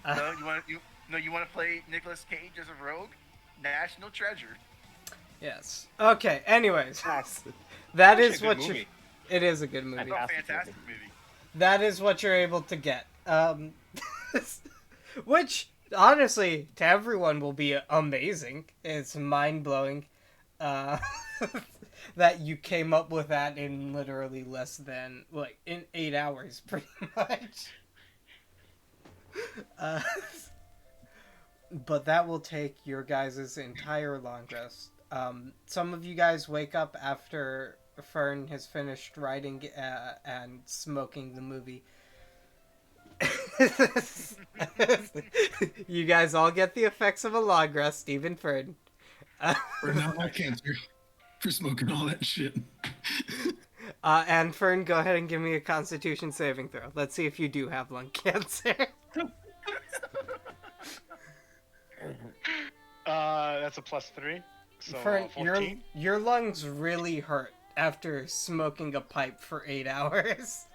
[SPEAKER 3] So you want to play Nicolas Cage as a rogue, National Treasure.
[SPEAKER 2] Yes. Okay. Anyways, that
[SPEAKER 5] Actually,
[SPEAKER 2] is
[SPEAKER 5] a good
[SPEAKER 2] what
[SPEAKER 5] movie.
[SPEAKER 2] It is a good movie.
[SPEAKER 3] It's a
[SPEAKER 1] Fantastic
[SPEAKER 3] fantastic movie.
[SPEAKER 2] That is what you're able to get. Which honestly, to everyone, will be amazing. It's mind blowing. That you came up with that in literally less than in 8 hours, pretty much. But that will take your guys' entire long rest. Some of you guys wake up after Fern has finished writing and smoking the movie. You guys all get the effects of a long rest, even Fern.
[SPEAKER 4] Or now I cancer for smoking all that shit.
[SPEAKER 2] And Fern, go ahead and give me a Constitution saving throw. Let's see if you do have lung cancer.
[SPEAKER 5] That's a +3. So
[SPEAKER 2] Fern,
[SPEAKER 5] 14.
[SPEAKER 2] your lungs really hurt after smoking a pipe for 8 hours.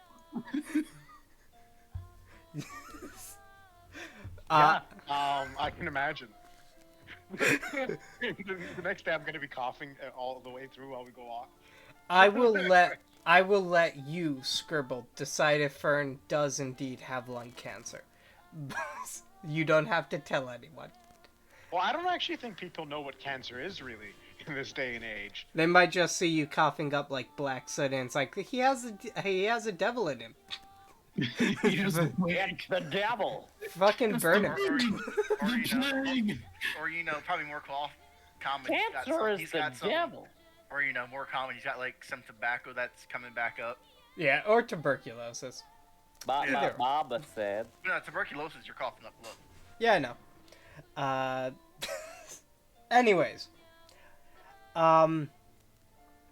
[SPEAKER 5] I can imagine. The next day I'm gonna be coughing all the way through while we go off.
[SPEAKER 2] I will let you, Scribble, decide if Fern does indeed have lung cancer. You don't have to tell anyone.
[SPEAKER 5] Well, I don't actually think people know what cancer is really in this day and age.
[SPEAKER 2] They might just see you coughing up like black soda, and it's like he has a devil in him.
[SPEAKER 4] He has a
[SPEAKER 1] It's the devil.
[SPEAKER 2] Fucking burn it.
[SPEAKER 3] Probably more common.
[SPEAKER 1] Cancer is the devil.
[SPEAKER 3] Or more common. He's got like some tobacco that's coming back up.
[SPEAKER 2] Yeah, or tuberculosis.
[SPEAKER 3] Yeah.
[SPEAKER 1] Baba said.
[SPEAKER 3] No, tuberculosis. You're coughing up blood.
[SPEAKER 2] Yeah, I know. Anyways.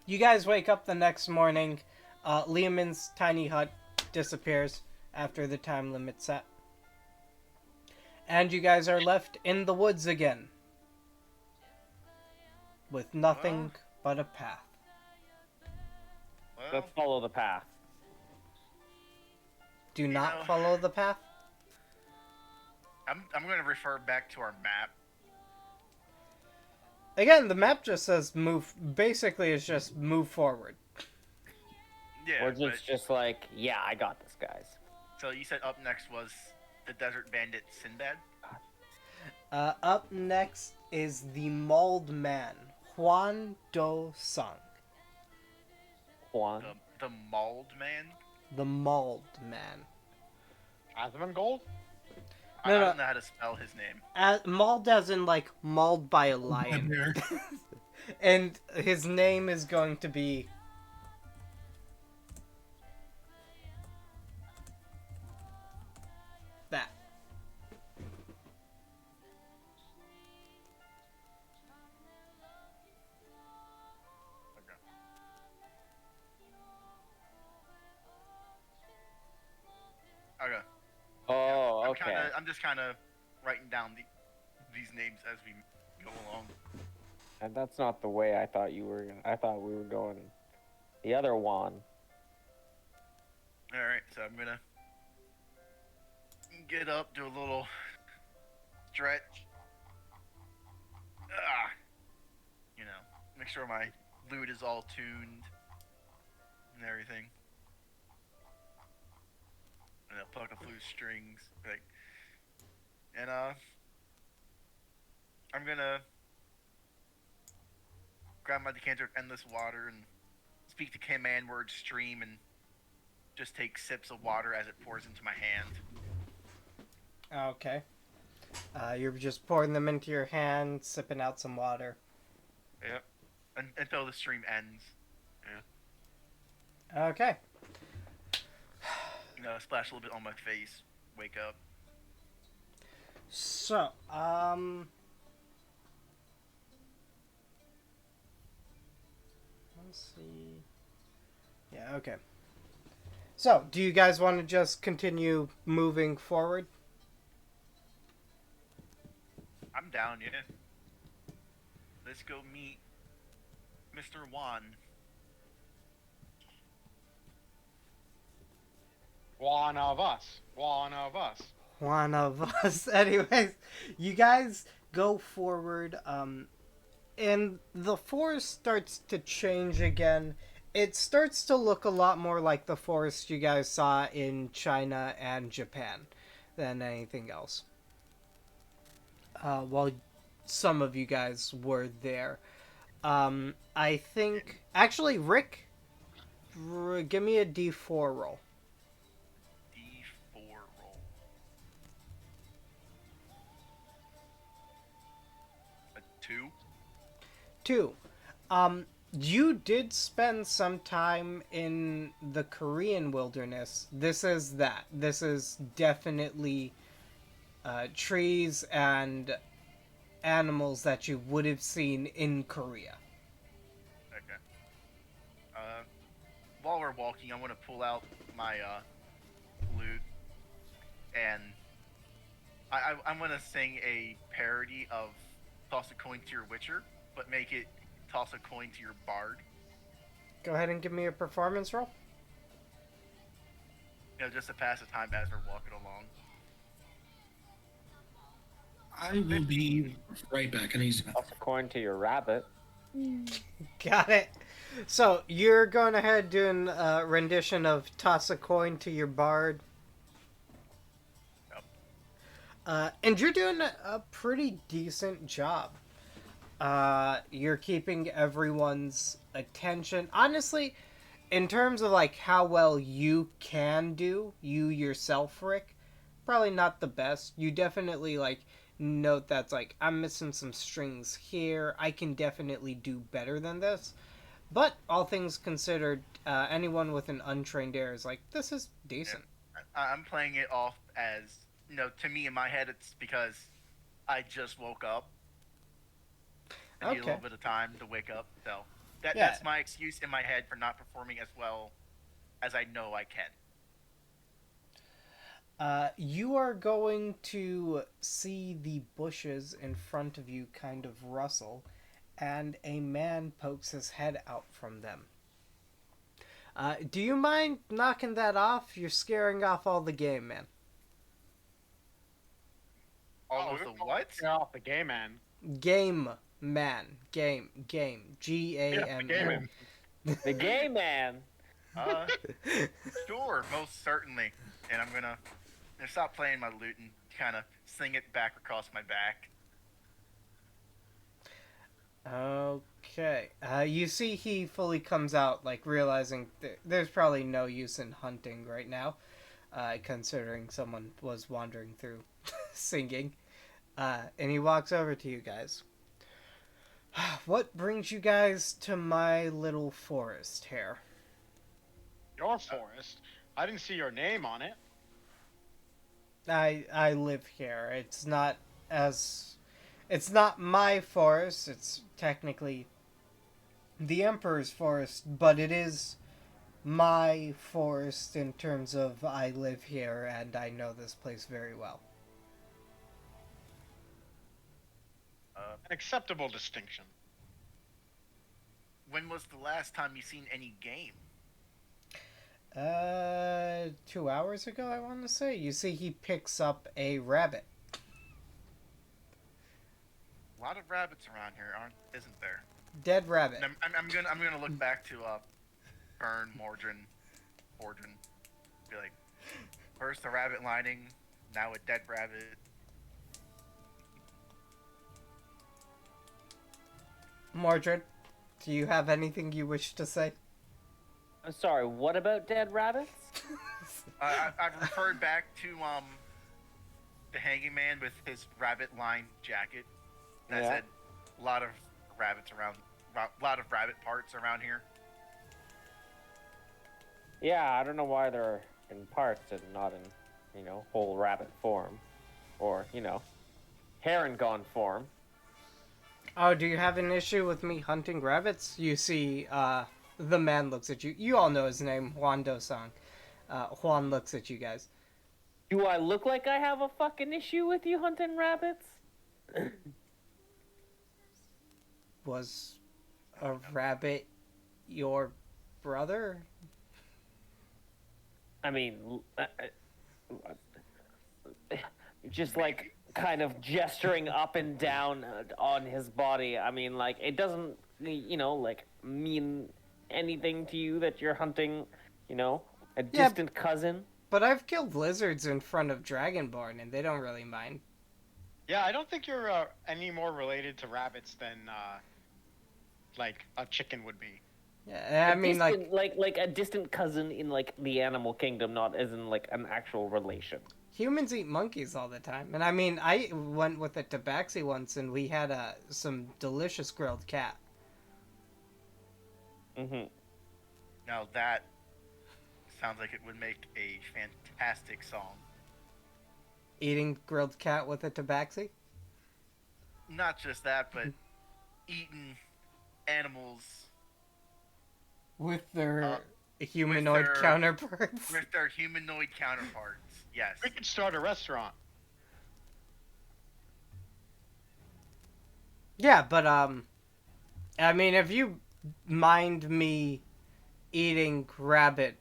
[SPEAKER 2] You guys wake up the next morning. Liamon's tiny hut disappears after the time limit set. And you guys are left in the woods again. With nothing but a path.
[SPEAKER 3] Well,
[SPEAKER 1] Let's follow the path.
[SPEAKER 2] Do not follow the path.
[SPEAKER 3] I'm going to refer back to our map.
[SPEAKER 2] Again, the map just says move. Basically, it's just move forward.
[SPEAKER 3] Yeah.
[SPEAKER 1] Or just like, yeah, I got this, guys.
[SPEAKER 3] So you said up next was the desert bandit Sinbad?
[SPEAKER 2] Up next is the mauled man, Juan Do Sung.
[SPEAKER 1] Juan.
[SPEAKER 3] The mauled man?
[SPEAKER 2] The mauled man.
[SPEAKER 5] Asmongold?
[SPEAKER 3] I
[SPEAKER 2] No,
[SPEAKER 3] don't
[SPEAKER 2] no.
[SPEAKER 3] know how to spell his name.
[SPEAKER 2] Mauled as in, like, mauled by a lion.
[SPEAKER 4] There.
[SPEAKER 2] And his name is going to be... that.
[SPEAKER 3] Okay.
[SPEAKER 1] Oh,
[SPEAKER 3] I'm
[SPEAKER 1] okay.
[SPEAKER 3] I'm just kind of writing down these names as we go along.
[SPEAKER 1] And that's not the way I thought you were. I thought we were going the other one.
[SPEAKER 3] All right, so I'm gonna get up, do a little stretch. You know, make sure my lute is all tuned and everything. And I'll pluck a few strings, like, and I'm gonna grab my decanter of endless water and speak the command word stream and just take sips of water as it pours into my hand.
[SPEAKER 2] Okay. You're just pouring them into your hand, sipping out some water.
[SPEAKER 3] Yep. Until the stream ends.
[SPEAKER 2] Okay.
[SPEAKER 3] You know, splash a little bit on my face. Wake up.
[SPEAKER 2] So, let's see. Yeah, okay. So, do you guys want to just continue moving forward?
[SPEAKER 3] I'm down, yeah. Let's go meet Mr. Juan.
[SPEAKER 5] One of us. One of us.
[SPEAKER 2] One of us. Anyways, you guys go forward, and the forest starts to change again. It starts to look a lot more like the forest you guys saw in China and Japan than anything else. While some of you guys were there. I think... Actually, Rick, give me a D4 roll.
[SPEAKER 3] D4 roll. A 2?
[SPEAKER 2] 2. You did spend some time in the Korean wilderness. This is that. This is definitely trees and animals that you would have seen in Korea.
[SPEAKER 3] Okay. While we're walking, I want to pull out my flute, and I'm gonna sing a parody of "Toss a Coin to Your Witcher," but make it "Toss a Coin to Your Bard."
[SPEAKER 2] Go ahead and give me a performance roll.
[SPEAKER 3] You know, just to pass the time as we're walking along.
[SPEAKER 4] I will be right back. And he's
[SPEAKER 1] Toss a coin to your rabbit.
[SPEAKER 2] Got it. So, you're going ahead doing a rendition of Toss a Coin to Your Bard.
[SPEAKER 3] Yep.
[SPEAKER 2] And you're doing a pretty decent job. You're keeping everyone's attention. Honestly, in terms of like how well you can do, you yourself, Rick, probably not the best. You definitely like note that's like, I'm missing some strings here. I can definitely do better than this. But all things considered, anyone with an untrained ear is like, this is decent.
[SPEAKER 3] I'm playing it off as, you know, to me in my head, it's because I just woke up. I need a little bit of time to wake up, so that's my excuse in my head for not performing as well as I know I can.
[SPEAKER 2] You are going to see the bushes in front of you kind of rustle, and a man pokes his head out from them. Do you mind knocking that off? You're scaring off all the game, man.
[SPEAKER 3] All of the what?
[SPEAKER 5] Get off the gay man.
[SPEAKER 2] Game man. Game. G-A-M.
[SPEAKER 5] Yeah,
[SPEAKER 1] The gay man.
[SPEAKER 3] Sure, most certainly. And I'm gonna stop playing my lute and kind of sing it back across my back.
[SPEAKER 2] Okay. You see he fully comes out, like, realizing there's probably no use in hunting right now, considering someone was wandering through. singing. And he walks over to you guys. What brings you guys to my little forest here?
[SPEAKER 5] Your forest. I didn't see your name on it.
[SPEAKER 2] I live here. It's not my forest. It's technically the Emperor's forest, but it is my forest in terms of I live here and I know this place very well.
[SPEAKER 5] An acceptable distinction.
[SPEAKER 3] When was the last time you seen any game?
[SPEAKER 2] 2 hours ago, I want to say. You see, he picks up a rabbit.
[SPEAKER 3] A lot of rabbits around here, isn't there?
[SPEAKER 2] Dead rabbit.
[SPEAKER 3] And I'm gonna look back to Bern, Mordrin. Be like, first a rabbit lining, now a dead rabbit.
[SPEAKER 2] Mordred, do you have anything you wish to say?
[SPEAKER 1] I'm sorry, what about dead rabbits?
[SPEAKER 3] I've referred back to the hanging man with his rabbit-lined jacket. And I said, a lot of rabbits around, a lot of rabbit parts around here.
[SPEAKER 1] Yeah, I don't know why they're in parts and not in, whole rabbit form. Or, Herringon form.
[SPEAKER 2] Oh, do you have an issue with me hunting rabbits? You see, the man looks at you. You all know his name, Juan Do-sang. Juan looks at you guys.
[SPEAKER 1] Do I look like I have a fucking issue with you hunting rabbits?
[SPEAKER 2] Was a rabbit your brother?
[SPEAKER 1] I mean, just like kind of gesturing up and down on his body. I mean, like, it doesn't, mean anything to you that you're hunting, a distant cousin.
[SPEAKER 2] But I've killed lizards in front of Dragonborn, and they don't really mind.
[SPEAKER 5] Yeah, I don't think you're any more related to rabbits than like a chicken would be.
[SPEAKER 2] Yeah, I mean,
[SPEAKER 1] like a distant cousin in like the animal kingdom, not as in like an actual relation.
[SPEAKER 2] Humans eat monkeys all the time, and I mean, I went with a tabaxi once, and we had some delicious grilled cat.
[SPEAKER 1] Mm-hmm.
[SPEAKER 3] Now that sounds like it would make a fantastic song.
[SPEAKER 2] Eating grilled cat with a tabaxi?
[SPEAKER 3] Not just that, but eating animals
[SPEAKER 2] With their humanoid counterparts?
[SPEAKER 3] With their humanoid counterparts, yes.
[SPEAKER 5] We could start a restaurant.
[SPEAKER 2] Yeah, but, I mean, if you mind me eating rabbit,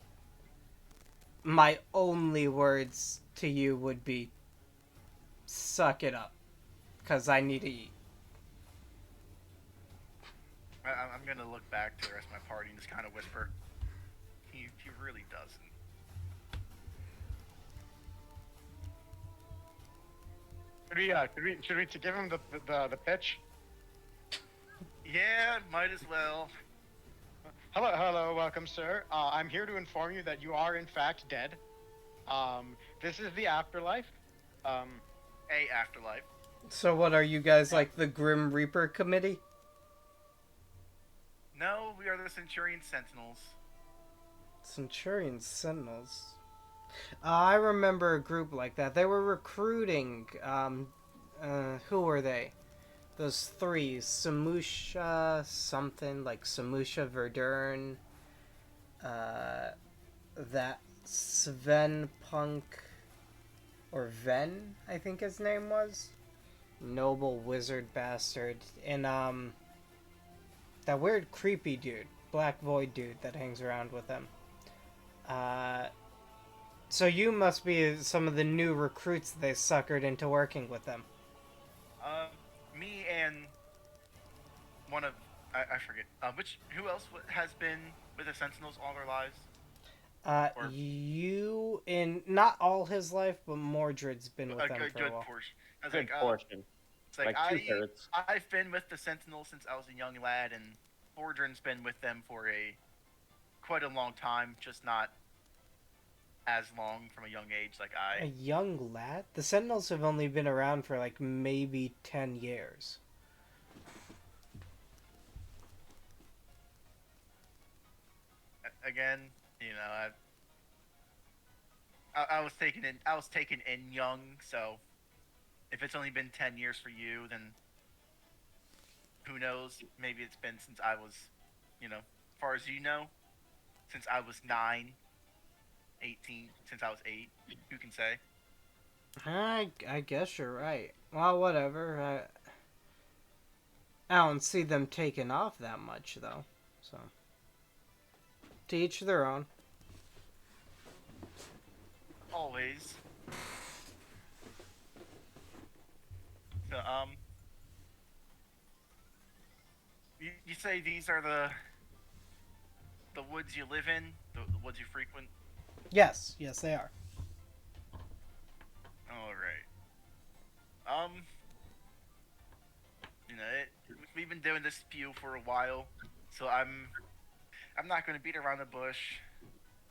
[SPEAKER 2] my only words to you would be, suck it up, because I need to eat.
[SPEAKER 3] I'm gonna look back to the rest of my party and just kind of whisper, he really doesn't.
[SPEAKER 5] Should we give him the pitch?
[SPEAKER 3] Yeah, might as well.
[SPEAKER 5] Hello, welcome, sir. I'm here to inform you that you are in fact dead. This is the afterlife.
[SPEAKER 3] A afterlife.
[SPEAKER 2] So what, are you guys like the Grim Reaper committee?
[SPEAKER 3] No, we are the Sintrian Sentinels.
[SPEAKER 2] Centurion Sentinels. I remember a group like that. They were recruiting, who were they? Those three, Samusha something, like Samusha Verdurn, that Sven Punk, or Ven, I think his name was? Noble wizard bastard, and, that weird creepy dude, Black Void dude that hangs around with him. So you must be some of the new recruits they suckered into working with them.
[SPEAKER 3] Me and one of I forget who else has been with the Sentinels all their lives?
[SPEAKER 2] You in not all his life, but Mordred's been with them for a while.
[SPEAKER 3] Portion. I was
[SPEAKER 1] Good portion.
[SPEAKER 3] It's like,
[SPEAKER 1] Like 2/3.
[SPEAKER 3] I've been with the Sentinels since I was a young lad, and Mordred's been with them for quite a long time, just not as long from a young age like
[SPEAKER 2] A
[SPEAKER 3] I.
[SPEAKER 2] young lad? The Sentinels have only been around for like maybe 10 years.
[SPEAKER 3] Again, you know, I was taken in young, so if it's only been 10 years for you, then who knows? Maybe it's been since I was, as far as you know, since I was 9, 18, since I was 8. Who can say?
[SPEAKER 2] I guess you're right. Well, whatever. I don't see them taking off that much, though. So, to each their own.
[SPEAKER 3] Always. So, you say these are the woods you live in, the woods you frequent.
[SPEAKER 2] Yes, yes, they are.
[SPEAKER 3] All right. We've been doing this spew for a while, so I'm not gonna beat around the bush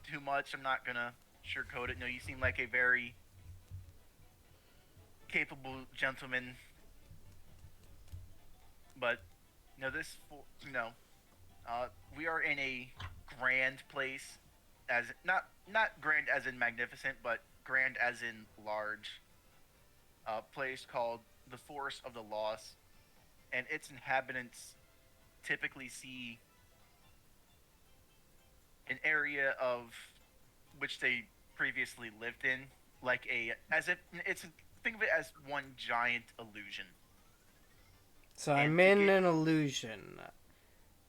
[SPEAKER 3] too much. I'm not gonna sugarcoat it. No, you seem like a very capable gentleman, but we are in a grand place, as not grand as in magnificent, but grand as in large. Place called the Forest of the Lost, and its inhabitants typically see an area of which they previously lived in, like as if it's think of it as one giant illusion.
[SPEAKER 2] So
[SPEAKER 3] And
[SPEAKER 2] I'm
[SPEAKER 3] to
[SPEAKER 2] in
[SPEAKER 3] get
[SPEAKER 2] an illusion.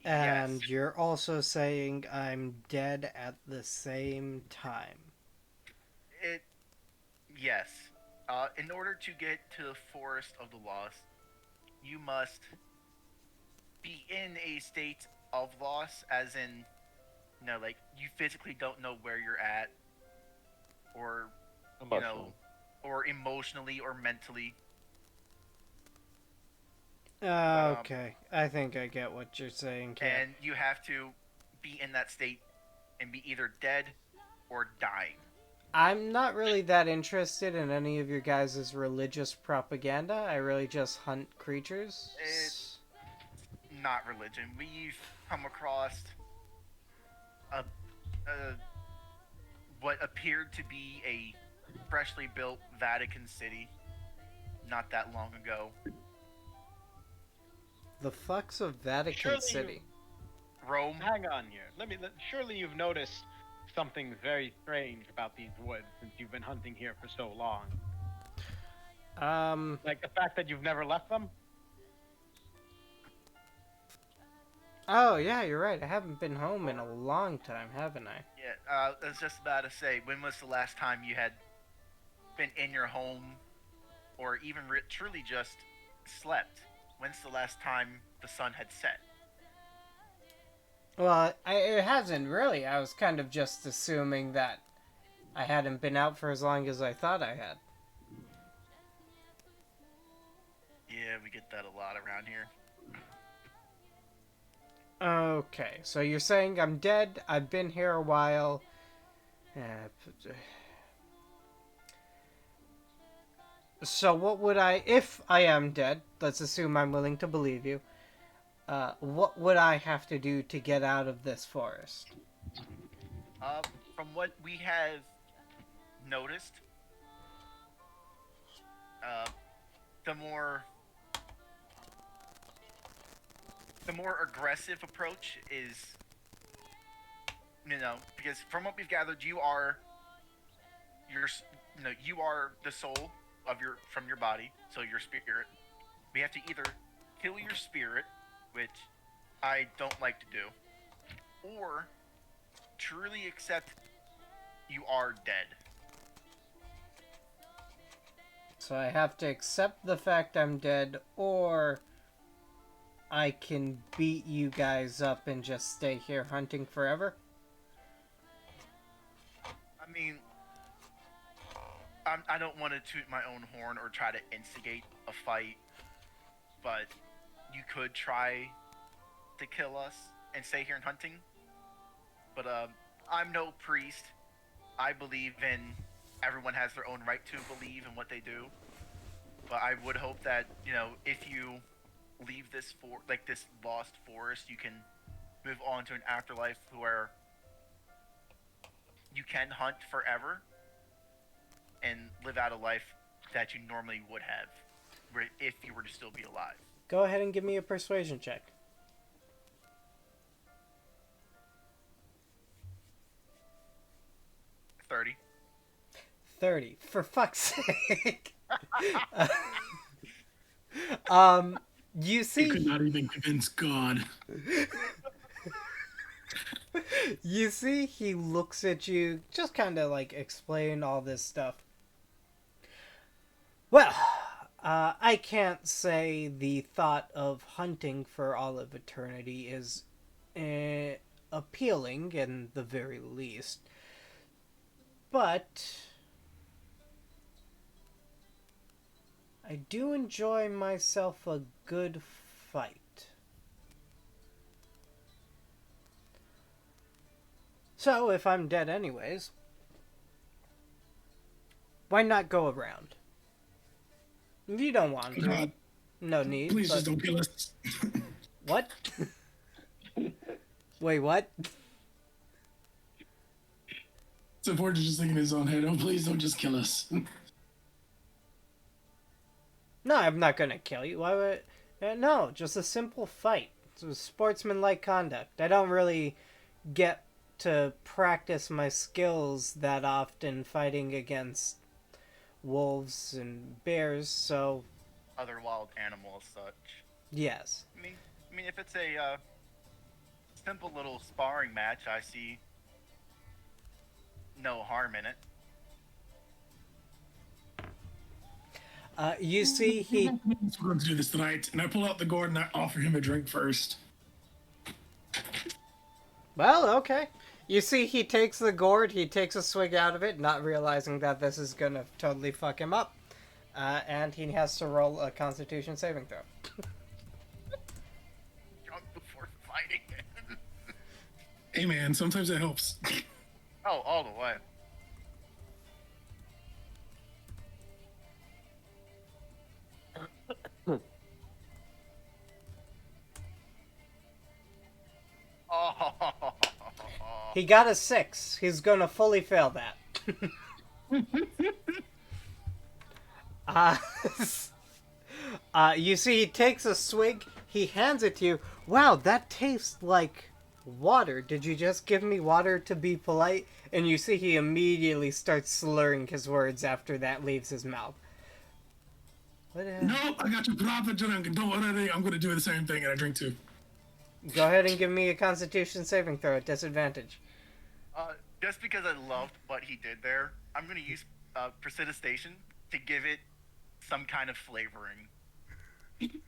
[SPEAKER 3] yes,
[SPEAKER 2] And you're also saying I'm dead at the same time.
[SPEAKER 3] it yes. In order to get to the Forest of the Lost, you must be in a state of loss, as in, like you physically don't know where you're at, or
[SPEAKER 1] Emotional.
[SPEAKER 3] or emotionally or mentally. But
[SPEAKER 2] Okay, I think I get what you're saying, Kat.
[SPEAKER 3] and you have to be in that state and be either dead or dying.
[SPEAKER 2] I'm not really that interested in any of your guys' religious propaganda. I really just hunt creatures.
[SPEAKER 3] It's not religion. We've come across a, a what appeared to be a freshly built Vatican City not that long ago.
[SPEAKER 2] The fuck's of Vatican
[SPEAKER 5] Surely
[SPEAKER 2] City?
[SPEAKER 3] Rome.
[SPEAKER 5] Hang on here. Surely you've noticed something very strange about these woods since you've been hunting here for so long. Like the fact that you've never left them?
[SPEAKER 2] Oh, yeah, you're right. I haven't been home in a long time, haven't I?
[SPEAKER 3] Yeah, I was just about to say, when was the last time you had been in your home, or even truly just slept? When's the last time the sun had set?
[SPEAKER 2] Well, it hasn't really. I was kind of just assuming that I hadn't been out for as long as I thought I had.
[SPEAKER 3] Yeah, we get that a lot around here.
[SPEAKER 2] Okay, so you're saying I'm dead, I've been here a while. So what would if I am dead, let's assume I'm willing to believe you, what would I have to do to get out of this forest?
[SPEAKER 3] From what we have noticed, the more aggressive approach is, because from what we've gathered, you are the soul from your body, so your spirit. We have to either kill your spirit, which I don't like to do, or truly accept you are dead.
[SPEAKER 2] So I have to accept the fact I'm dead, or I can beat you guys up and just stay here hunting forever?
[SPEAKER 3] I mean, I don't want to toot my own horn or try to instigate a fight, but you could try to kill us and stay here in hunting. But I'm no priest, I believe in everyone has their own right to believe in what they do. But I would hope that, if you leave this this lost forest, you can move on to an afterlife where you can hunt forever and live out a life that you normally would have, if you were to still be alive.
[SPEAKER 2] Go ahead and give me a persuasion check.
[SPEAKER 3] 30.
[SPEAKER 2] 30. For fuck's sake. You
[SPEAKER 4] You
[SPEAKER 2] see,
[SPEAKER 4] could not even convince God.
[SPEAKER 2] you see, he looks at you, just kind of like explain all this stuff. Well, I can't say the thought of hunting for all of eternity is appealing in the very least. But I do enjoy myself a good fight. So, if I'm dead anyways, why not go around? If you don't want to,
[SPEAKER 4] God,
[SPEAKER 2] no need.
[SPEAKER 4] please
[SPEAKER 2] but...
[SPEAKER 4] just don't kill us.
[SPEAKER 2] What? Wait, what?
[SPEAKER 4] So Forge is just thinking in his own head, oh, please don't just kill us.
[SPEAKER 2] No, I'm not gonna kill you. Why would... no, just a simple fight. It's a sportsmanlike conduct. I don't really get to practice my skills that often fighting against wolves and bears, so...
[SPEAKER 3] Other wild animals, such.
[SPEAKER 2] Yes.
[SPEAKER 3] I mean, if it's a simple little sparring match, I see no harm in it.
[SPEAKER 2] You see, he...
[SPEAKER 4] We're going to do this tonight. And I pull out the gourd and I offer him a drink first.
[SPEAKER 2] Well, okay. You see, he takes the gourd, he takes a swig out of it, not realizing that this is gonna totally fuck him up. And he has to roll a Constitution saving throw.
[SPEAKER 3] Drunk before fighting.
[SPEAKER 4] Hey man, sometimes it helps.
[SPEAKER 3] Oh, all the way. Oh.
[SPEAKER 2] He got a 6. He's gonna fully fail that. You see, he takes a swig, he hands it to you. Wow, that tastes like water. Did you just give me water to be polite? And you see he immediately starts slurring his words after that leaves his mouth. What
[SPEAKER 4] No, I got you proper drunk, and don't worry, I'm going to do the same thing, and I drink too.
[SPEAKER 2] Go ahead and give me a Constitution saving throw at disadvantage.
[SPEAKER 3] Just because I loved what he did there, I'm going to use precipitation to give it some kind of flavoring.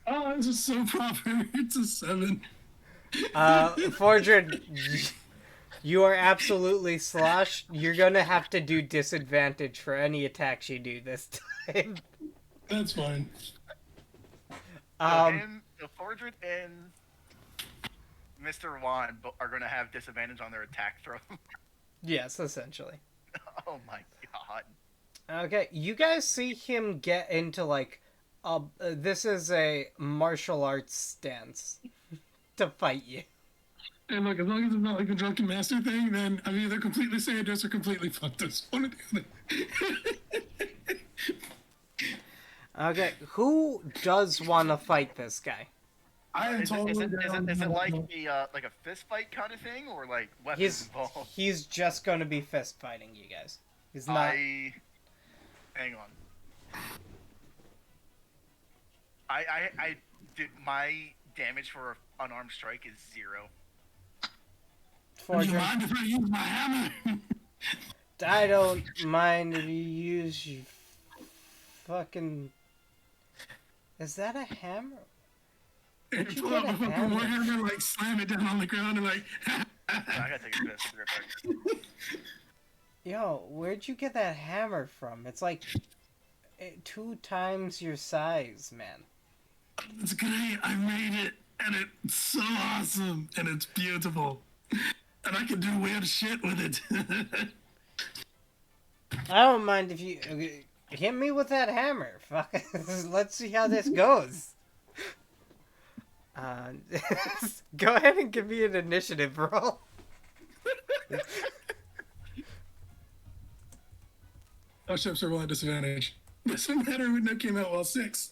[SPEAKER 4] Oh, this is so proper. It's a 7.
[SPEAKER 2] Fordred, you are absolutely sloshed. You're gonna have to do disadvantage for any attacks you do this time.
[SPEAKER 4] That's fine.
[SPEAKER 3] So Fordred and Mr. Juan are going to have disadvantage on their attack throw.
[SPEAKER 2] Yes, essentially.
[SPEAKER 3] Oh my god.
[SPEAKER 2] Okay, you guys see him get into like, this is a martial arts stance to fight you.
[SPEAKER 4] And look, as long as it's not like a drunken master thing, then I'm either completely saying this or completely fucked this. One or the other.
[SPEAKER 2] Okay, who does want to fight this guy?
[SPEAKER 4] I am
[SPEAKER 3] Is
[SPEAKER 4] totally
[SPEAKER 3] it like a fist fight kind of thing, or like weapons involved?
[SPEAKER 2] He's just gonna be fist fighting you guys. He's not.
[SPEAKER 3] Hang on. I did my damage for an unarmed strike is 0.
[SPEAKER 4] Do you mind if I use my hammer?
[SPEAKER 2] I don't mind if you use you fucking... Is that a hammer?
[SPEAKER 4] And
[SPEAKER 2] you
[SPEAKER 4] pull
[SPEAKER 2] get
[SPEAKER 4] out
[SPEAKER 2] a
[SPEAKER 4] my fucking
[SPEAKER 2] hammer?
[SPEAKER 4] warhammer, like slam it down on the ground and like.
[SPEAKER 3] I gotta take a piss.
[SPEAKER 2] Yo, where'd you get that hammer from? It's like 2 times your size, man.
[SPEAKER 4] It's great. I made it, and it's so awesome, and it's beautiful, and I can do weird shit with it.
[SPEAKER 2] I don't mind if you hit me with that hammer. Fuck. Let's see how this goes. Go ahead and give me an initiative roll.
[SPEAKER 4] All ships are rolling at disadvantage. Doesn't matter when that came out while 6.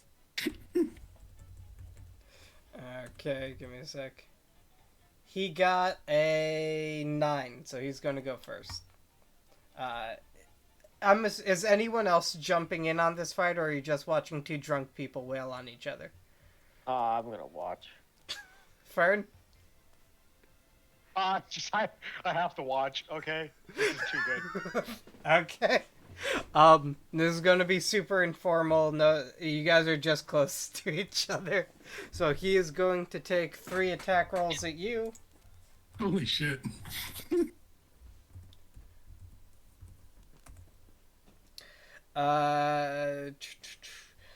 [SPEAKER 2] Okay, give me a sec. He got a 9, so he's going to go first. Is anyone else jumping in on this fight, or are you just watching two drunk people wail on each other?
[SPEAKER 1] I'm gonna watch.
[SPEAKER 2] Fern?
[SPEAKER 5] I have to watch. Okay, this is too good.
[SPEAKER 2] Okay. This is gonna be super informal. No, you guys are just close to each other. So he is going to take 3 attack rolls at you.
[SPEAKER 4] Holy shit.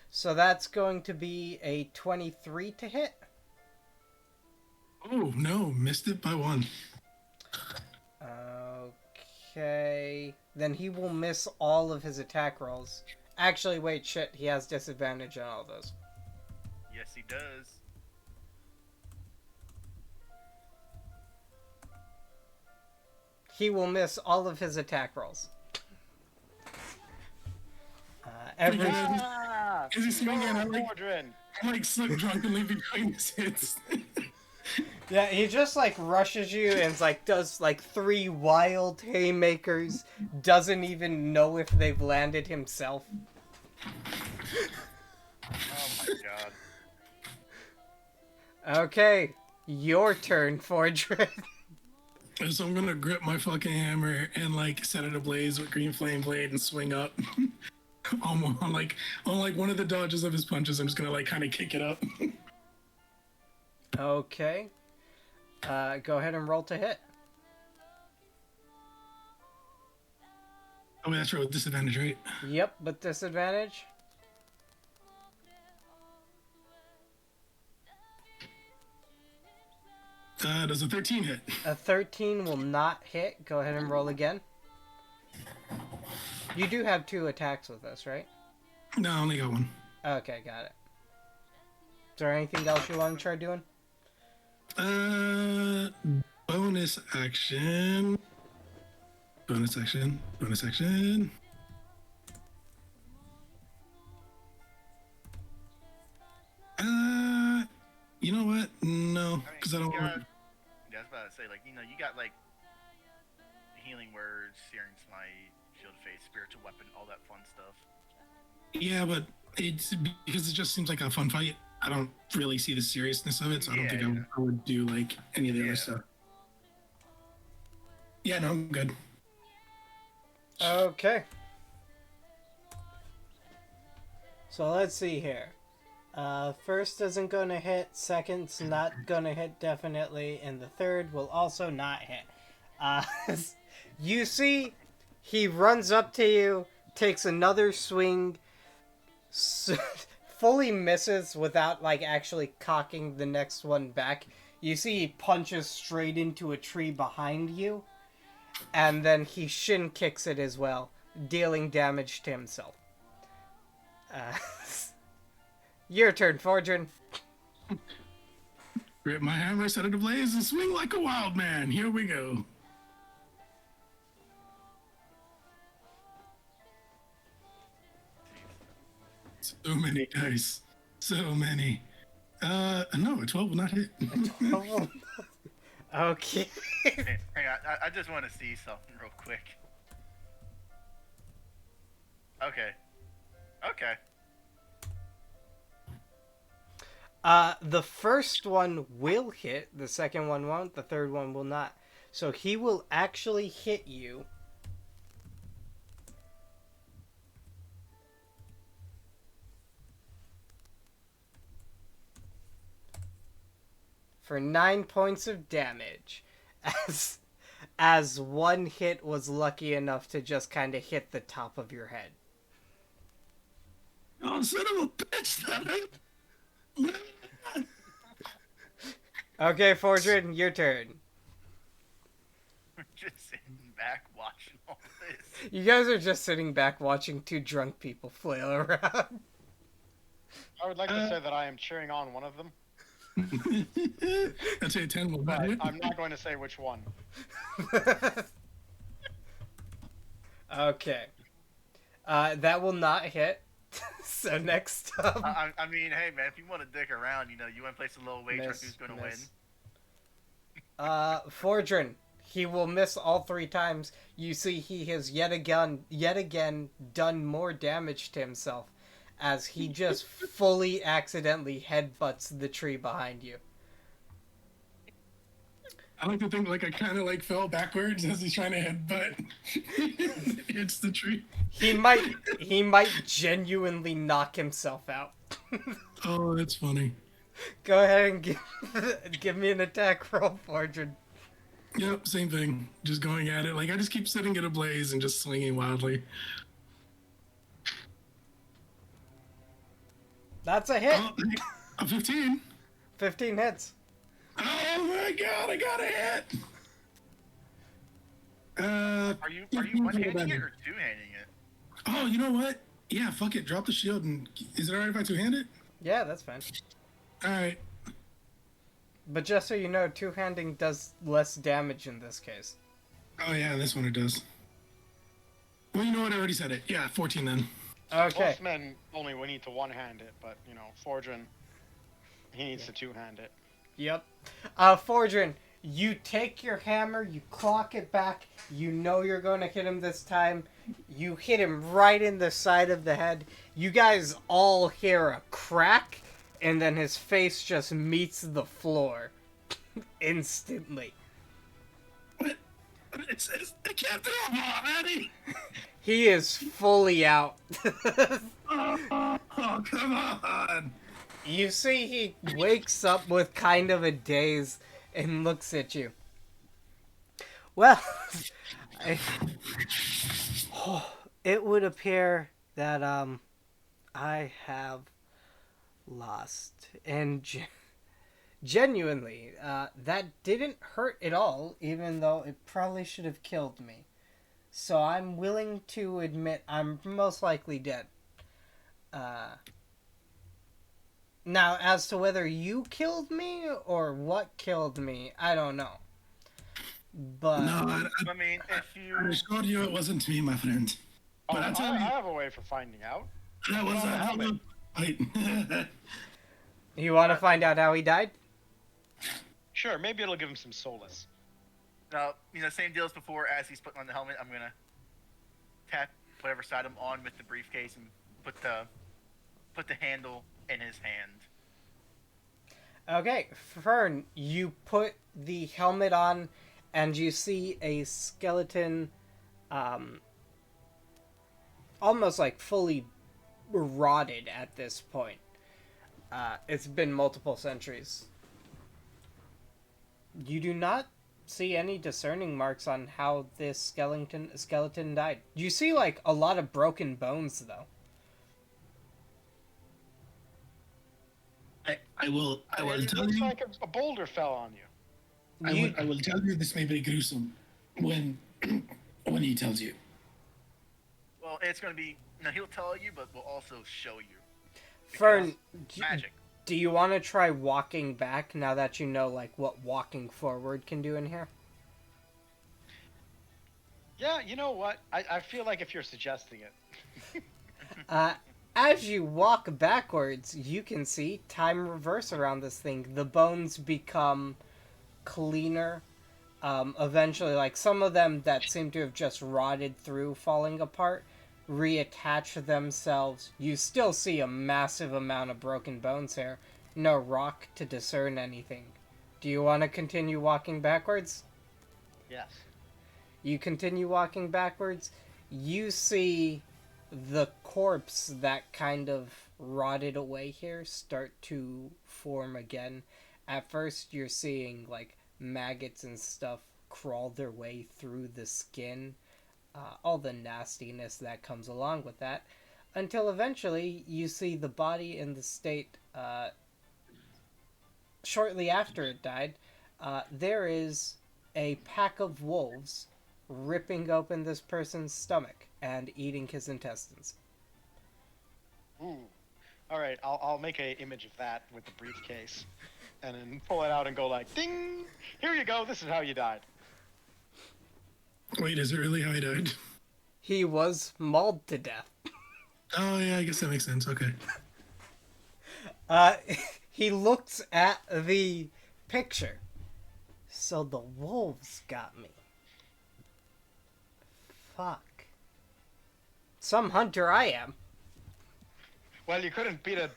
[SPEAKER 2] So that's going to be a 23 to hit.
[SPEAKER 4] Oh, no. Missed it by 1.
[SPEAKER 2] Okay. Then he will miss all of his attack rolls. Actually, wait, shit. He has disadvantage on all those.
[SPEAKER 3] Yes, he does.
[SPEAKER 2] He will miss all of his attack rolls. Every...
[SPEAKER 1] Ah!
[SPEAKER 4] Is he swinging? I'm
[SPEAKER 5] Mordrin.
[SPEAKER 4] like slip drunkenly between his hits.
[SPEAKER 2] Yeah, he just like rushes you and like does like 3 wild haymakers. Doesn't even know if they've landed himself.
[SPEAKER 3] Oh my god.
[SPEAKER 2] Okay, your turn, Fordred.
[SPEAKER 4] So I'm gonna grip my fucking hammer and like set it ablaze with green flame blade and swing up. on one of the dodges of his punches, I'm just gonna like kind of kick it up.
[SPEAKER 2] Okay. Go ahead and roll to hit.
[SPEAKER 4] Oh, that's right, with disadvantage, right?
[SPEAKER 2] Yep, with disadvantage.
[SPEAKER 4] Does a 13 hit?
[SPEAKER 2] A 13 will not hit. Go ahead and roll again. You do have 2 attacks with this, right?
[SPEAKER 4] No, I only got 1.
[SPEAKER 2] Okay, got it. Is there anything else you want to try doing?
[SPEAKER 4] Bonus action. Bonus action. Bonus action. You know what? No, because I don't want to.
[SPEAKER 3] Yeah, I was about to say, like, you know, you got like healing words, searing smite, shield of faith, spiritual weapon, all that fun stuff.
[SPEAKER 4] Yeah, but it's because it just seems like a fun fight. I don't really see the seriousness of it, so I don't think I would do like any of the other stuff. Yeah, no, I'm good.
[SPEAKER 2] Okay. So let's see here. First isn't going to hit, second's not going to hit definitely, and the third will also not hit. You see, he runs up to you, takes another swing, fully misses without like actually cocking the next one back. You see he punches straight into a tree behind you, and then he shin kicks it as well, dealing damage to himself. Your turn, Fordrin.
[SPEAKER 4] Grip my hammer, set it ablaze, and swing like a wild man. Here we go. So many dice. So many. No, a 12 will not hit.
[SPEAKER 2] Okay.
[SPEAKER 3] Hang on, I just want to see something real quick. Okay. Okay.
[SPEAKER 2] The first one will hit, the second one won't, the third one will not. So he will actually hit you. For 9 points of damage. As one hit was lucky enough to just kind of hit the top of your head.
[SPEAKER 4] Oh, son of a bitch!
[SPEAKER 2] Okay, Fordrin, your turn.
[SPEAKER 3] We're just sitting back watching all this.
[SPEAKER 2] You guys are just sitting back watching two drunk people flail around.
[SPEAKER 5] I would like to say that I am cheering on one of them,
[SPEAKER 4] That's a 10 will
[SPEAKER 5] but
[SPEAKER 4] not hit.
[SPEAKER 5] I'm not going to say which one.
[SPEAKER 2] Okay. That will not hit. So next up.
[SPEAKER 3] I mean, hey man, if you want to dick around, you want to place a little wager on
[SPEAKER 2] Miss,
[SPEAKER 3] who's going to win.
[SPEAKER 2] miss. Fordrin, he will miss all 3 times. You see he has yet again done more damage to himself as he just fully accidentally headbutts the tree behind you.
[SPEAKER 4] I like to think like I kind of like fell backwards as he's trying to headbutt. Hits the tree.
[SPEAKER 2] He might genuinely knock himself out.
[SPEAKER 4] Oh, that's funny.
[SPEAKER 2] Go ahead and give me an attack roll, Fordrin.
[SPEAKER 4] Yep, same thing. Just going at it. Like I just keep setting it ablaze and just swinging wildly.
[SPEAKER 2] That's a hit.
[SPEAKER 4] Oh, a 15.
[SPEAKER 2] 15 hits.
[SPEAKER 4] Oh my god, I got a hit.
[SPEAKER 3] Are you one-handing it or two-handing it?
[SPEAKER 4] Oh, you know what? Yeah, fuck it. Drop the shield and is it alright if I two-hand it?
[SPEAKER 2] Yeah, that's fine.
[SPEAKER 4] Alright.
[SPEAKER 2] But just so you know, two-handing does less damage in this case.
[SPEAKER 4] Oh yeah, this one it does. Well, you know what? I already said it. Yeah, 14 then.
[SPEAKER 2] Okay.
[SPEAKER 5] Most men only will need to one-hand it, but, Fordrin, he needs to two-hand it.
[SPEAKER 2] Yep. Fordrin, you take your hammer, you clock it back, you know you're going to hit him this time. You hit him right in the side of the head. You guys all hear a crack, and then his face just meets the floor. Instantly.
[SPEAKER 4] What? It's Captain Eddie!
[SPEAKER 2] He is fully out.
[SPEAKER 4] Oh, come on!
[SPEAKER 2] You see he wakes up with kind of a daze and looks at you. Well, it would appear that I have lost. And genuinely, that didn't hurt at all, even though it probably should have killed me. So I'm willing to admit I'm most likely dead. Now, as to whether you killed me or what killed me, I don't know. But
[SPEAKER 4] No,
[SPEAKER 3] I mean, if you...
[SPEAKER 4] I assure you it wasn't me, my friend. But I'll tell
[SPEAKER 5] I
[SPEAKER 4] you,
[SPEAKER 5] have a way for finding out.
[SPEAKER 4] that was a hell of a fight.
[SPEAKER 2] you want to find out how he died?
[SPEAKER 5] Sure, maybe it'll give him some solace.
[SPEAKER 3] Now, same deal as before. As he's putting on the helmet, I'm gonna tap whatever side I'm on with the briefcase and put the handle in his hand.
[SPEAKER 2] Okay, Fern, you put the helmet on, and you see a skeleton, almost like fully rotted at this point. It's been multiple centuries. You do not see any discerning marks on how this skeleton died. You see, like, a lot of broken bones, though.
[SPEAKER 4] I will
[SPEAKER 5] It
[SPEAKER 4] tell
[SPEAKER 5] looks
[SPEAKER 4] you.
[SPEAKER 5] like a boulder fell on you.
[SPEAKER 4] I will tell you this may be gruesome when he tells you.
[SPEAKER 3] Well, it's gonna be... he'll tell you, but we'll also show you.
[SPEAKER 2] Fern,
[SPEAKER 3] Magic.
[SPEAKER 2] do you want to try walking back now that you know, like, what walking forward can do in here?
[SPEAKER 5] Yeah, you know what? I feel like if you're suggesting it.
[SPEAKER 2] As you walk backwards, you can see time reverse around this thing. The bones become cleaner. Eventually, like, some of them that seem to have just rotted through, falling apart, reattach themselves. You still see a massive amount of broken bones here. No rock to discern anything. Do you want to continue walking backwards?
[SPEAKER 5] Yes.
[SPEAKER 2] You continue walking backwards. You see the corpse that kind of rotted away here start to form again. At first, you're seeing, like, maggots and stuff crawl their way through the skin. All the nastiness that comes along with that. Until eventually, you see the body in the state, shortly after it died, there is a pack of wolves ripping open this person's stomach and eating his intestines.
[SPEAKER 5] Ooh. All right, I'll make a image of that with the briefcase, and then pull it out and go like, ding! Here you go. This is how you died.
[SPEAKER 4] Wait, is it really how he died?
[SPEAKER 2] He was mauled to death.
[SPEAKER 4] Oh yeah, I guess that makes sense. Okay.
[SPEAKER 2] He looks at the picture. So the wolves got me. Fuck. Some hunter I am.
[SPEAKER 5] Well, you couldn't beat a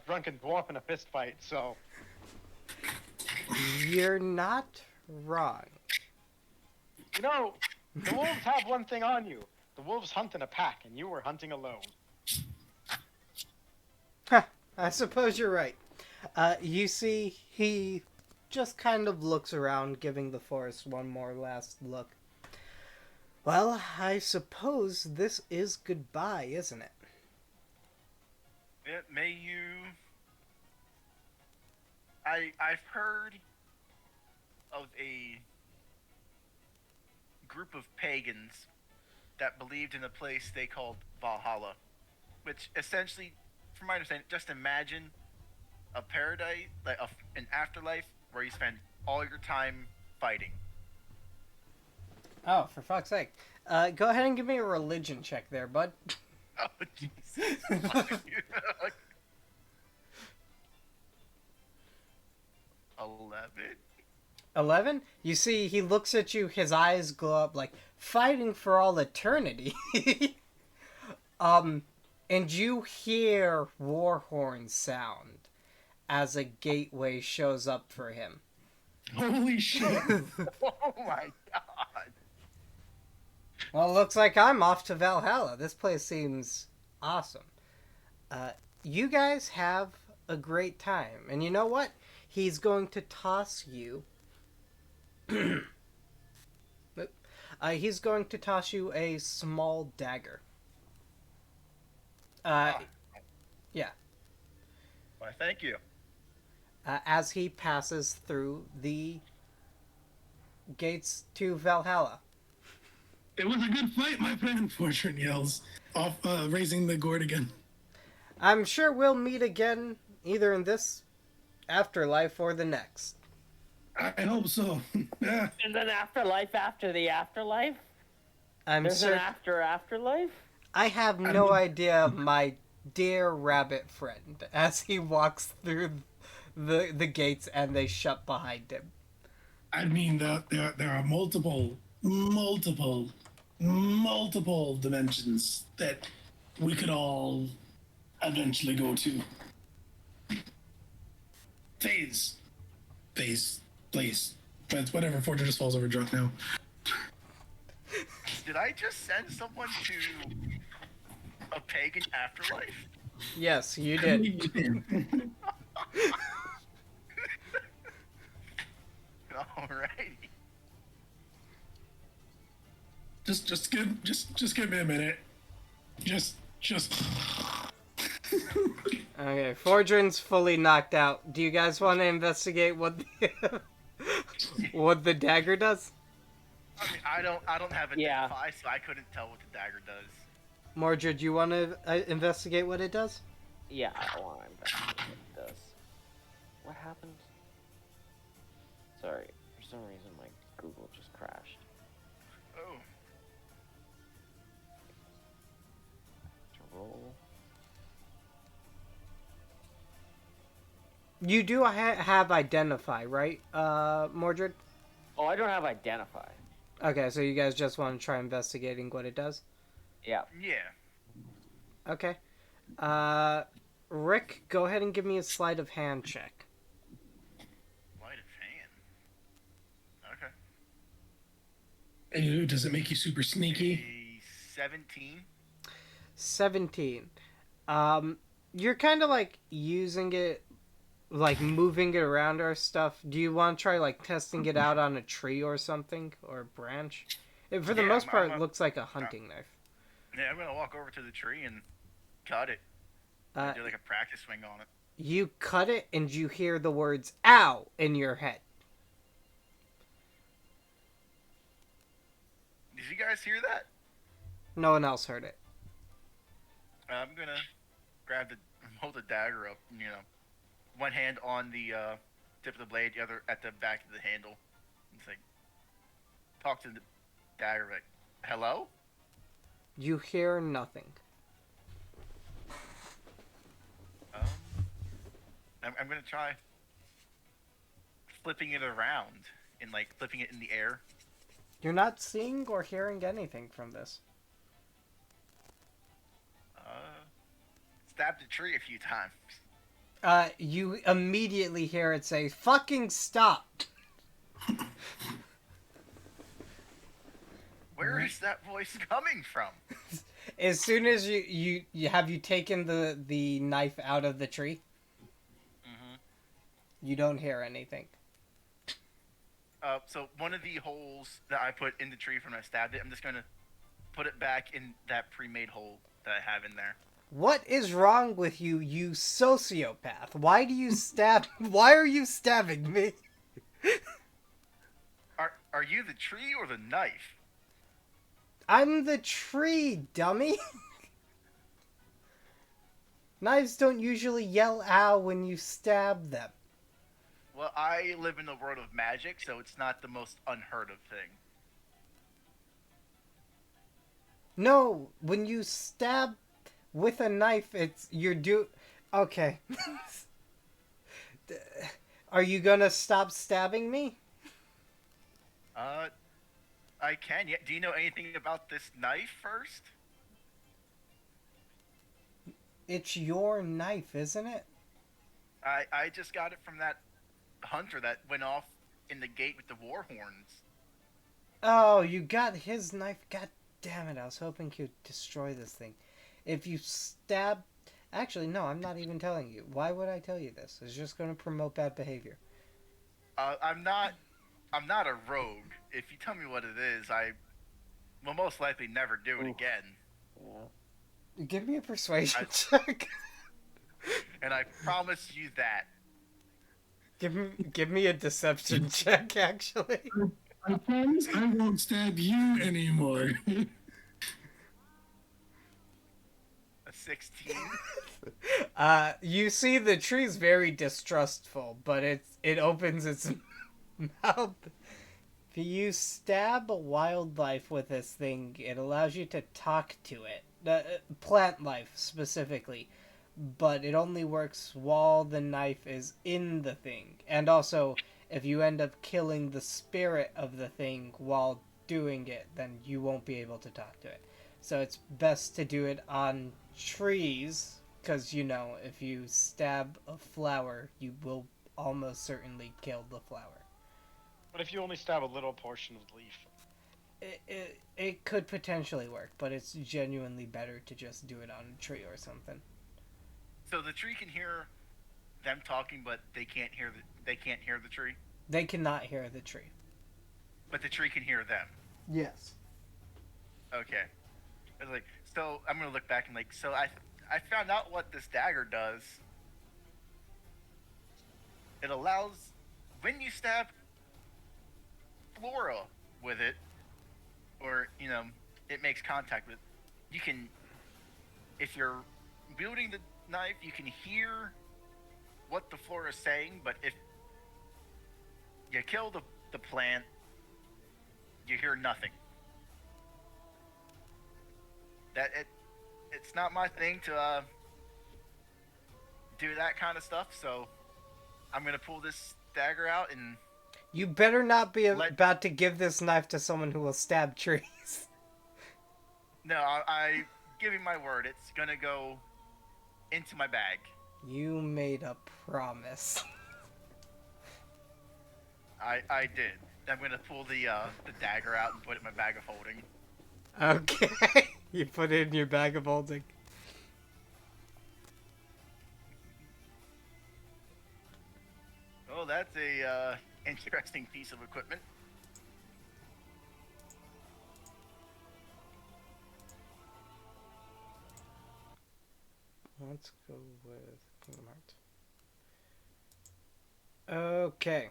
[SPEAKER 5] drunken dwarf in a fist fight, so.
[SPEAKER 2] You're not wrong.
[SPEAKER 5] You know, the wolves have one thing on you. The wolves hunt in a pack, and you were hunting alone.
[SPEAKER 2] Huh, I suppose you're right. You see, he just kind of looks around, giving the forest one more last look. Well, I suppose this is goodbye, isn't it?
[SPEAKER 3] May you... I've heard of a group of pagans that believed in a place they called Valhalla, which essentially, from my understanding, just imagine a paradise, like an afterlife where you spend all your time fighting.
[SPEAKER 2] Oh, for fuck's sake. Go ahead and give me a religion check there, bud.
[SPEAKER 3] Oh, Jesus. 11.
[SPEAKER 2] 11? You see, he looks at you, his eyes glow up like, fighting for all eternity. And you hear war horns sound as a gateway shows up for him.
[SPEAKER 4] Holy shit!
[SPEAKER 3] Oh my god.
[SPEAKER 2] Well, looks like I'm off to Valhalla. This place seems awesome. You guys have a great time. And you know what? He's going to toss you... he's going to toss you a small dagger. Yeah.
[SPEAKER 3] Why, thank you.
[SPEAKER 2] As he passes through the gates to Valhalla.
[SPEAKER 4] It was a good fight, my friend. Fortune yells, off, raising the gourd again.
[SPEAKER 2] I'm sure we'll meet again, either in this afterlife or the next.
[SPEAKER 4] I hope so. Yeah.
[SPEAKER 1] And then afterlife after the afterlife? There's
[SPEAKER 2] An
[SPEAKER 1] an afterlife?
[SPEAKER 2] I have no idea, my dear rabbit friend, as he walks through the gates and they shut behind him.
[SPEAKER 4] I mean, there are multiple dimensions that we could all eventually go to. Phase, place. But whatever, Fortune just falls over drunk now.
[SPEAKER 3] Did I just send someone to a pagan afterlife?
[SPEAKER 2] Yes, you did.
[SPEAKER 3] Alrighty.
[SPEAKER 4] Just give me a minute. Just
[SPEAKER 2] Okay, Fordrin's fully knocked out. Do you guys want to investigate what what the dagger does?
[SPEAKER 3] I mean, I don't have
[SPEAKER 1] Yeah.
[SPEAKER 3] identify, so I couldn't tell what the dagger does.
[SPEAKER 2] Mordred, do you want to investigate what it does?
[SPEAKER 1] Yeah, I want to investigate what it does. What happened? Sorry, for some reason my Google just crashed.
[SPEAKER 3] Oh.
[SPEAKER 1] To roll.
[SPEAKER 2] You do have identify, right, Mordred?
[SPEAKER 1] Oh, I don't have identify.
[SPEAKER 2] Okay, so you guys just want to try investigating what it does?
[SPEAKER 1] Yeah.
[SPEAKER 3] Yeah.
[SPEAKER 2] Okay. Rick, go ahead and give me a sleight of hand check.
[SPEAKER 3] Light of hand. Okay.
[SPEAKER 4] Ew, does it make you super sneaky?
[SPEAKER 3] A 17.
[SPEAKER 2] 17. You're kind of like using it, like moving it around or stuff. Do you want to try like testing it out on a tree or something, or a branch? For the
[SPEAKER 3] Yeah,
[SPEAKER 2] most part,
[SPEAKER 3] I'm
[SPEAKER 2] it looks like a hunting knife.
[SPEAKER 3] Yeah, I'm gonna walk over to the tree and cut it. Do like a practice swing on it.
[SPEAKER 2] You cut it and you hear the words "ow" in your head.
[SPEAKER 3] Did you guys hear that?
[SPEAKER 2] No one else heard it.
[SPEAKER 3] I'm gonna hold the dagger up. You know, one hand on the tip of the blade, the other at the back of the handle. It's like, talk to the dagger. Like, hello?
[SPEAKER 2] You hear nothing.
[SPEAKER 3] Um, I'm gonna try flipping it around and like flipping it in the air.
[SPEAKER 2] You're not seeing or hearing anything from this.
[SPEAKER 3] Stabbed a tree a few times.
[SPEAKER 2] You immediately hear it say, "Fucking stop!"
[SPEAKER 3] Where is that voice coming from?
[SPEAKER 2] As soon as you have you taken the knife out of the tree,
[SPEAKER 3] Mm-hmm.
[SPEAKER 2] you don't hear anything.
[SPEAKER 3] So one of the holes that I put in the tree when I stabbed it, I'm just gonna put it back in that pre-made hole that I have in there.
[SPEAKER 2] What is wrong with you, you sociopath? Why do you stab? Why are you stabbing me?
[SPEAKER 3] Are you the tree or the knife?
[SPEAKER 2] I'm the tree, dummy. Knives don't usually yell "ow" when you stab them.
[SPEAKER 3] Well, I live in the world of magic, so it's not the most unheard of thing.
[SPEAKER 2] No, when you stab with a knife, okay. Are you gonna stop stabbing me?
[SPEAKER 3] I can. Yeah. Do you know anything about this knife first?
[SPEAKER 2] It's your knife, isn't it?
[SPEAKER 3] I just got it from that hunter that went off in the gate with the war horns.
[SPEAKER 2] Oh, you got his knife. God damn it, I was hoping you'd destroy this thing. If you stab... Actually, no, I'm not even telling you. Why would I tell you this? It's just going to promote bad behavior.
[SPEAKER 3] I'm not a rogue. If you tell me what it is, I will most likely never do it again.
[SPEAKER 1] Yeah.
[SPEAKER 2] Give me a persuasion check.
[SPEAKER 3] And I promise you that.
[SPEAKER 2] Give me a deception check, actually.
[SPEAKER 4] I promise I won't stab you anymore.
[SPEAKER 3] A 16.
[SPEAKER 2] You see the tree's very distrustful, but it opens its mouth. If you stab a wildlife with this thing, it allows you to talk to it. Plant life, specifically. But it only works while the knife is in the thing. And also, if you end up killing the spirit of the thing while doing it, then you won't be able to talk to it. So it's best to do it on trees, because, you know, if you stab a flower, you will almost certainly kill the flower.
[SPEAKER 5] But if you only stab a little portion of the leaf?
[SPEAKER 2] It could potentially work, but it's genuinely better to just do it on a tree or something.
[SPEAKER 3] So the tree can hear them talking, but they can't hear the tree.
[SPEAKER 2] They cannot hear the tree.
[SPEAKER 3] But the tree can hear them.
[SPEAKER 2] Yes.
[SPEAKER 3] Okay. I was like, so I'm gonna look back and like, so I found out what this dagger does. It allows, when you stab flora with it, or, you know, it makes contact with, you can, if you're wielding the knife, you can hear what the flora is saying, but if you kill the plant, you hear nothing. It's not my thing to do that kind of stuff, so I'm gonna pull this dagger out and...
[SPEAKER 2] You better not be about to give this knife to someone who will stab trees.
[SPEAKER 3] No, I give you my word. It's gonna go into my bag.
[SPEAKER 2] You made a promise.
[SPEAKER 3] I did. I'm gonna pull the dagger out and put it in my bag of holding.
[SPEAKER 2] Okay. You put it in your bag of holding.
[SPEAKER 3] Oh, that's a interesting piece of equipment.
[SPEAKER 2] Let's go with Kingdom Hearts. Okay.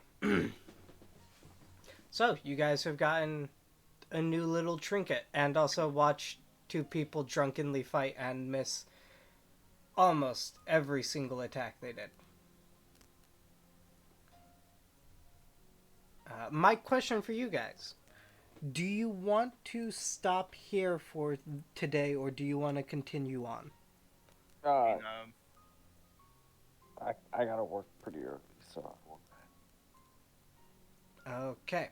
[SPEAKER 2] So, you guys have gotten a new little trinket, and also watch two people drunkenly fight and miss almost every single attack they did. My question for you guys: do you want to stop here for today, or do you want to continue on?
[SPEAKER 1] Uh,
[SPEAKER 3] And,
[SPEAKER 1] I gotta work pretty early, so.
[SPEAKER 2] Okay.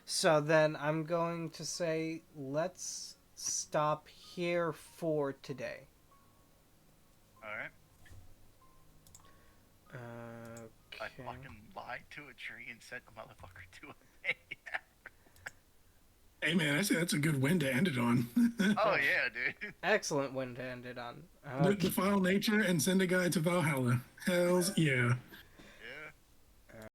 [SPEAKER 2] So then I'm going to say let's stop here for today.
[SPEAKER 3] alright. I
[SPEAKER 2] Okay.
[SPEAKER 3] fucking lied to a tree and sent a motherfucker to a
[SPEAKER 4] Hey man, that's a good win to end it on.
[SPEAKER 3] Oh yeah, dude.
[SPEAKER 2] Excellent one to end it on.
[SPEAKER 4] Defile nature and send a guy to Valhalla. Hells yeah.